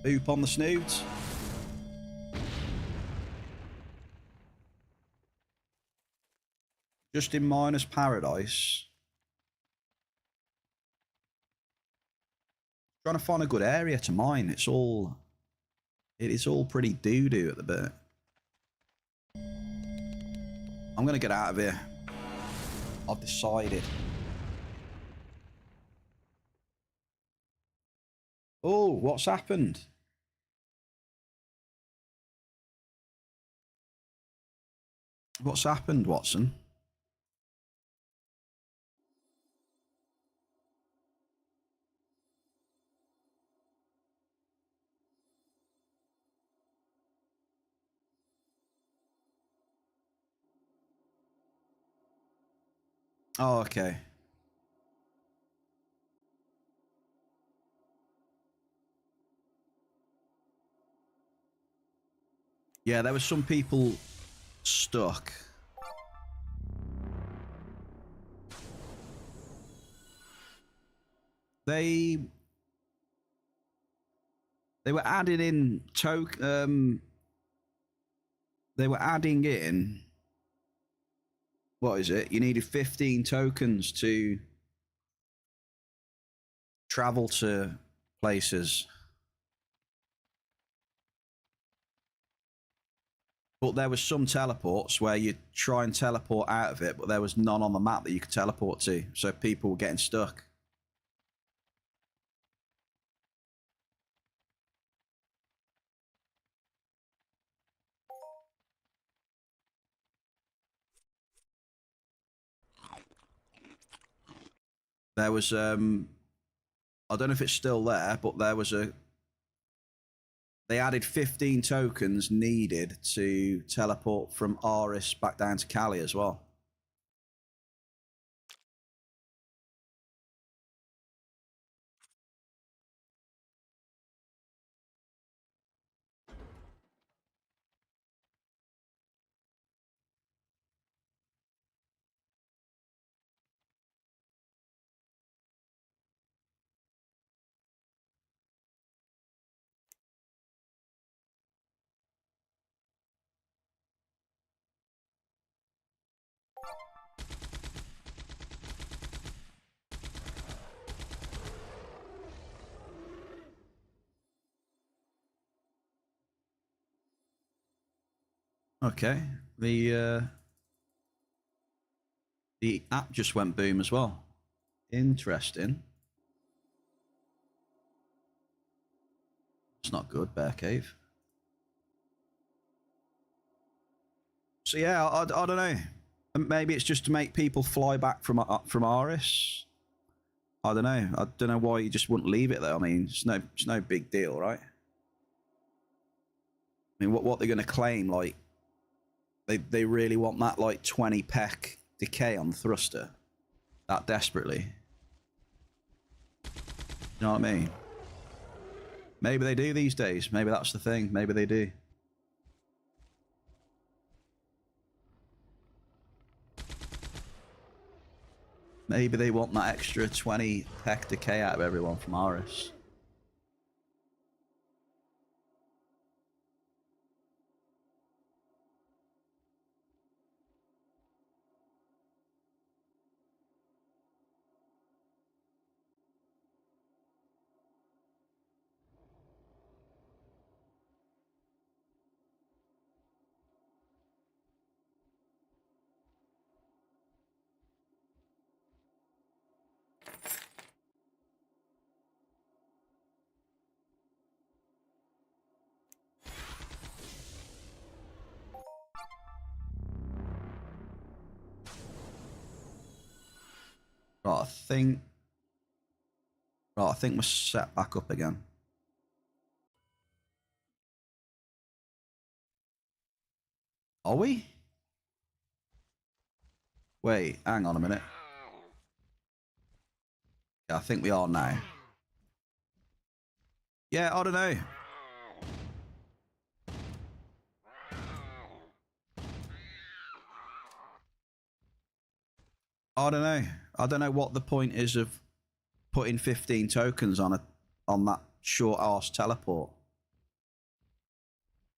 Boop on the snoot. Just in Miner's Paradise. Trying to find a good area to mine. It is all pretty doo-doo at the bit. I'm gonna get out of here. I've decided. Oh, what's happened? What's happened, Watson? Oh, okay. Yeah, there were some people stuck. They were adding in they were adding in, what is it? You needed 15 tokens to travel to places. But there was some teleports where you try and teleport out of it, but there was none on the map that you could teleport to, so people were getting stuck. There was, I don't know if it's still there, but there was they added 15 tokens needed to teleport from Aris back down to Cali as well. Okay, the app just went boom as well. Interesting. It's not good, Bear Cave. So yeah, I don't know. Maybe it's just to make people fly back from Aris. I don't know. I don't know why you just wouldn't leave it though. I mean, it's no big deal, right? I mean, what they're going to claim, like, they really want that, like, 20 pec decay on the thruster that desperately. You know what I mean? Maybe they do these days. Maybe that's the thing. Maybe they do. Maybe they want that extra 20 pec decay out of everyone from Aris. Right, I think we're set back up again. Are we? Wait, hang on a minute. Yeah, I think we are now. Yeah, I don't know. I don't know. I don't know what the point is of putting 15 tokens on that short arse teleport.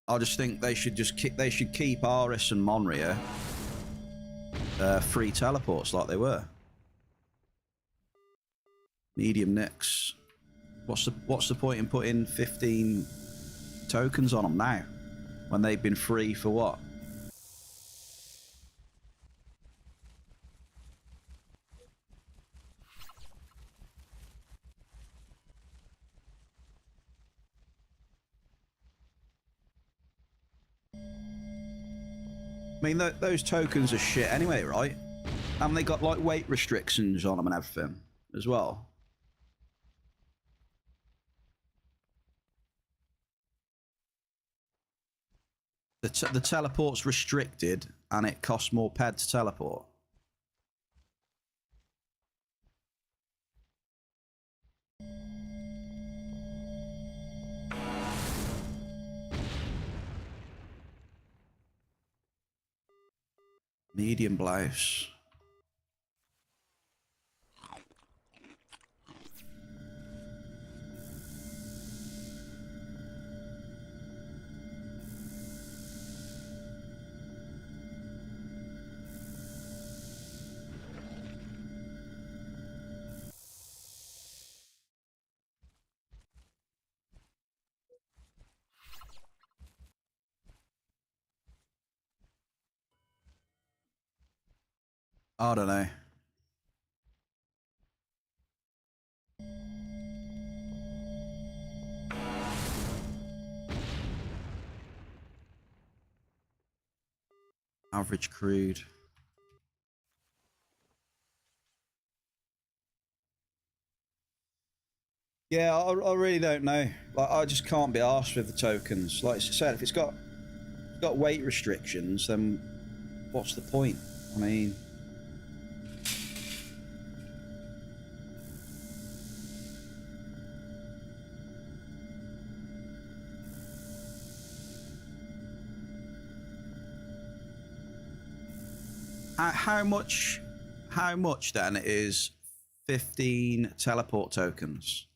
I just think they should keep Aris and Mon-Fri free teleports like they were. Medium nicks. What's the point in putting 15 tokens on them now when they've been free for what? I mean, those tokens are shit anyway, right? And they got like weight restrictions on them and everything as well. The teleport's restricted and it costs more ped to teleport. Medium blouse. I don't know. Average crude. Yeah, I really don't know. Like, I just can't be arsed with the tokens. Like I said, if it's got weight restrictions, then what's the point? I mean, how much then is 15 teleport tokens?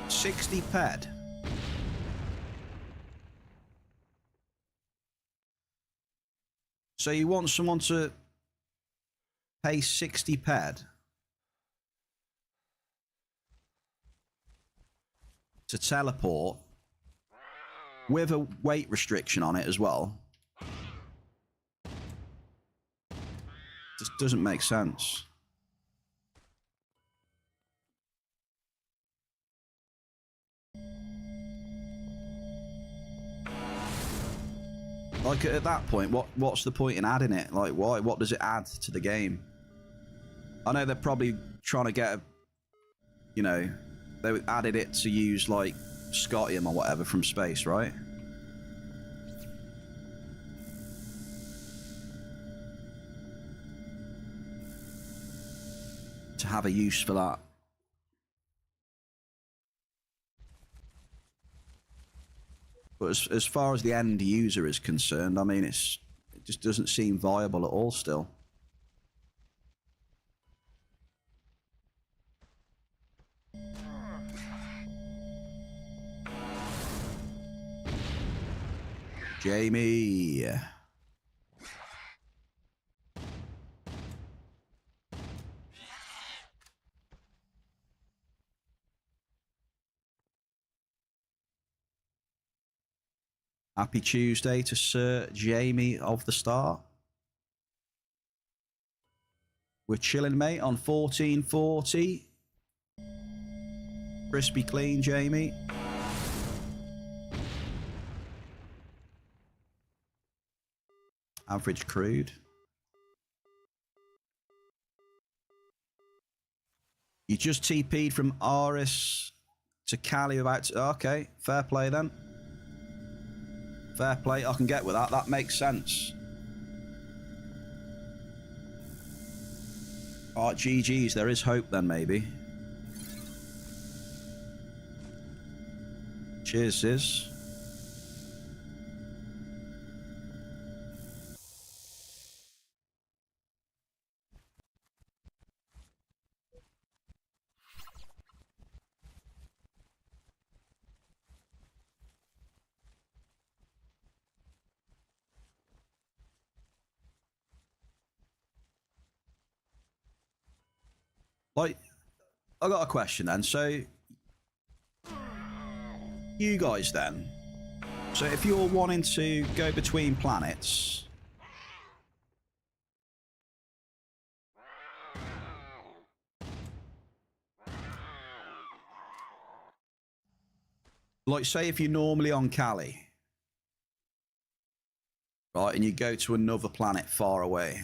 $60 ped. So you want someone to pay 60 ped to teleport with a weight restriction on it as well? Just doesn't make sense. Like, at that point, what's the point in adding it? Like, why? What does it add to the game? I know they're probably trying to get, you know, they added it to use, like, Scotium or whatever from space, right? To have a use for that. But as far as the end user is concerned, I mean, it just doesn't seem viable at all still. Jamie. Happy Tuesday to Sir Jamie of the Start. We're chilling, mate, on 1440. Crispy clean, Jamie. Average crude. You just TP'd from Aris to Cali about... Okay, fair play then. Fair play, I can get with that. That makes sense. Oh, GG's. There is hope then, maybe. Cheers, sis. Like, I got a question then. So, you guys then. So, if you're wanting to go between planets, like, say if you're normally on Cali, right, and you go to another planet far away.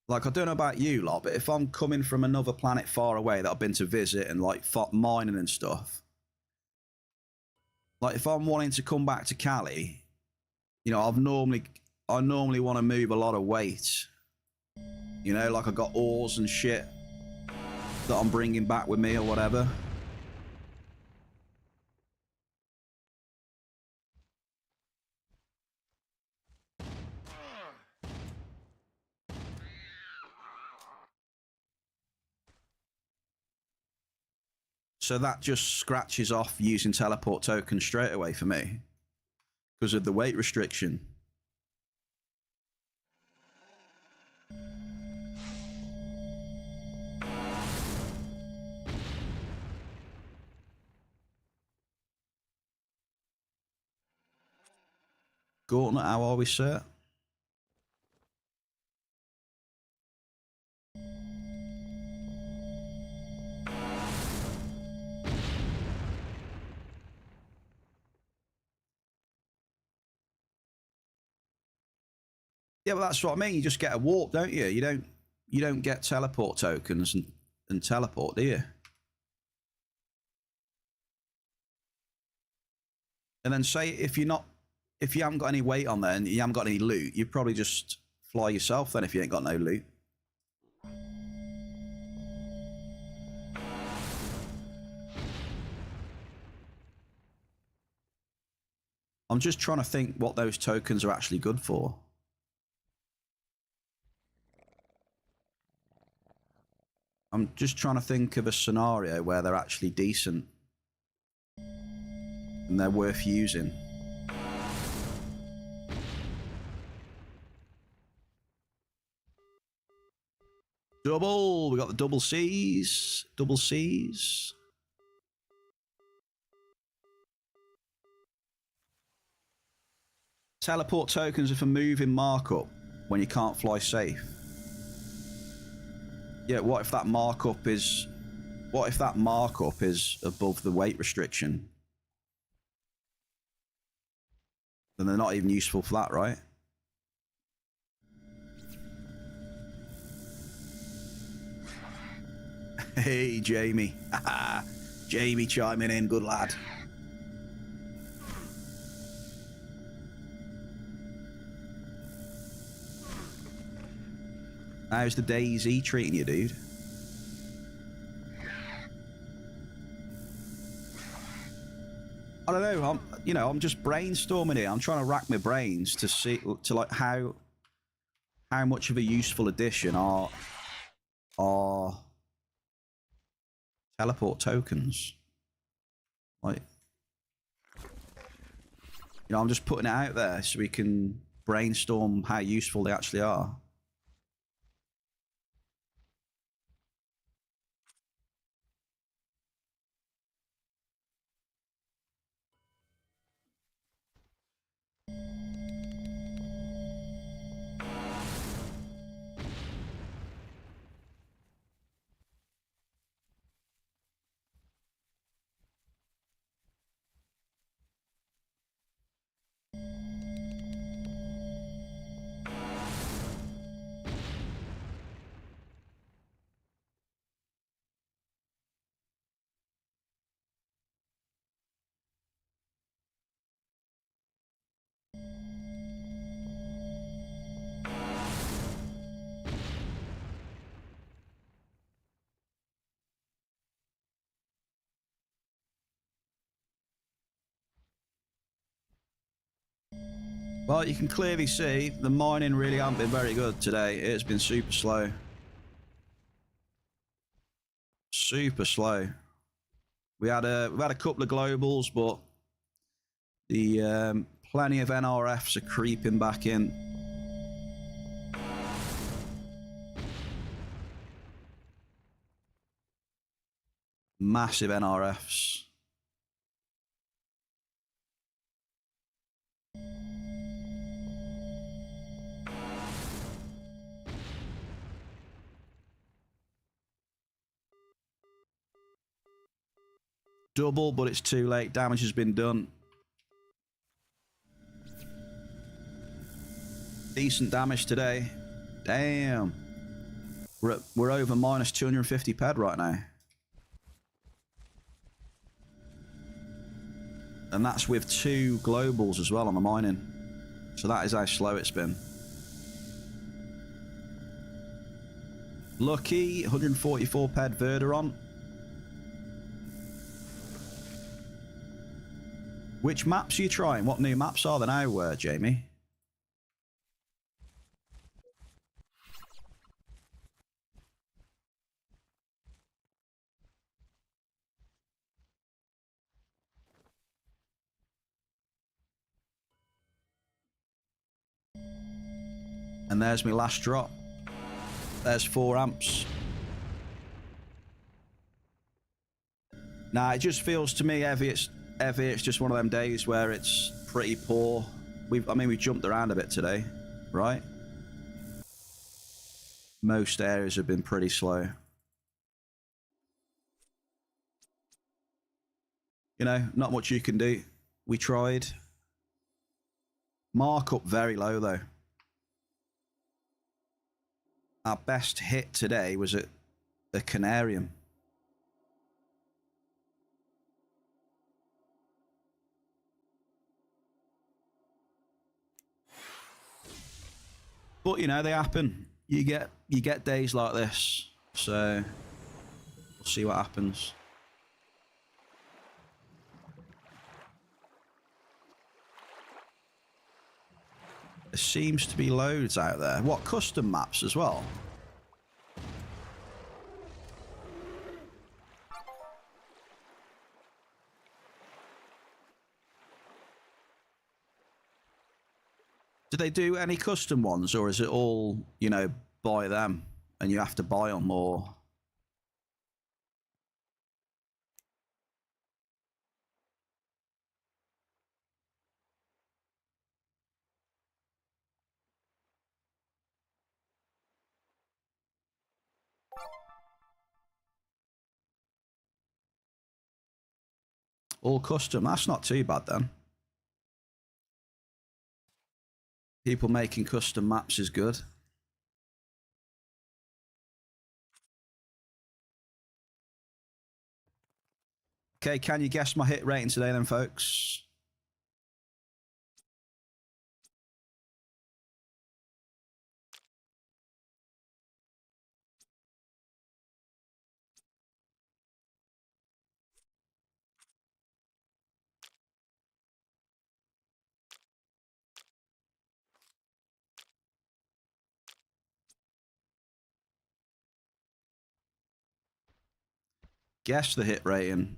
Like, I don't know about you lot, but if I'm coming from another planet far away that I've been to visit and like mining and stuff, like if I'm wanting to come back to Cali, you know, I normally want to move a lot of weight. You know, like I got ores and shit that I'm bringing back with me or whatever. So that just scratches off using teleport tokens straight away for me because of the weight restriction. Gauntlet, how are we, sir? Yeah, but that's what I mean. You just get a warp, don't you? You don't get teleport tokens and teleport, do you? And then say if you haven't got any weight on there and you haven't got any loot, you probably just fly yourself then if you ain't got no loot. I'm just trying to think what those tokens are actually good for. I'm just trying to think of a scenario where they're actually decent and they're worth using. Double! We got the double C's. Double C's. Teleport tokens are for moving markup when you can't fly safe. Yeah, what if that markup is above the weight restriction? Then they're not even useful for that, right? Hey, Jamie. Jamie chiming in, good lad. How's the DayZ treating you, dude? I don't know. I'm just brainstorming here. I'm trying to rack my brains to see like how much of a useful addition are teleport tokens. Like, I'm just putting it out there so we can brainstorm how useful they actually are. Well, you can clearly see the mining really hasn't been very good today. It's been super slow. Super slow. We had a couple of globals, but the plenty of NRFs are creeping back in. Massive NRFs. Double, but it's too late. Damage has been done. Decent damage today. Damn. We're over minus 250 ped right now. And that's with 2 globals as well on the mining. So that is how slow it's been. Lucky, 144 ped Verderon. Which maps are you trying? What new maps are there now, Jamie? And there's my last drop. There's 4 amps. Nah, it just feels to me heavy. It's just one of them days where it's pretty poor. I mean, we jumped around a bit today, right? Most areas have been pretty slow. You know, not much you can do. We tried. Markup very low though. Our best hit today was at the Canarium. But you know, they happen. You get days like this. So we'll see what happens. There seems to be loads out there. What, custom maps as well? Do they do any custom ones, or is it all, you know, buy them and you have to buy them, or? All custom? That's not too bad then. People making custom maps is good. Okay, can you guess my hit rating today then, folks? Guess the hit rating.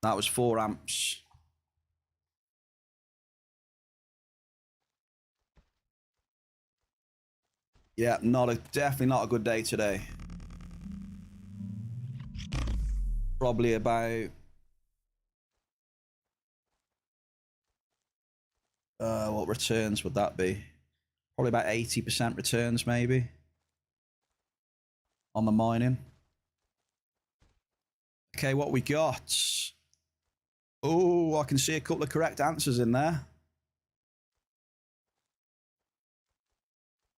That was 4 amps. Yeah, definitely not a good day today. Probably about what returns would that be? Probably about 80% returns maybe on the mining. Okay, what we got? Oh, I can see a couple of correct answers in there.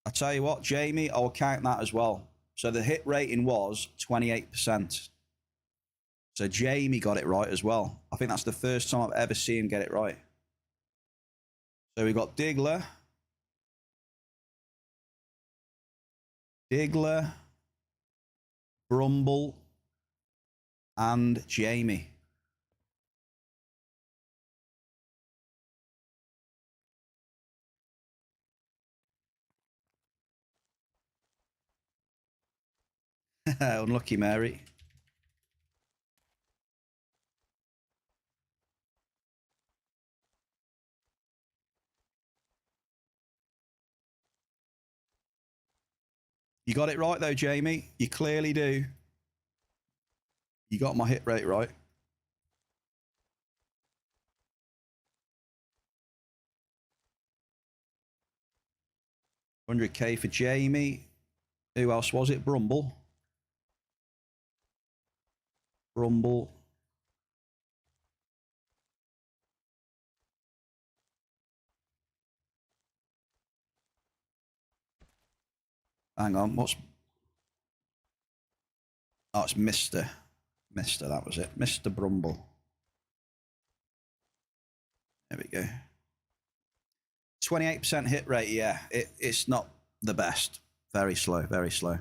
I tell you what, Jamie, I'll count that as well. So the hit rating was 28%. So Jamie got it right as well. I think that's the first time I've ever seen him get it right. So we got Diggler, Brumble, and Jamie. Unlucky Mary. You got it right though, Jamie. You clearly do. You got my hit rate right. $100K for Jamie. Who else was it? Brumble. Brumble. Hang on, what's... Oh, it's Mr. Mr, that was it. Mr. Brumble. There we go. 28% hit rate, yeah. It's not the best. Very slow, very slow.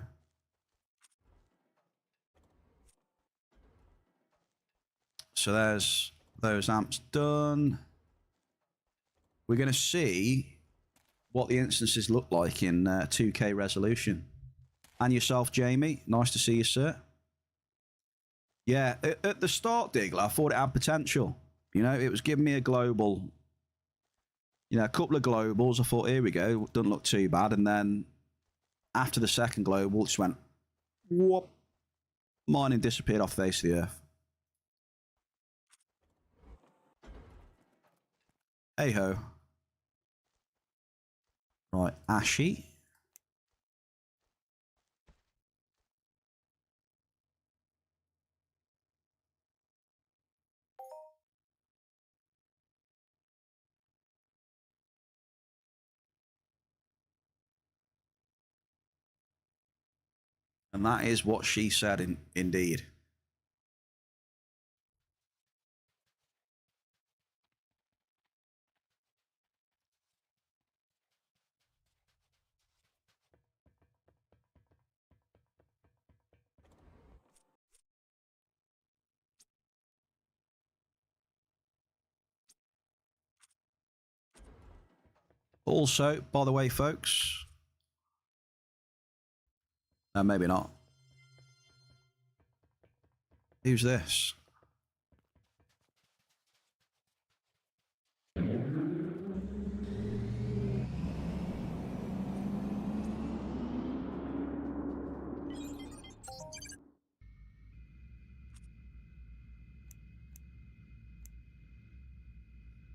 So there's those amps done. We're going to see what the instances look like in 2K resolution. And yourself, Jamie. Nice to see you, sir. Yeah, at the start, Diggler, I thought it had potential. You know, it was giving me a global, you know, a couple of globals. I thought, here we go, doesn't look too bad. And then after the second global, it just went, whoop. Mining disappeared off the face of the earth. Hey ho. Right, Ashy. And that is what she said, indeed. Also, by the way, folks, maybe not. Who's this?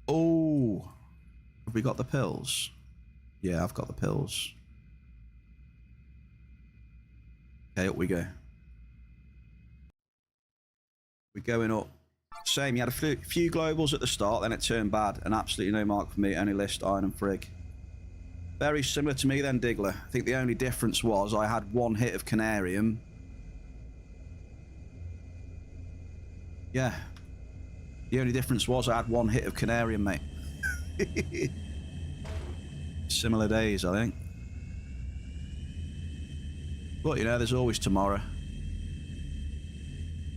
Oh, have we got the pills? Yeah, I've got the pills. Okay, up we go. We're going up. Same, you had a few globals at the start, then it turned bad, and absolutely no mark for me, only list Iron and Frigg. Very similar to me then, Diggler. I think the only difference was I had one hit of Canarium. Yeah. The only difference was I had one hit of Canarium, mate. Similar days, I think. But, you know, there's always tomorrow.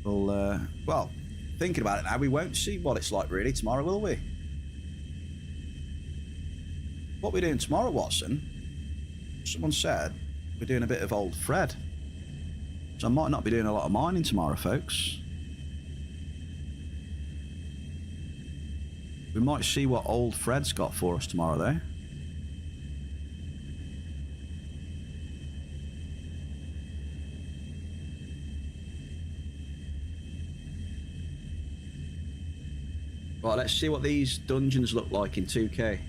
Well, thinking about it now, we won't see what it's like really tomorrow, will we? What we're doing tomorrow, Watson? Someone said we're doing a bit of old Fred. So I might not be doing a lot of mining tomorrow, folks. We might see what old Fred's got for us tomorrow, though. Right, let's see what these dungeons look like in 2K.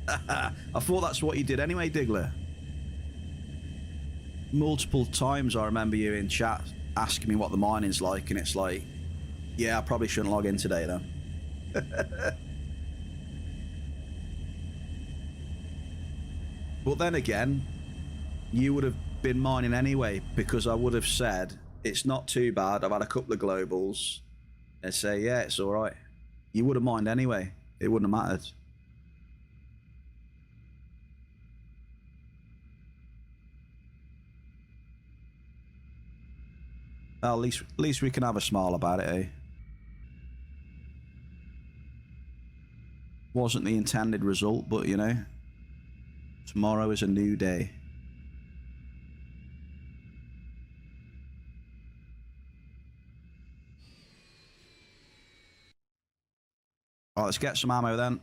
I thought that's what you did anyway, Diggler. Multiple times I remember you in chat asking me what the mining's like, and it's like, yeah, I probably shouldn't log in today then. But then again, you would have been mining anyway, because I would have said, it's not too bad, I've had a couple of globals, and say, yeah, it's alright. You would have mined anyway, it wouldn't have mattered. Well, at least we can have a smile about it, eh? Wasn't the intended result, but you know, tomorrow is a new day. All right, let's get some ammo then.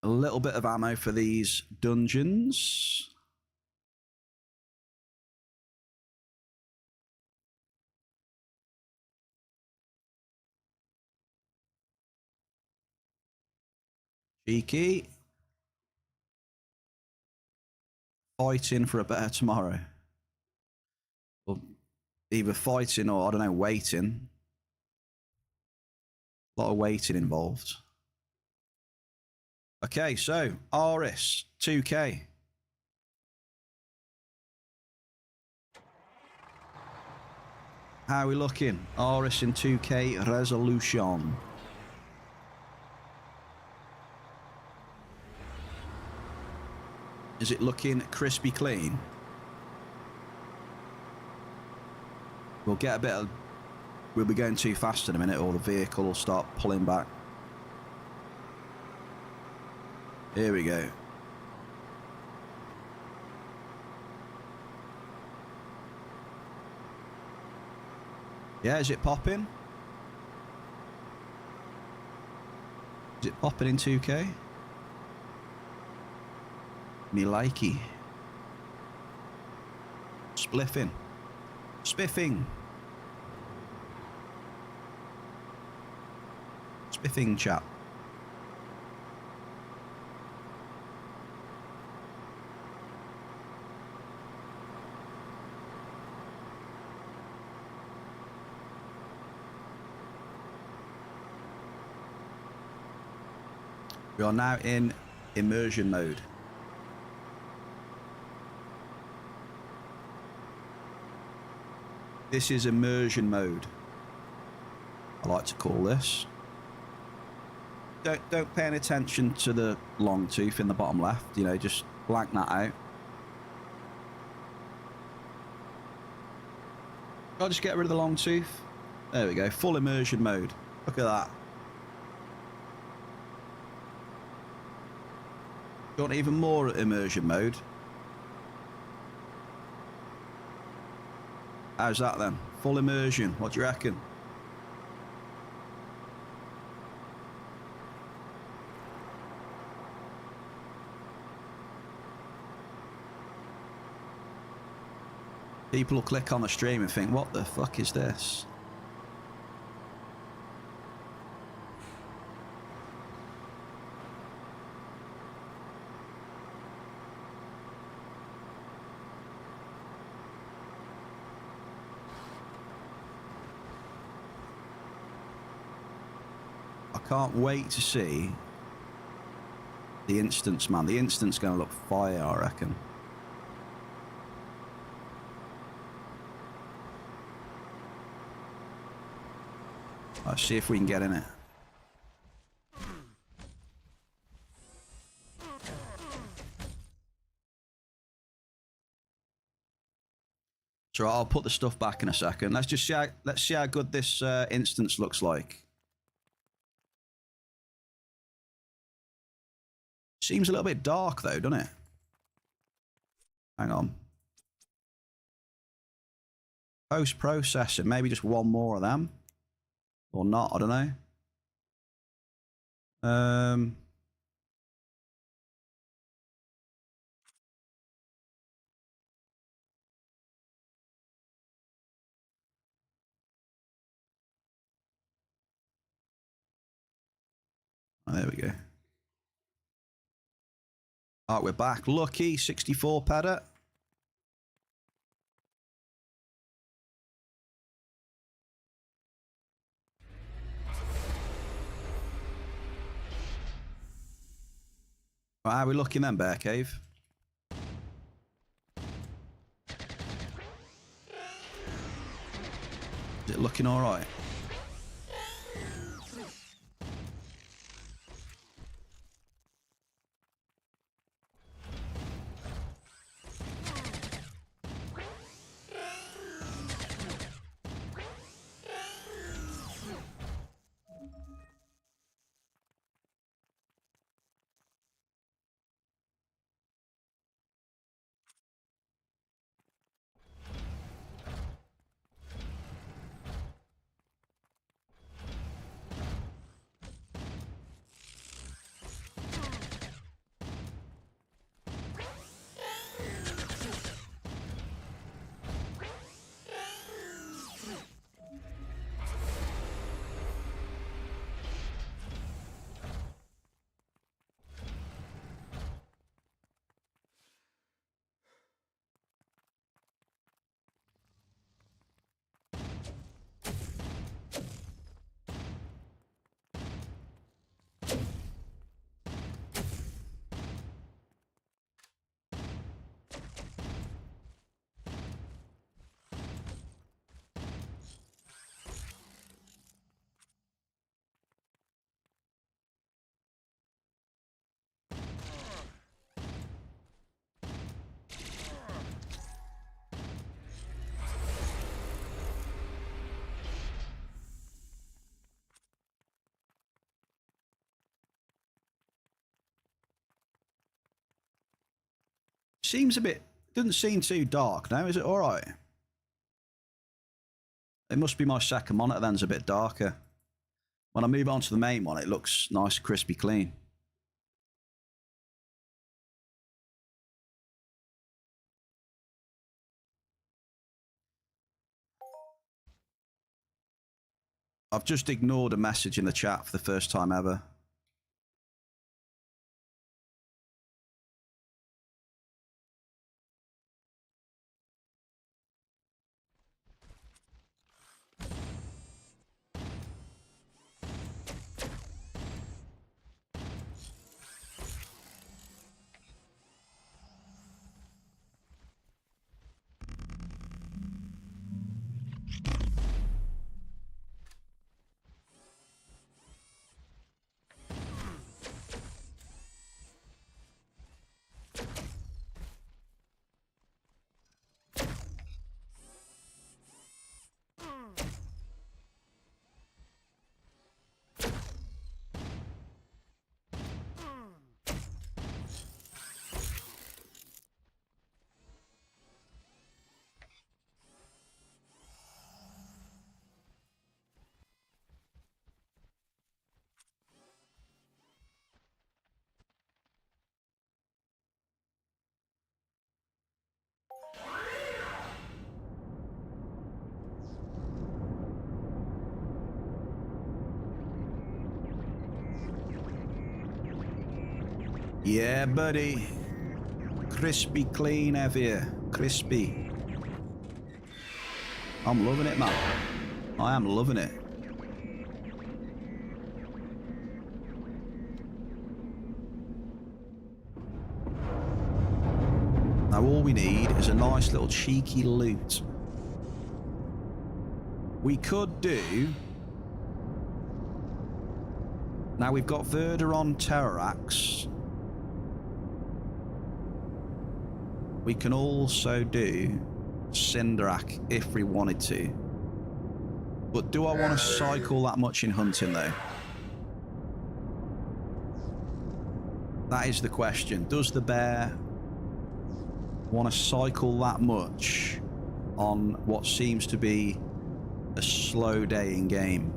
A little bit of ammo for these dungeons. Cheeky. Fighting for a better tomorrow. Or either fighting or, I don't know, waiting. A lot of waiting involved. Okay, so Aris, 2K. How are we looking? Aris in 2K resolution. Is it looking crispy clean? We'll get a bit of... We'll be going too fast in a minute or the vehicle will start pulling back. Here we go. Yeah, is it popping? Is it popping in 2K? Me likey. Spliffing. Spiffing. Spiffing chat. We are now in immersion mode. This is immersion mode, I like to call this. Don't pay any attention to the long tooth in the bottom left, you know, just blank that out. I'll just get rid of the long tooth. There we go, full immersion mode. Look at that. Do you want even more immersion mode? How's that then? Full immersion, what do you reckon? People will click on the stream and think, what the fuck is this? Can't wait to see the instance, man. The instant's going to look fire, I reckon. Let's see if we can get in it. So I'll put the stuff back in a second. Let's just see how good this instance looks like. Seems a little bit dark though, doesn't it? Hang on. Post-processing, maybe just one more of them. Or not, I don't know. Oh, there we go. All right, we're back. Lucky 64 pedder. Right, how are we looking then, Bear Cave? Is it looking all right? seems a bit... Doesn't seem too dark now, is it alright? It must be my second monitor then's a bit darker. When I move on to the main one, it looks nice, crispy, clean. I've just ignored a message in the chat for the first time ever. Yeah, buddy. Crispy clean out here. Crispy. I'm loving it, man. I am loving it. Now all we need is a nice little cheeky loot. We could do... Now we've got Verderon Terrarax. We can also do Cinderak if we wanted to. But do I want to cycle that much in hunting though? That is the question. Does the bear want to cycle that much on what seems to be a slow day in game?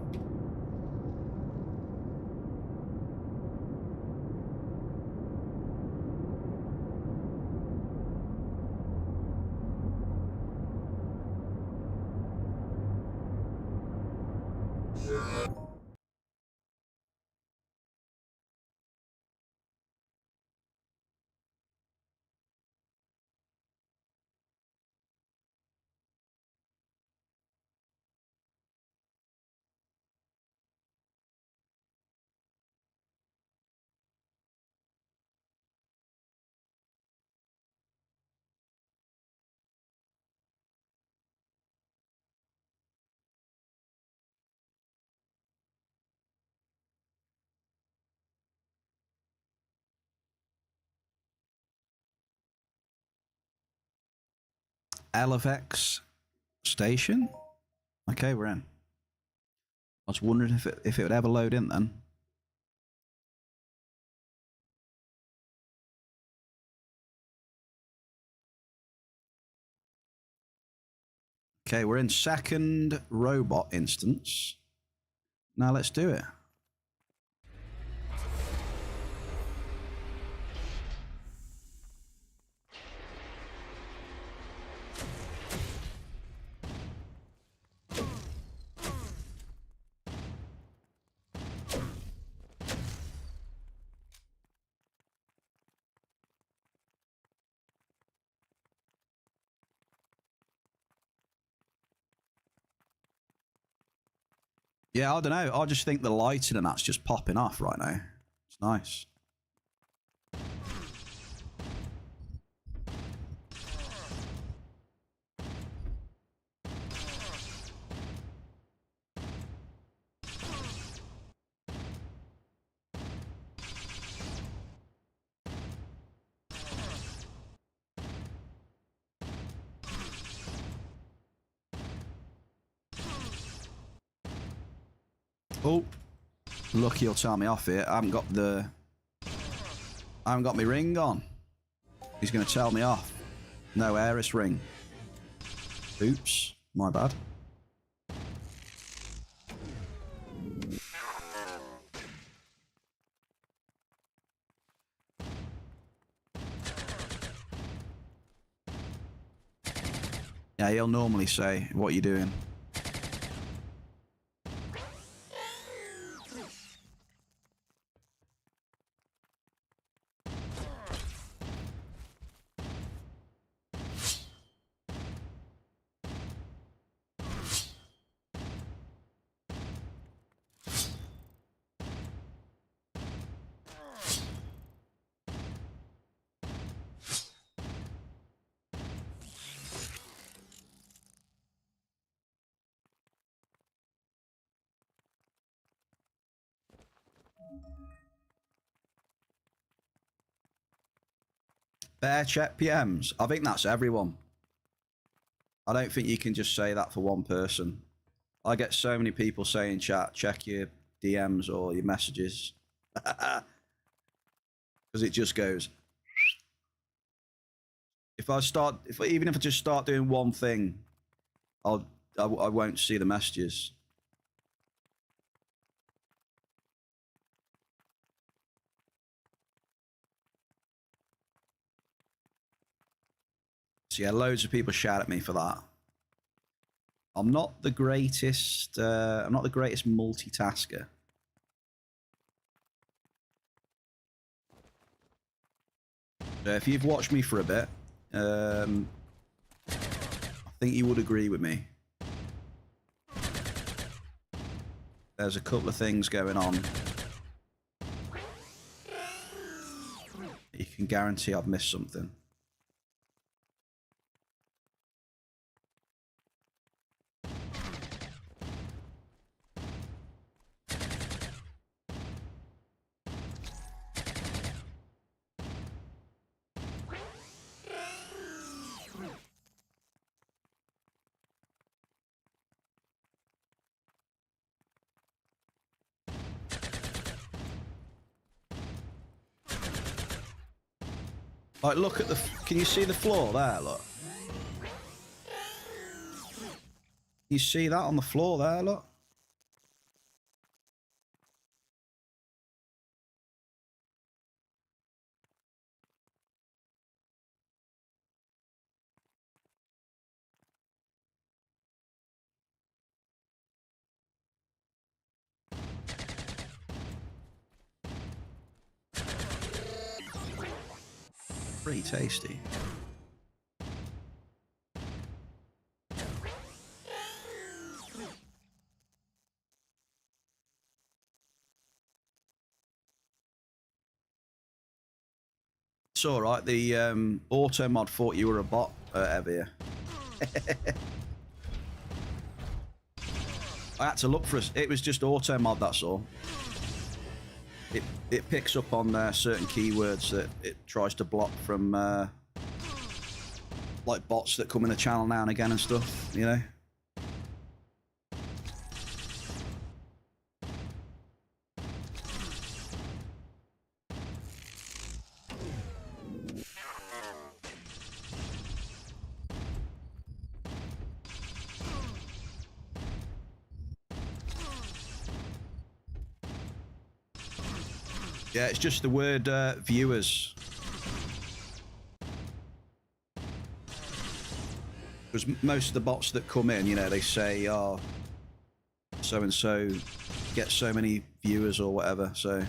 Elevex station? Okay, we're in. I was wondering if it would ever load in then. Okay, we're in second robot instance. Now let's do it. Yeah, I don't know. I just think the lighting and that's just popping off right now. It's nice. Oh, lucky you'll tell me off here. I haven't got my ring on. He's going to tell me off. No heiress ring. Oops, my bad. Yeah, he'll normally say, what are you doing? Bear check PMs. I think that's everyone. I don't think you can just say that for one person. I get so many people saying, chat, check your DMs or your messages. Because it just goes. Even if I just start doing one thing, I won't see the messages. So yeah, loads of people shout at me for that. I'm not the greatest. I'm not the greatest multitasker. So if you've watched me for a bit, I think you would agree with me. There's a couple of things going on. You can guarantee I've missed something. Like, look at the... Can you see the floor there, look? You see that on the floor there, look? Pretty tasty. It's all right. The auto mod thought you were a bot, Evia. I had to look for it. It was just auto mod. That's all. It picks up on certain keywords that it tries to block from, like bots that come in the channel now and again and stuff. You know. Yeah, it's just the word viewers. Because most of the bots that come in, you know, they say, oh, so-and-so gets so many viewers or whatever, so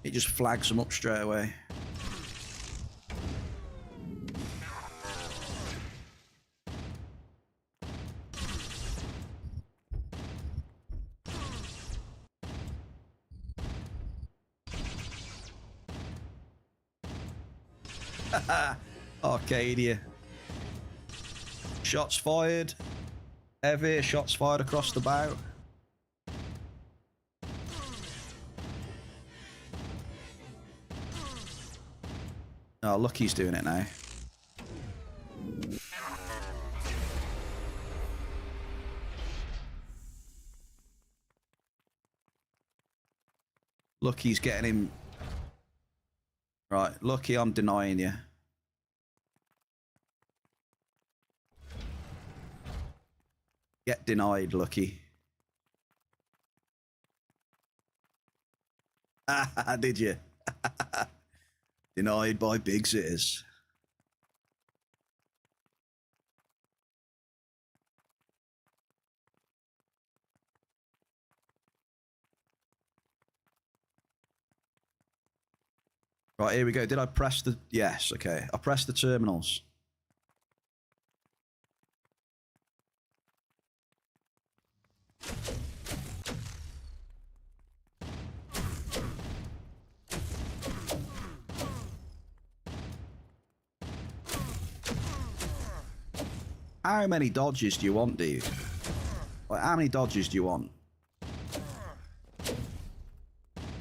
it just flags them up straight away. Arcadia. Shots fired. Heavy shots fired across the bow. Oh, look, he's doing it now. Look, he's getting him. Right, lucky I'm denying you. Get denied, Lucky. Did you? Denied by big cities. Right, here we go. Did I press the... Yes, okay. I pressed the terminals. How many dodges do you want, dude? Like, how many dodges do you want?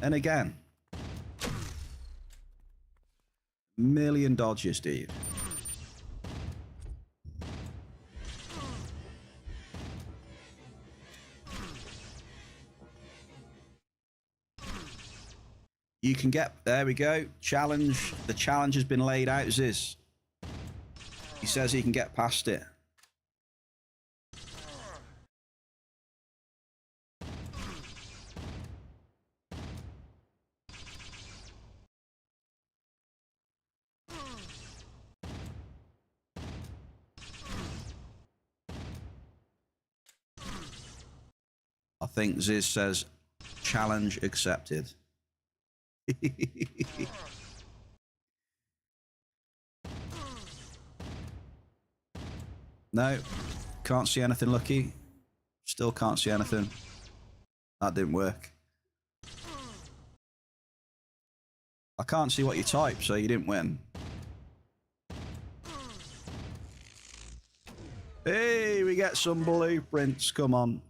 And again. Million dodges, dude. You can get... There we go. Challenge. The challenge has been laid out as is. He says he can get past it. I think Ziz says, challenge accepted. No, can't see anything, Lucky. Still can't see anything. That didn't work. I can't see what you typed, so you didn't win. Hey, we get some blueprints, come on.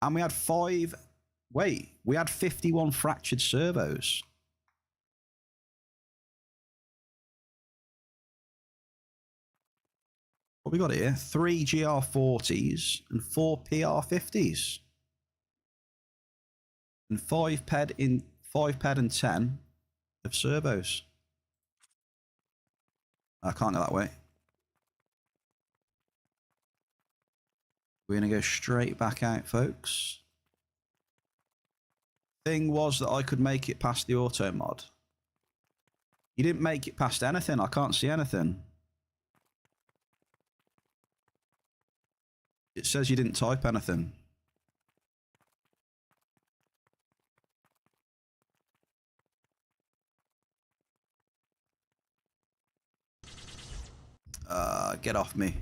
And we had 5... Wait, we had 51 fractured servos. What we got here? 3 GR40s and 4 PR50s. And 5 ped and 10 of servos. I can't go that way. We're going to go straight back out, folks. Thing was that I could make it past the auto mod. You didn't make it past anything. I can't see anything. It says you didn't type anything. Get off me.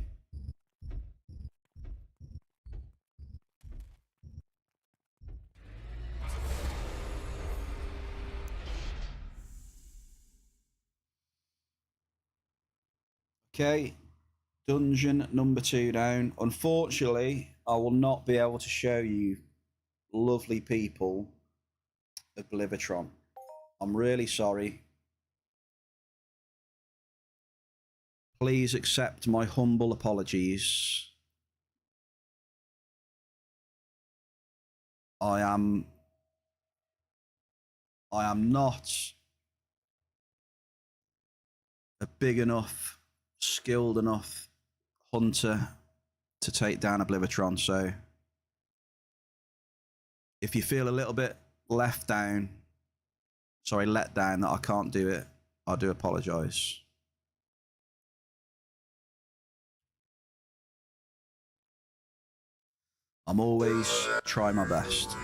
Okay, dungeon number 2 down. Unfortunately, I will not be able to show you lovely people of Blivatron. I'm really sorry. Please accept my humble apologies. I am not a big enough, skilled enough hunter to take down a Blivatron, so if you feel a little bit let down that I can't do it, I do apologise. I'm always trying my best.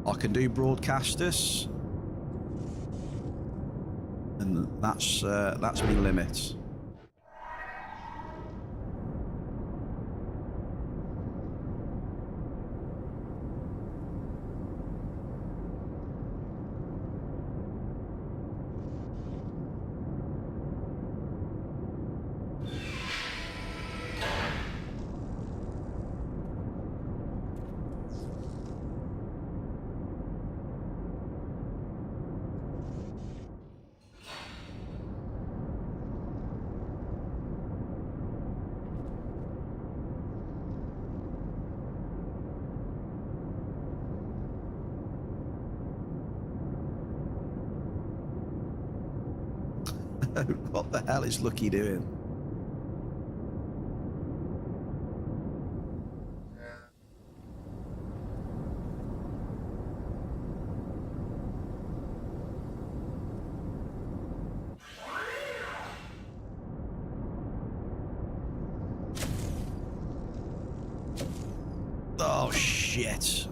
I can do broadcasters, and that's my limit. What the hell is Lucky doing? Oh, shit.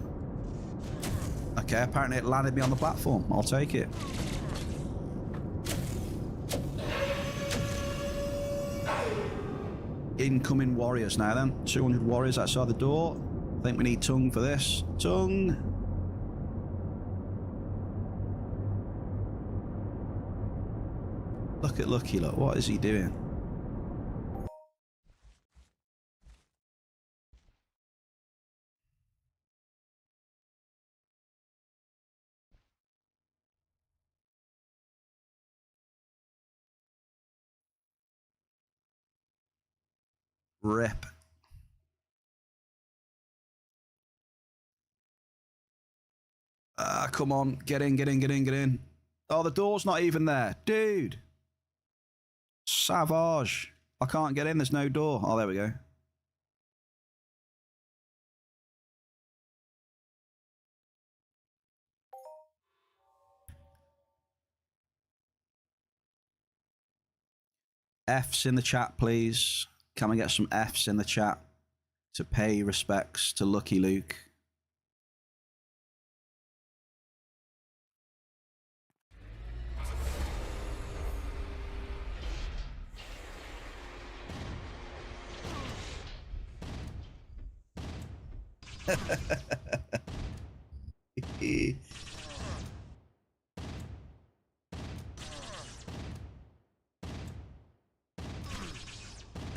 Okay, apparently it landed me on the platform. I'll take it. Incoming warriors now then. 200 warriors outside the door. I think we need tongue for this. Tongue. Look at Lucky, look. What is he doing? Rip. Come on. Get in, get in, get in, get in. Oh, the door's not even there. Dude. Savage. I can't get in. There's no door. Oh, there we go. F's in the chat, please. Can we get some F's in the chat to pay respects to Lucky Luke?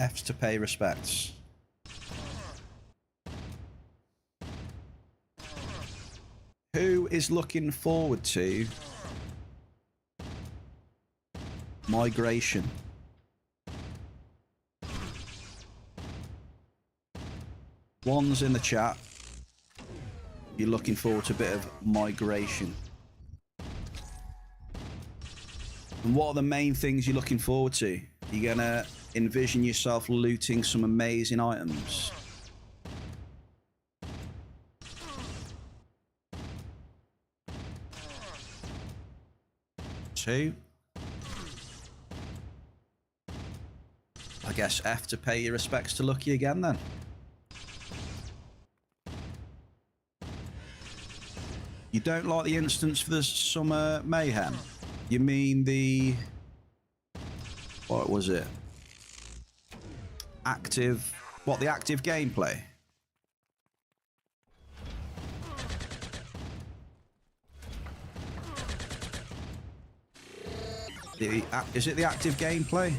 F's to pay respects. Who is looking forward to migration? One's in the chat. You're looking forward to a bit of migration. And what are the main things you're looking forward to? You're gonna envision yourself looting some amazing items. Two. I guess F to pay your respects to Lucky again then. You don't like the instance for the summer mayhem? You mean the... what was it? Active... what, the active gameplay? Is it the active gameplay?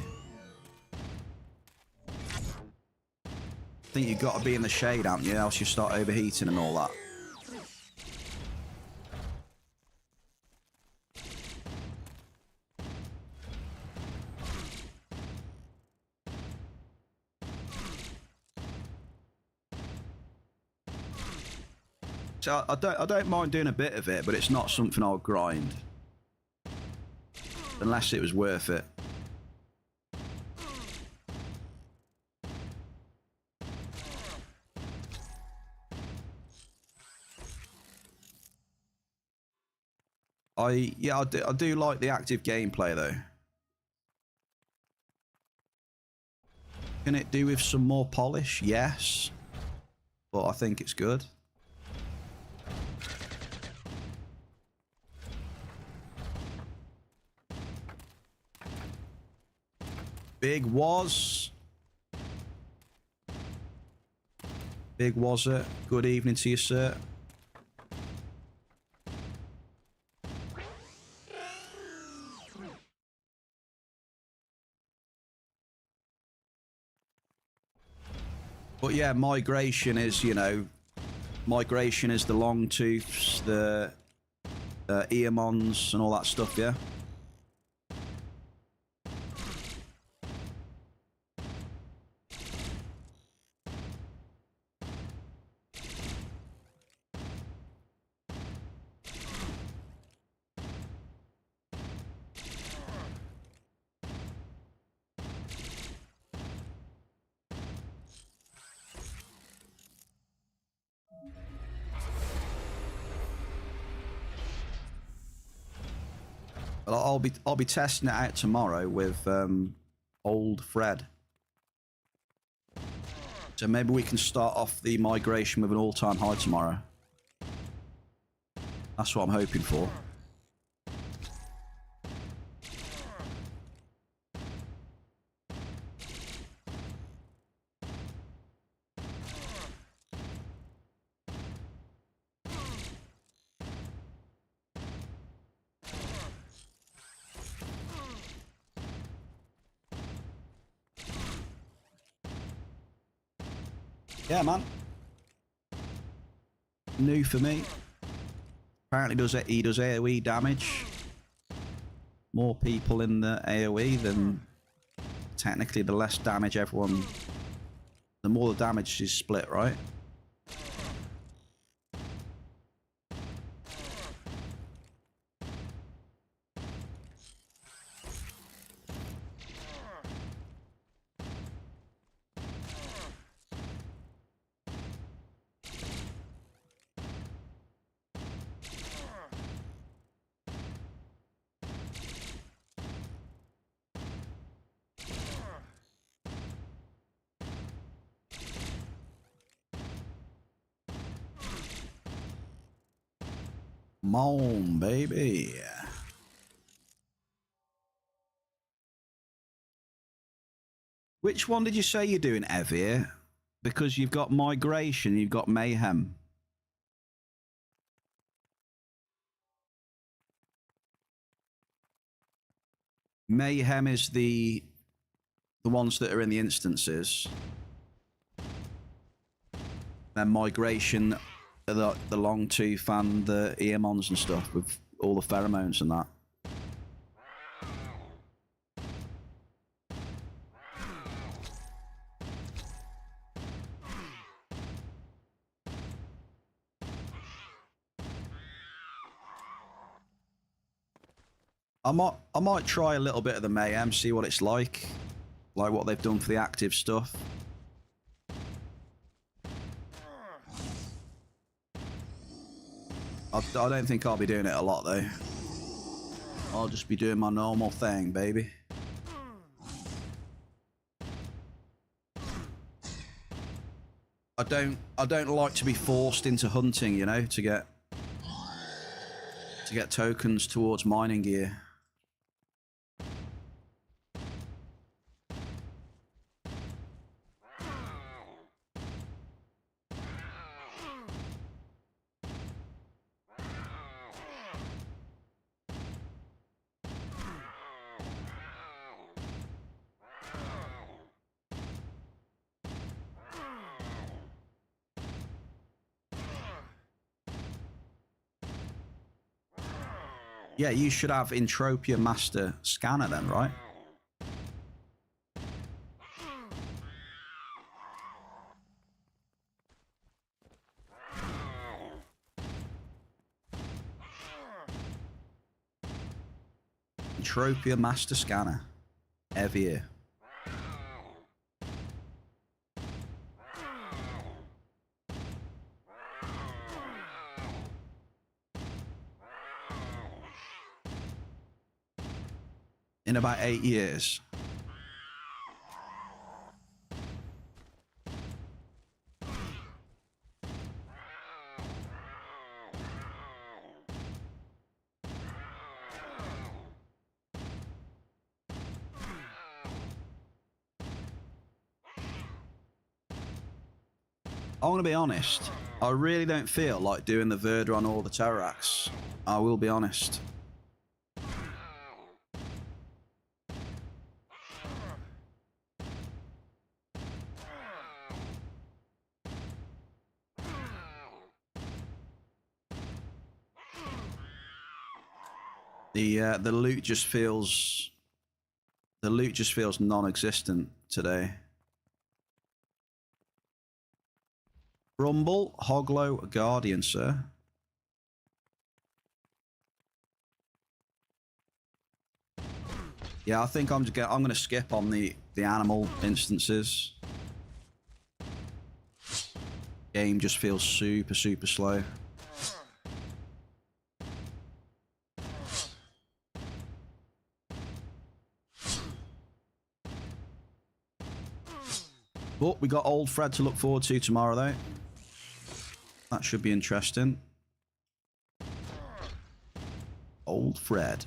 I think you've got to be in the shade, haven't you? Else you start overheating and all that. So I don't mind doing a bit of it, but it's not something I'll grind. Unless it was worth it. I do like the active gameplay though. Can it do with some more polish? Yes. But I think it's good. Big was. Big was it. Good evening to you, sir. But yeah, migration is, you know, migration is the long tooths, the earmons and all that stuff, yeah? But I'll be testing it out tomorrow with old Fred. So maybe we can start off the migration with an all-time high tomorrow. That's what I'm hoping for. Yeah, man. New for me. Apparently he does AoE damage. More people in the AoE than technically the less damage everyone... The more the damage is split, right? Come on, baby. Which one did you say you're doing, Evir? Because you've got migration, you've got mayhem. Mayhem is the ones that are in the instances. Then migration are the long tooth and the earmons and stuff with all the pheromones and that. I might try a little bit of the mayhem, see what it's like what they've done for the active stuff. I don't think I'll be doing it a lot though. I'll just be doing my normal thing, baby. I don't like to be forced into hunting, you know, to get tokens towards mining gear. Yeah, you should have Entropia Master Scanner then, right? Entropia Master Scanner. Every in about 8 years. I'm gonna be honest, I really don't feel like doing the Verdron or the Terrax. I will be honest. The loot just feels non-existent today. Rumble, Hoglow, Guardian, sir. Yeah, I think I'm gonna skip on the animal instances. Game just feels super slow. But we got old Fred to look forward to tomorrow, though. That should be interesting. Old Fred.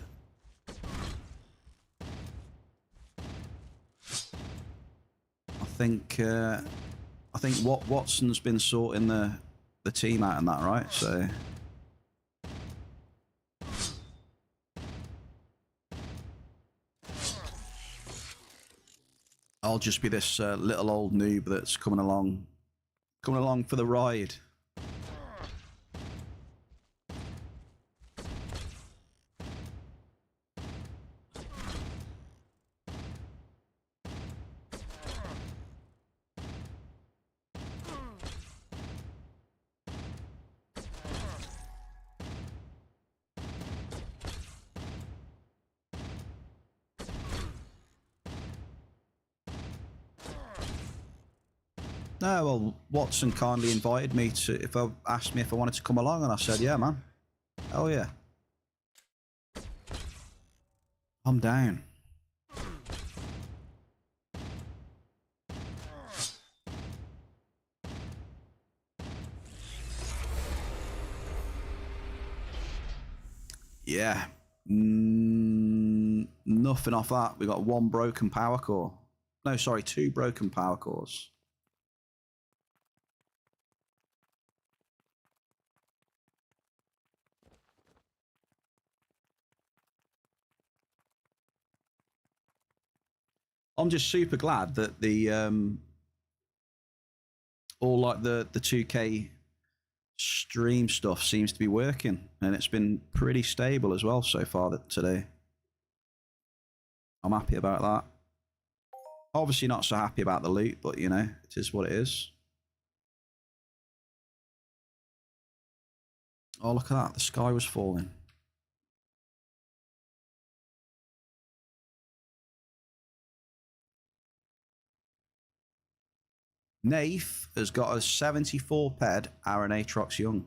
I think Watson's been sorting the team out and that, right? So I'll just be this little old noob that's coming along for the ride. No, well, Watson kindly invited me to, asked me if I wanted to come along, and I said, yeah, man. Hell yeah. I'm down. Yeah. Nothing off that. We got one broken power core. No, sorry, two broken power cores. I'm just super glad that the all like the 2K stream stuff seems to be working, and it's been pretty stable as well so far today. I'm happy about that. Obviously not so happy about the loot, but you know, it is what it is. Oh, look at that. The sky was falling. Nath has got a 74 ped Aaron Atrox Young.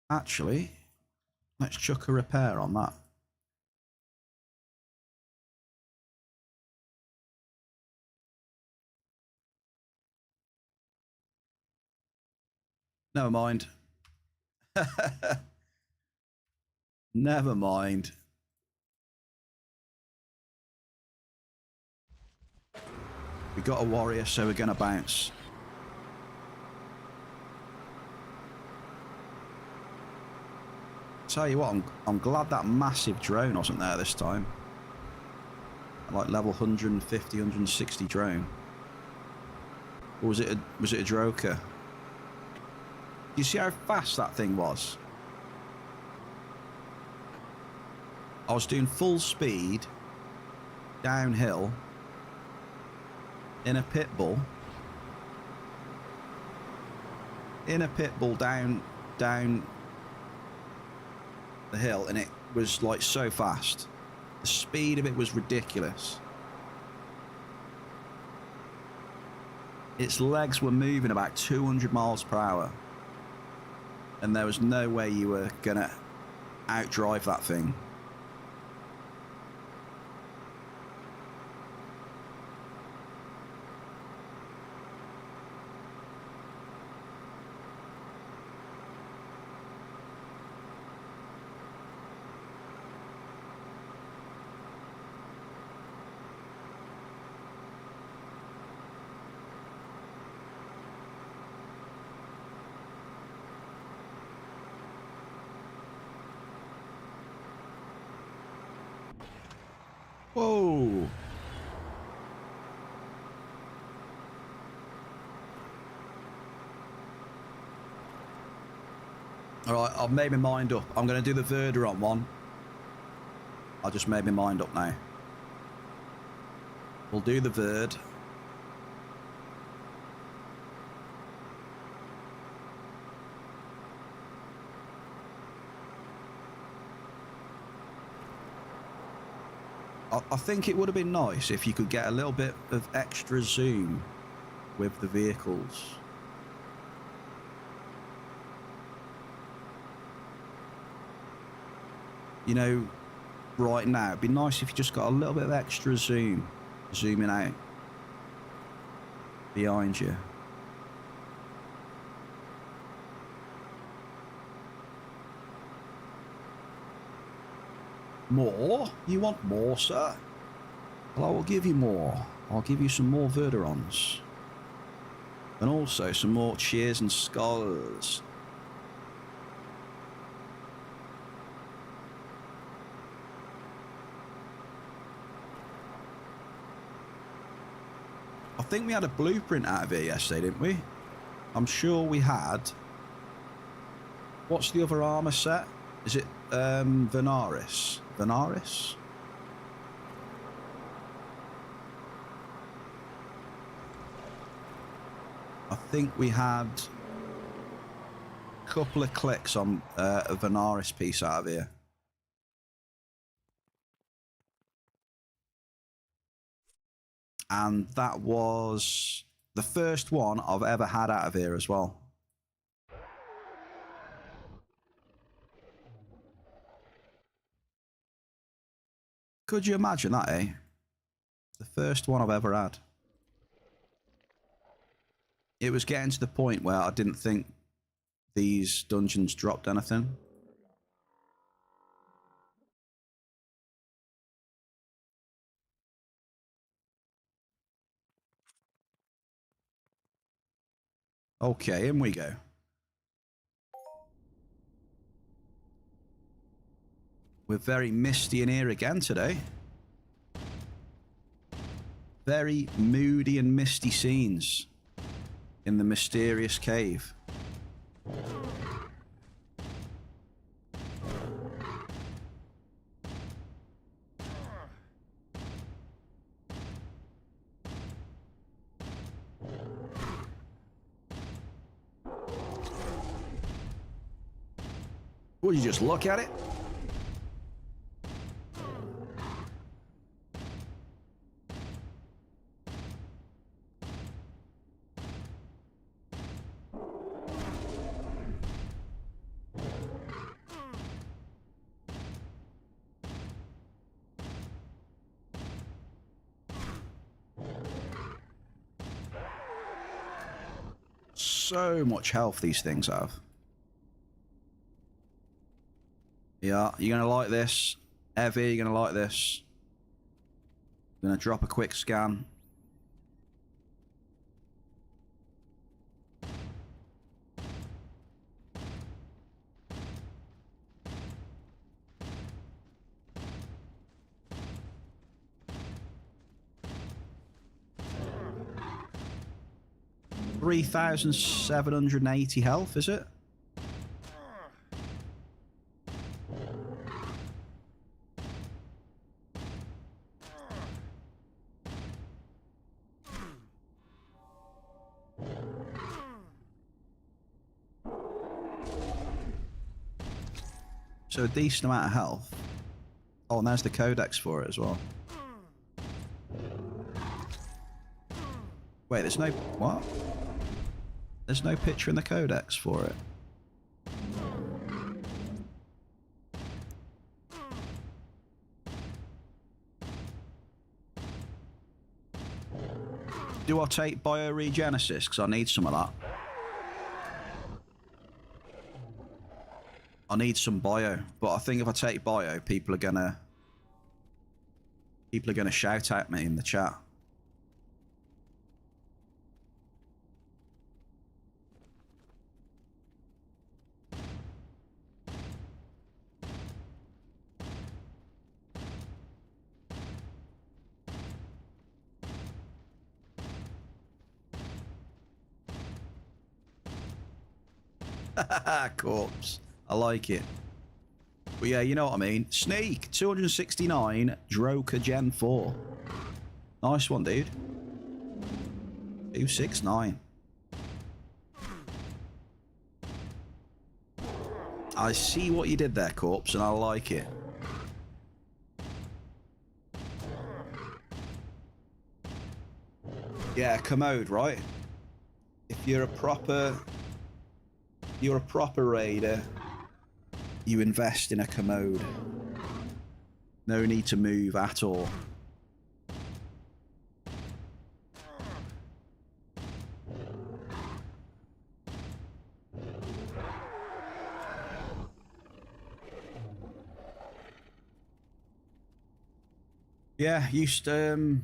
Actually, let's chuck a repair on that. Never mind. Never mind. We got a warrior, so we're gonna bounce. Tell you what, I'm glad that massive drone wasn't there this time. Like level 150, 160 drone. Or was it a Droker? You see how fast that thing was? I was doing full speed downhill in a pit bull down the hill, and it was like so fast. The speed of it was ridiculous. Its legs were moving about 200 miles per hour, and there was no way you were gonna outdrive that thing. Whoa! Alright, I've made my mind up. I'm going to do the Verder on one. I just made my mind up now. We'll do the Verd. I think it would have been nice if you could get a little bit of extra zoom with the vehicles. you know, right now, it'd be nice if you just got a little bit of extra zoom, zooming out behind you. More? You want more, sir? Well, I will give you more. I'll give you some more Verderons. And also some more cheers and skulls. I think we had a blueprint out of here yesterday, didn't we? I'm sure we had. What's the other armor set? Is it Venaris? Venaris? I think we had a couple of clicks on a Venaris piece out of here. And that was the first one I've ever had out of here as well. Could you imagine that, eh? The first one I've ever had. It was getting to the point where I didn't think these dungeons dropped anything. Okay, in we go. We're very misty in here again today. Very moody and misty scenes in the mysterious cave. Would you just look at it? So much health these things have. Yeah, you're gonna like this. Evie, you're gonna like this. I'm gonna drop a quick scan. $3,780 health, is it? So a decent amount of health. Oh, and there's the codex for it as well. Wait, there's no... What? There's no picture in the codex for it. Do I take bioregenesis? Because I need some of that. I need some bio, but I think if I take bio, people are gonna shout at me in the chat. Corpse. I like it. But yeah, you know what I mean. Sneak, 269, Droker Gen 4. Nice one, dude. 269. I see what you did there, Corpse, and I like it. Yeah, commode, right? If you're a proper raider, you invest in a commode. No need to move at all. Yeah, I used to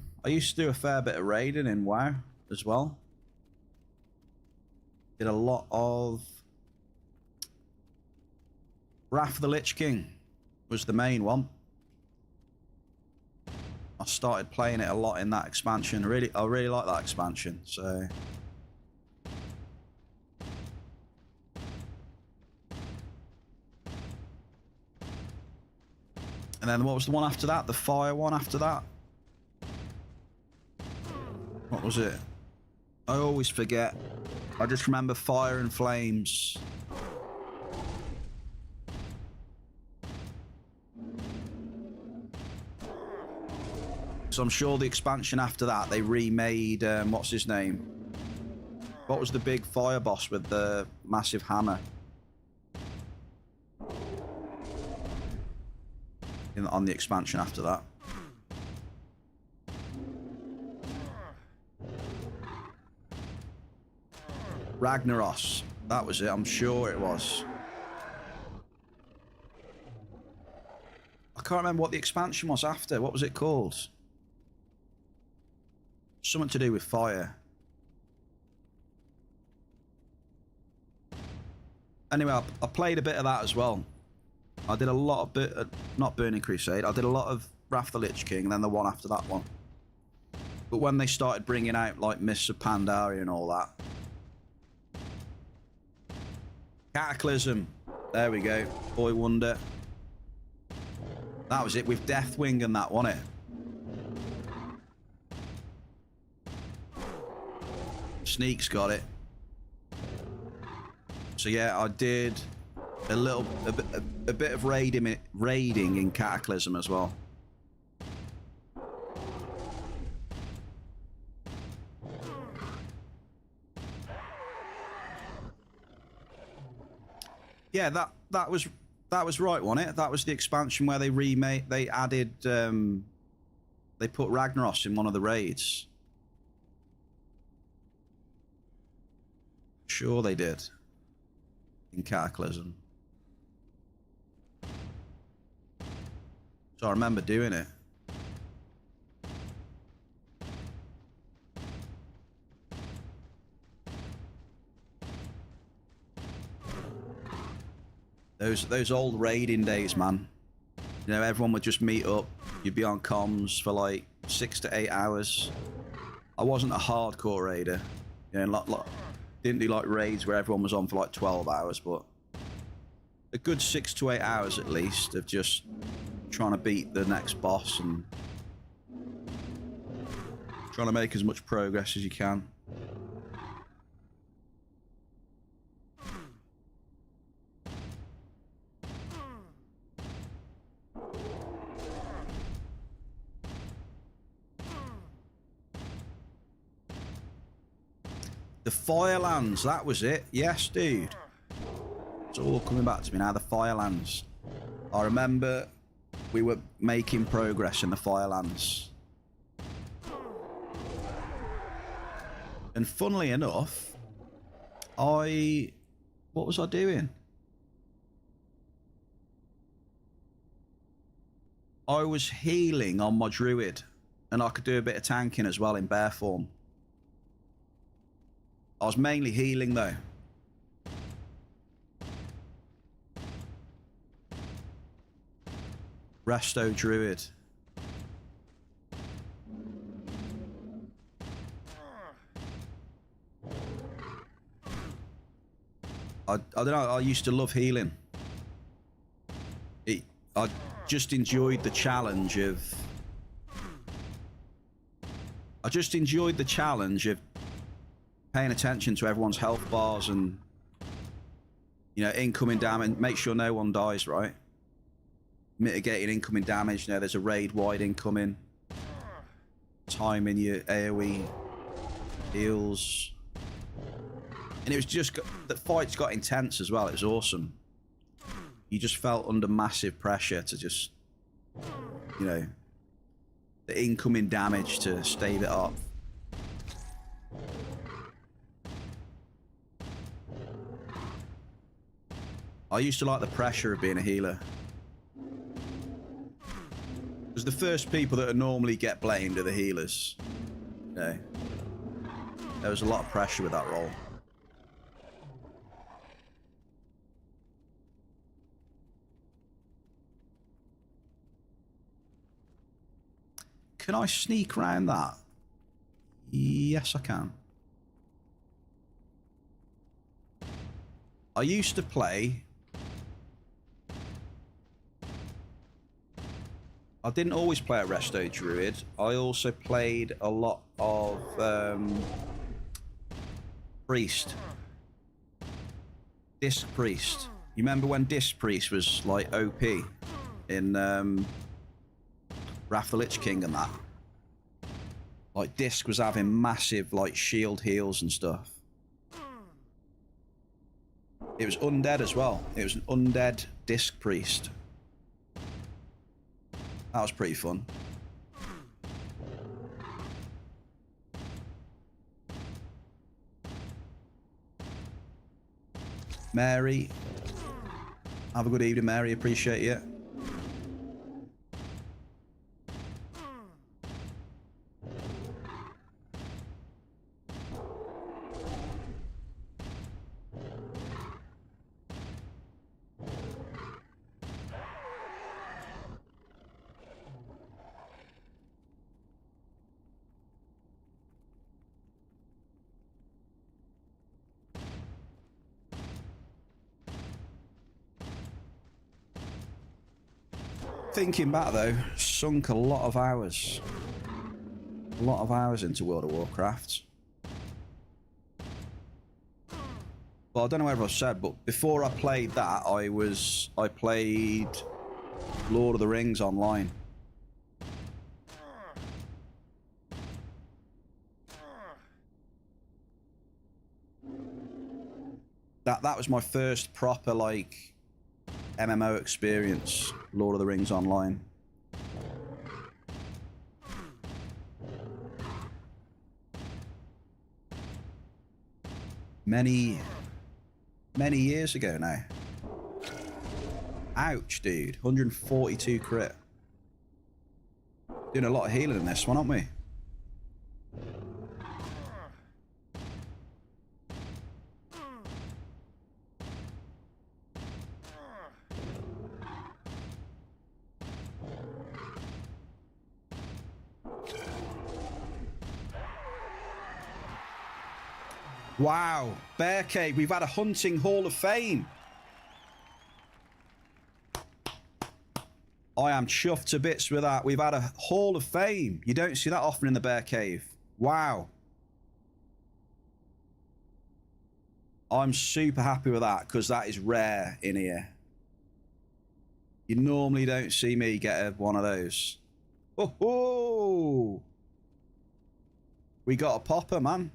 do a fair bit of raiding in WoW as well. Did a lot of Wrath of the Lich King was the main one. I started playing it a lot in that expansion. I really like that expansion. So and then what was the one after that? The fire one after that? What was it? I always forget. I just remember fire and flames. So I'm sure the expansion after that, they remade, what's his name? What was the big fire boss with the massive hammer? On the expansion after that. Ragnaros. That was it. I'm sure it was. I can't remember what the expansion was after. What was it called? Something to do with fire. Anyway, I played a bit of that as well. I did a lot of not Burning Crusade. I did a lot of Wrath of the Lich King, and then the one after that one. But when they started bringing out like Mists of Pandaria and all that, Cataclysm. There we go. Boy Wonder. That was it with Deathwing and that, wasn't it? Sneak's got it. So yeah, I did a bit of raiding in Cataclysm as well. Yeah, that was right, wasn't it? That was the expansion where they added they put Ragnaros in one of the raids. Sure they did. In Cataclysm. So I remember doing it. Those old raiding days, man. You know, everyone would just meet up. You'd be on comms for like 6 to 8 hours. I wasn't a hardcore raider. You know, didn't do like raids where everyone was on for like 12 hours, but a good 6 to 8 hours at least of just trying to beat the next boss and trying to make as much progress as you can. The Firelands, that was it. Yes, dude. It's all coming back to me now, the Firelands. I remember we were making progress in the Firelands. And funnily enough, what was I doing? I was healing on my druid, and I could do a bit of tanking as well in bear form. I was mainly healing though. Resto Druid. I don't know, I used to love healing. I just enjoyed the challenge of... paying attention to everyone's health bars and, you know, incoming damage. Make sure no one dies, right? Mitigating incoming damage. You know, there's a raid wide incoming. Timing your AoE heals. And it was just... the fights got intense as well. It was awesome. You just felt under massive pressure to just you know, the incoming damage to stave it off. I used to like the pressure of being a healer. Because the first people that normally get blamed are the healers. You know, there was a lot of pressure with that role. Can I sneak around that? Yes, I can. I used to play... I didn't always play a Resto Druid. I also played a lot of Priest. Disc Priest. You remember when Disc Priest was like OP in Wrath of the Lich King and that? Like Disc was having massive like shield heals and stuff. It was undead as well. It was an undead Disc Priest. That was pretty fun. Mary. Have a good evening, Mary. Appreciate you. Thinking back though, sunk a lot of hours. A lot of hours into World of Warcraft. Well, I don't know whether I've said, but before I played that, I played Lord of the Rings online. That was my first proper like MMO experience, Lord of the Rings online. Many years ago now. Ouch, dude. 142 crit. Doing a lot of healing in this one, aren't we? Wow, Bear Cave, we've had a hunting hall of fame. I am chuffed to bits with that. We've had a hall of fame. You don't see that often in the Bear Cave. Wow. I'm super happy with that because that is rare in here. You normally don't see me get one of those. Oh, ho! We got a popper, man.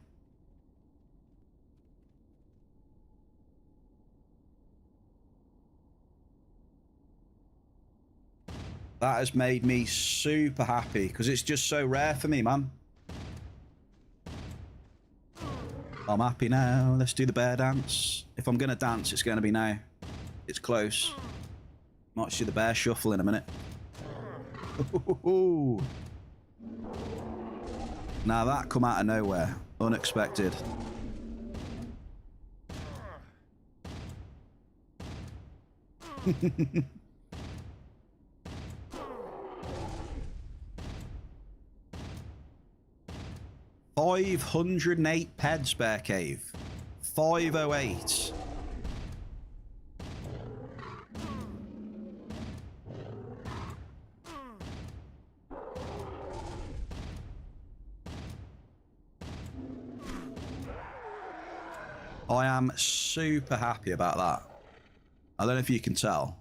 That has made me super happy because it's just so rare for me, man. I'm happy now. Let's do the bear dance. If I'm going to dance, it's going to be now. It's close. Might see the bear shuffle in a minute. Now that come out of nowhere. Unexpected. $508 peds, Bear Cave. 508. I am super happy about that. I don't know if you can tell.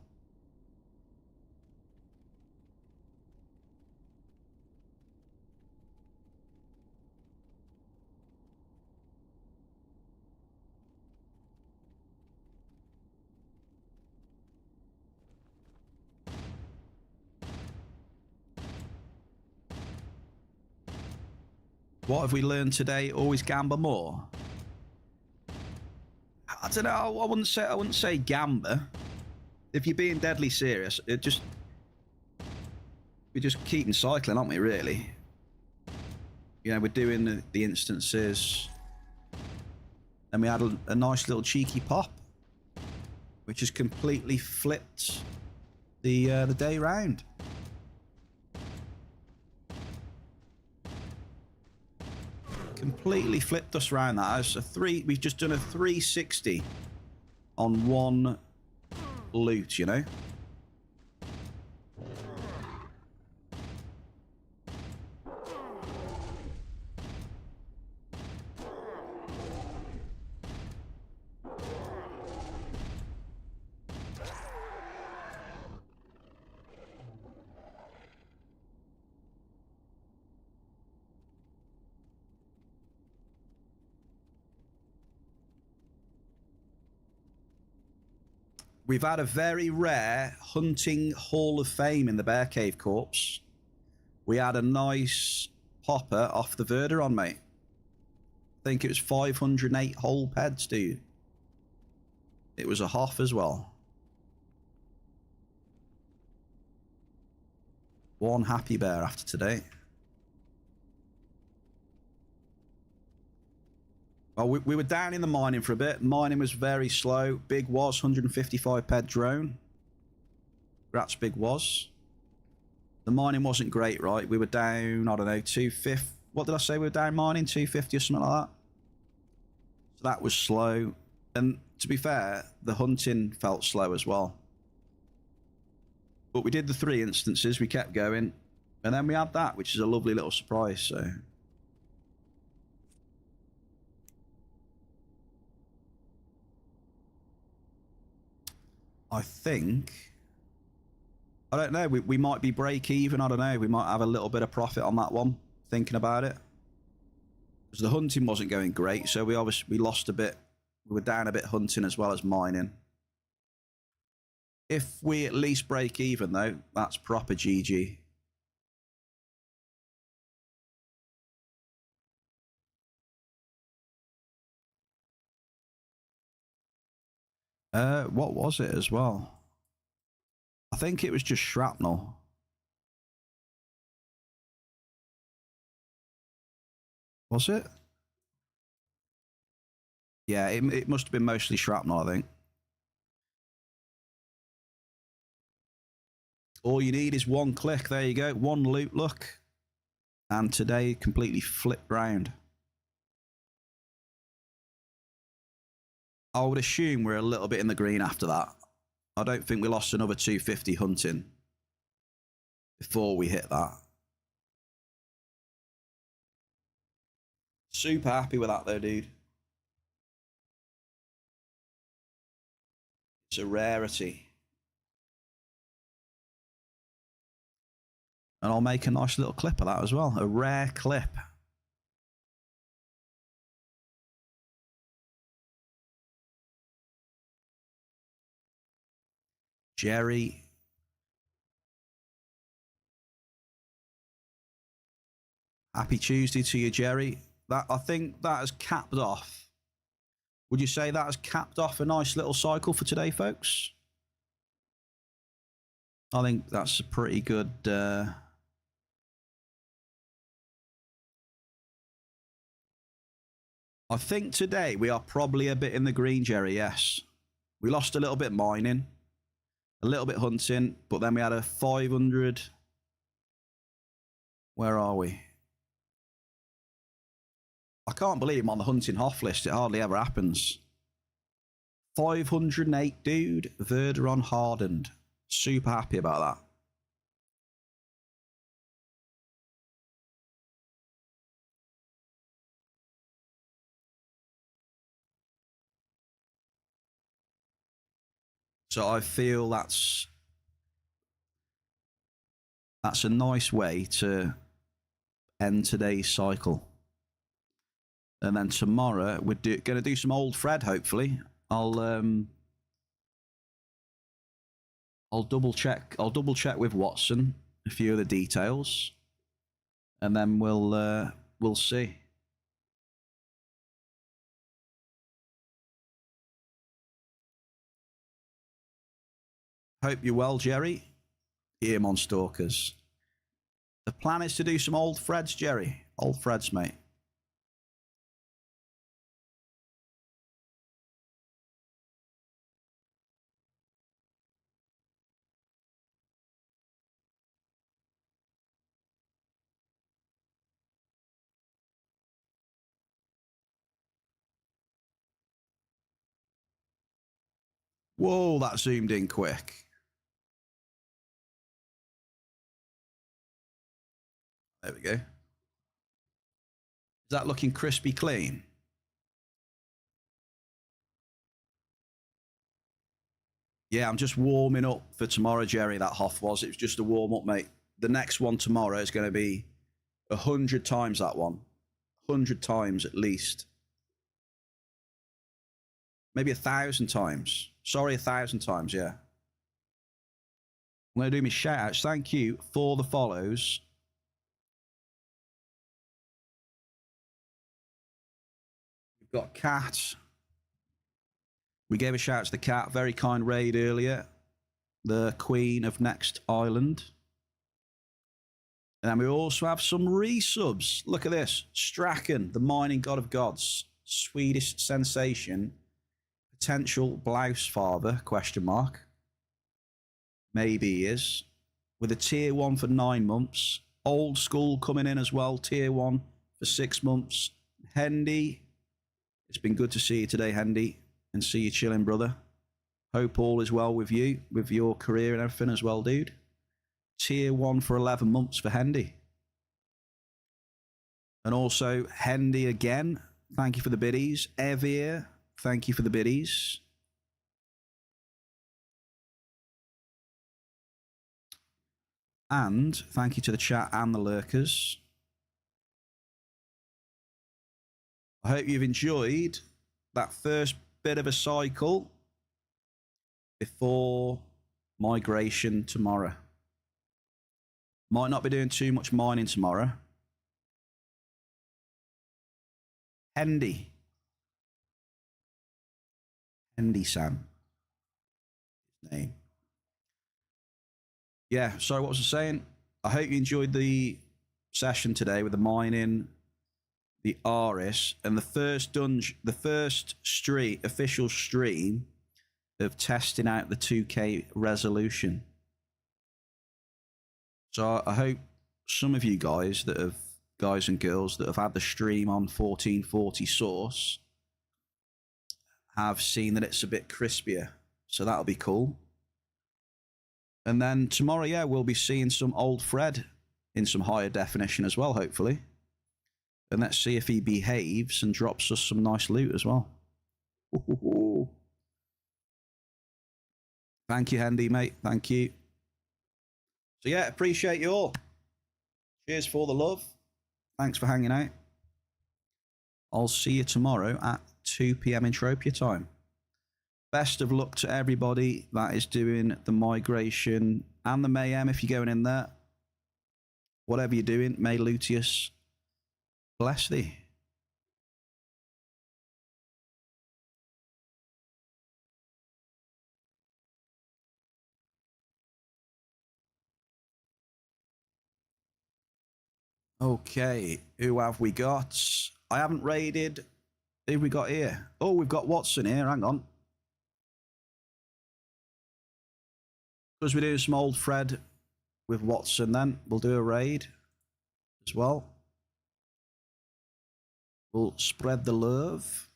What have we learned today? Always gamble more. I don't know. I wouldn't say gamba. If you're being deadly serious, we're just keeping cycling, aren't we? Really. You know, we're doing the instances, and we had a nice little cheeky pop, which has completely flipped the day round. Completely flipped us around. That as a three. We've just done a 360 on one loot. You know. We've had a very rare hunting Hall of Fame in the Bear Cave Corpse. We had a nice popper off the Verderon, mate. I think it was 508 whole peds, dude. It was a Hoff as well. One happy bear after today. Well, we were down in the mining for a bit. Mining was very slow. Big was 155 ped drone. Congrats, Big was. The mining wasn't great, right? We were down, I don't know, 250. What did I say? We were down mining 250 or something like that. So that was slow. And to be fair, the hunting felt slow as well. But we did the 3 instances. We kept going. And then we had that, which is a lovely little surprise, so... I think, I don't know, we might be break even, I don't know, we might have a little bit of profit on that one, thinking about it. Because the hunting wasn't going great, so we lost a bit, we were down a bit hunting as well as mining. If we at least break even though, that's proper GG. What was it as well? I think it was just shrapnel. Was it? Yeah, it must have been mostly shrapnel, I think. All you need is one click. There you go. One loot look. And today completely flipped round. I would assume we're a little bit in the green after that. I don't think we lost another 250 hunting before we hit that. Super happy with that though, dude. It's a rarity. And I'll make a nice little clip of that as well. A rare clip. Jerry. Happy Tuesday to you, Jerry. That, I think that has capped off. Would you say that has capped off a nice little cycle for today, folks? I think that's a pretty good... I think today we are probably a bit in the green, Jerry, yes. We lost a little bit mining, a little bit hunting, but then we had a 500... Where are we? I can't believe I'm on the hunting Hoff list. It hardly ever happens. 508, dude. Verderon hardened. Super happy about that. So I feel that's a nice way to end today's cycle. And then tomorrow we're going to do some old Fred. Hopefully, I'll double check. I'll double check with Watson a few of the details, and then we'll see. Hope you're well, Jerry. Here, Mon Stalkers. The plan is to do some old Freds, Jerry. Old Freds, mate. Whoa, that zoomed in quick. There we go. Is that looking crispy clean? Yeah, I'm just warming up for tomorrow, Jerry, that Hoff was. It was just a warm up, mate. The next one tomorrow is going to be 100 times that one. 100 times at least. Maybe 1,000 times. Sorry, 1,000 times, yeah. I'm going to do my shout outs. Thank you for the follows. We've got Cat. We gave a shout out to the Cat. Very kind raid earlier. The Queen of Next Island. And we also have some resubs. Look at this. Strachan, the mining god of gods. Swedish sensation. Potential blouse father, question mark. Maybe he is. With a tier 1 for 9 months. Old school coming in as well. Tier 1 for 6 months. Hendy. It's been good to see you today, Hendy. And see you chilling, brother. Hope all is well with you. With your career and everything as well, dude. Tier 1 for 11 months for Hendy. And also, Hendy again. Thank you for the biddies. Evir. Thank you for the biddies. And thank you to the chat and the lurkers. I hope you've enjoyed that first bit of a cycle before migration tomorrow. Might not be doing too much mining tomorrow. Hendy. Hendy Sam. His name. Yeah, sorry, what was I saying? I hope you enjoyed the session today with the mining, the Aris, and the first official stream of testing out the 2K resolution. So I hope some of you guys and girls that have had the stream on 1440 source have seen that it's a bit crispier. So that'll be cool. And then tomorrow, yeah, we'll be seeing some old Fred in some higher definition as well, hopefully. And let's see if he behaves and drops us some nice loot as well. Ooh. Thank you, Hendy, mate. Thank you. So, yeah, appreciate you all. Cheers for the love. Thanks for hanging out. I'll see you tomorrow at 2 p.m. Entropia time. Best of luck to everybody that is doing the migration and the mayhem if you're going in there. Whatever you're doing, may Luteus bless thee. Okay, who have we got? I haven't raided. Who we got here? Oh, we've got Watson here. Hang on. Because we're doing some old Fred with Watson then. We'll do a raid as well. We'll spread the love.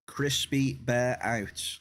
Crispy bear out.